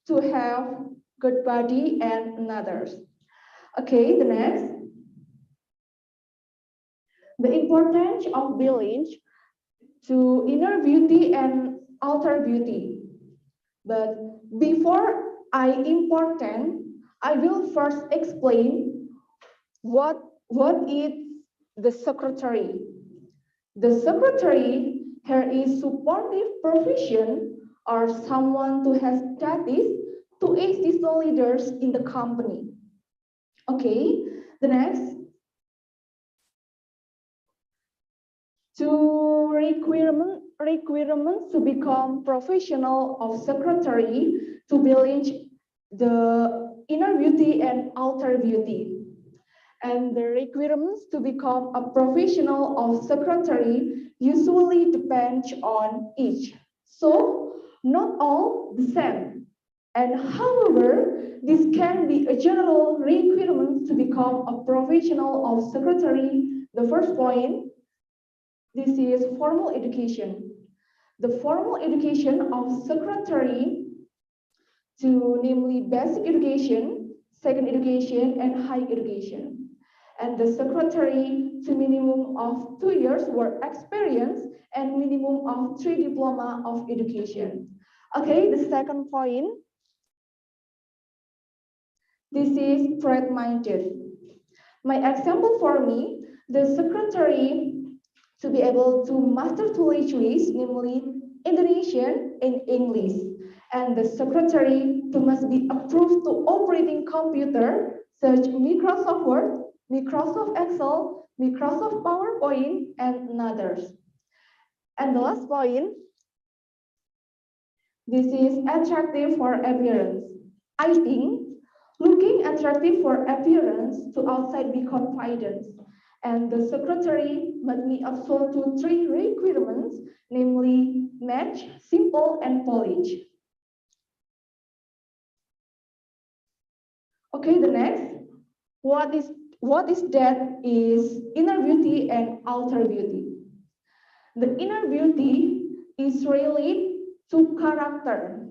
to have good body and others. Okay, the next. The importance of balance to inner beauty and outer beauty. But before I will first explain what is the secretary. The secretary here is supportive profession or someone who has status to assist the leaders in the company. Okay, the next. To requirements to become professional of secretary to balance the inner beauty and outer beauty. And the requirements to become a professional of secretary usually depend on each. So not all the same. And however, this can be a general requirement to become a professional of secretary. The first point, this is formal education. The formal education of secretary to namely basic education, second education, and high education. And the secretary to minimum of 2 years work experience and minimum of 3 diploma of education. Okay, the second point. This is trade-minded. My example for me, the secretary to be able to master two languages, namely Indonesian and English. And the secretary must be approved to operating computer such Microsoft Word, Microsoft Excel, Microsoft PowerPoint, and others. And the last point, this is attractive for appearance. I think looking attractive for appearance to outside be confidence. And the secretary must meet also to 3 requirements, namely match, simple, and polish. Okay, the next. What is that is inner beauty and outer beauty. The inner beauty is related to character,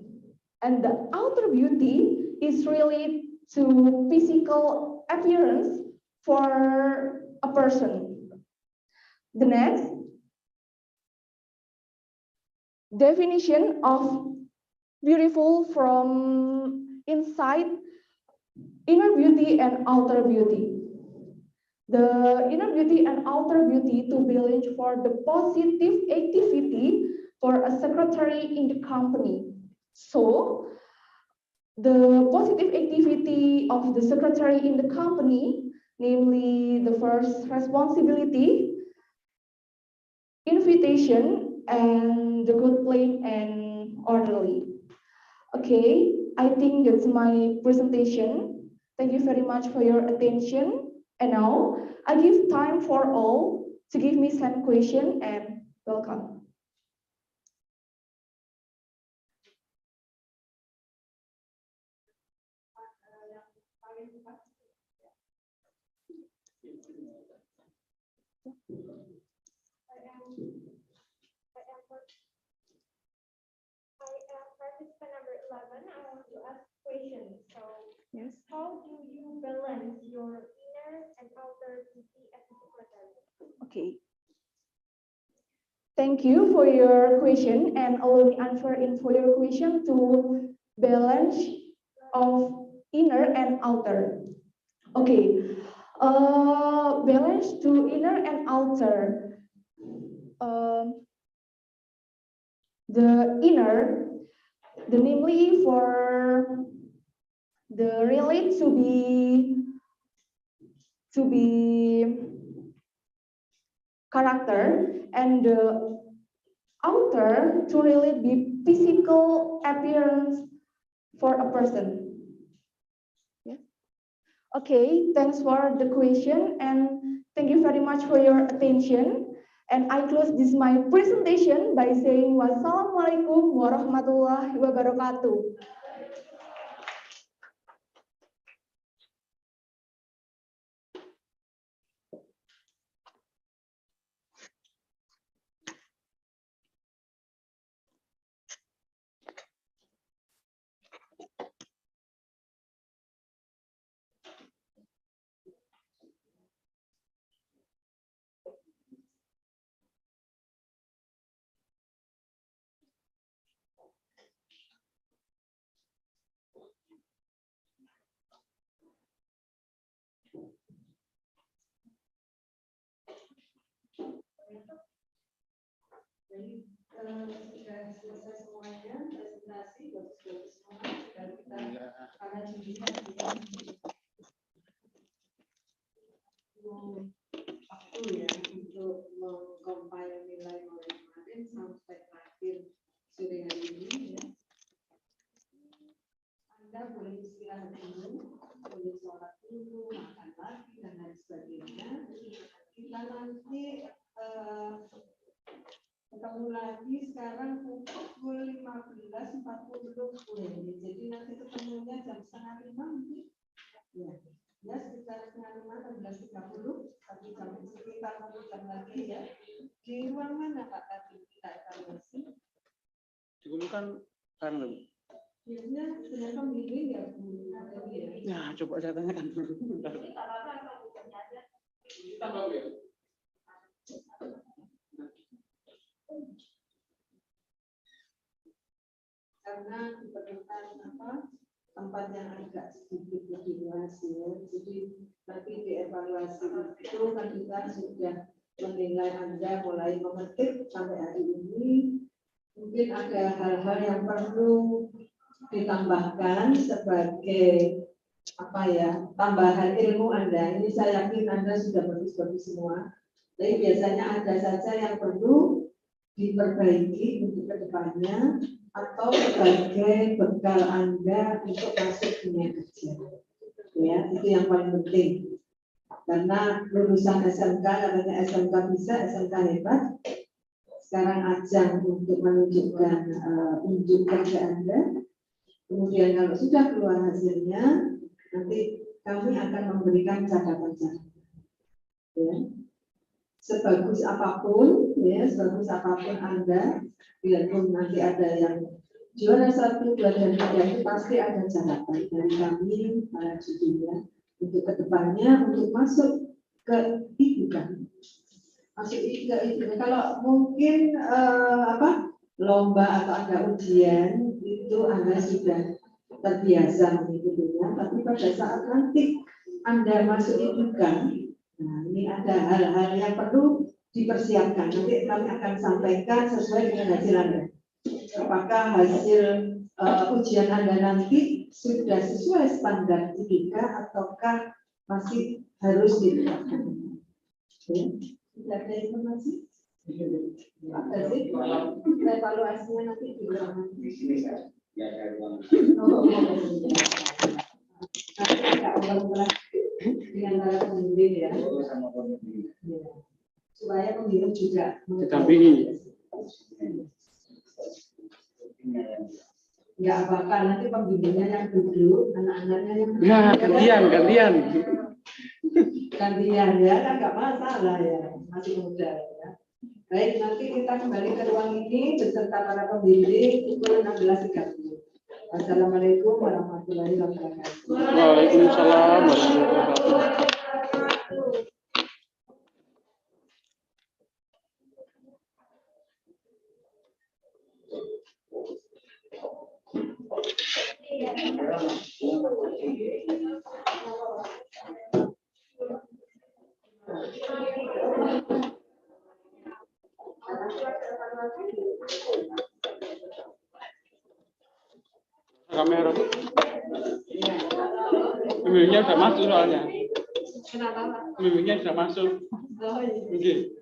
and the outer beauty is related to physical appearance for a person. The next definition of beautiful from inside, inner beauty and outer beauty. The inner beauty and outer beauty to balance for the positive activity for a secretary in the company. So the positive activity of the secretary in the company, namely the first responsibility, invitation, and the good plan and orderly. Okay, I think that's my presentation. Thank you very much for your attention. And now I give time for all to give me some question and welcome. Participant number 11. I want to ask questions. So, yes, how do you balance your inner and outer duty as a secretary? Okay. Thank you for your question, and allow me answer in for your question to balance of inner and outer. Okay, balance to inner and outer. The inner, the namely for the relate to be character, and the outer to really be physical appearance for a person. Yeah. Okay, thanks for the question, and thank you very much for your attention. And I close this my presentation by saying wassalamualaikum warahmatullahi wabarakatuh. Jadi sudah selesai semuanya presentasi, bagus-bagus semua. Sudah kita para jurusan waktu ya untuk mengcompile nilai mulai kemarin sampai terakhir sore hari ini ya. Anda boleh istirahat dulu, boleh sholat dulu, makan lagi dan lain sebagainya. Kita nanti ketemu lagi sekarang pukul 15.40. Jadi nanti ketemunya jam 4:30 mungkin. Ya sekitar 4:30, 15.30, satu jam sekitar 1 jam lagi ya. Di ruang mana Pak tadi kita evaluasi? Diumumkan karena Biasanya ternyata begini ya Bu. ya coba saya tanyakan dulu. Karena diperlukan tempat yang agak sedikit lebih luas ya. Jadi nanti dievaluasi itu kan kita sudah menilai Anda mulai memetik sampai hari ini. Mungkin ada hal-hal yang perlu ditambahkan sebagai tambahan ilmu Anda. Ini saya yakin Anda sudah bagus-bagus semua. Tapi biasanya ada saja yang perlu diperbaiki untuk kedepannya atau sebagai bekal Anda untuk masuk dunia kerja. Ya, itu yang paling penting. Karena lulusan SMK, katanya SMK bisa, SMK hebat. Sekarang ajang untuk menunjukkan unjuk kerja Anda. Kemudian kalau sudah keluar hasilnya, nanti kami akan memberikan catatan-catatan. Ya. Sebagus apapun, ya, sebagus apapun Anda, biarpun nanti ada yang juara 1, 2, dan 3 itu pasti ada catatan dari kami para judinya untuk kedepannya untuk masuk ke IDANG. Masuk ke IDANG. Kalau mungkin lomba atau ada ujian itu Anda sudah terbiasa mengikutinya, tapi pada saat nanti Anda masuk IDANG, nah, ini ada hal-hal yang perlu dipersiapkan. Nanti kami akan sampaikan sesuai dengan hasil Anda. Apakah hasil ujian Anda nanti sudah sesuai standar IPK ataukah masih harus ditetapkan? Sudah ada informasi? Ada sih. Evaluasinya nanti di mana? Di antara pembimbing ya. Supaya pembimbing juga Didampingi. Nggak apa-apa, nanti pembimbingnya yang duduk, anak-anaknya yang Nah, gantian. Gantian ya, kan nggak masalah ya, masih muda ya. Baik, nanti kita kembali ke ruang ini beserta para pembimbing pukul 16.30. Wassalamualaikum warahmatullahi wabarakatuh. Waalaikumsalam warahmatullahi wabarakatuh. Kamera tuh. Pembimbingnya sudah masuk soalnya. Kenapa? Pembimbingnya sudah masuk. Oke.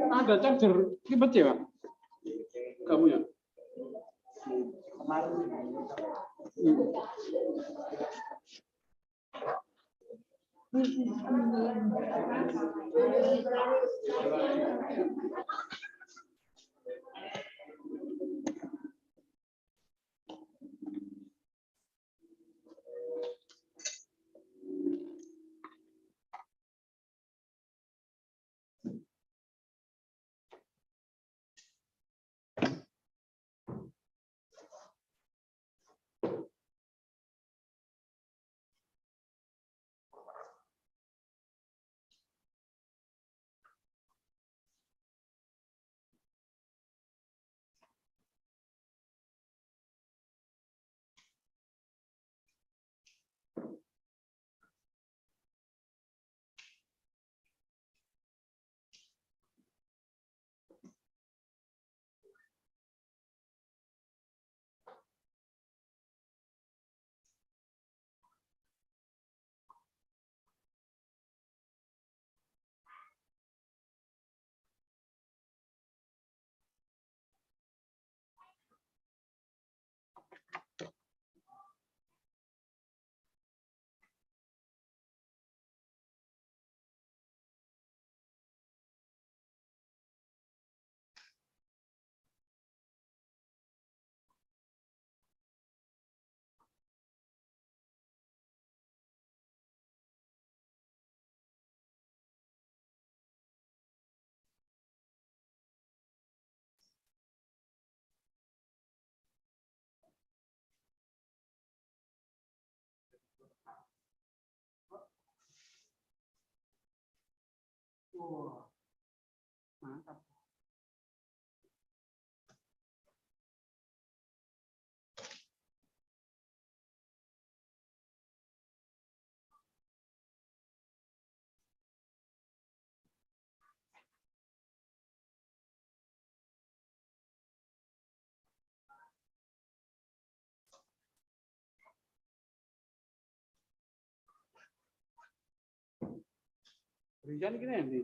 Ada charger ribet ya, Pak? Kamu ya? Wah, mantap. Rijan gini nih.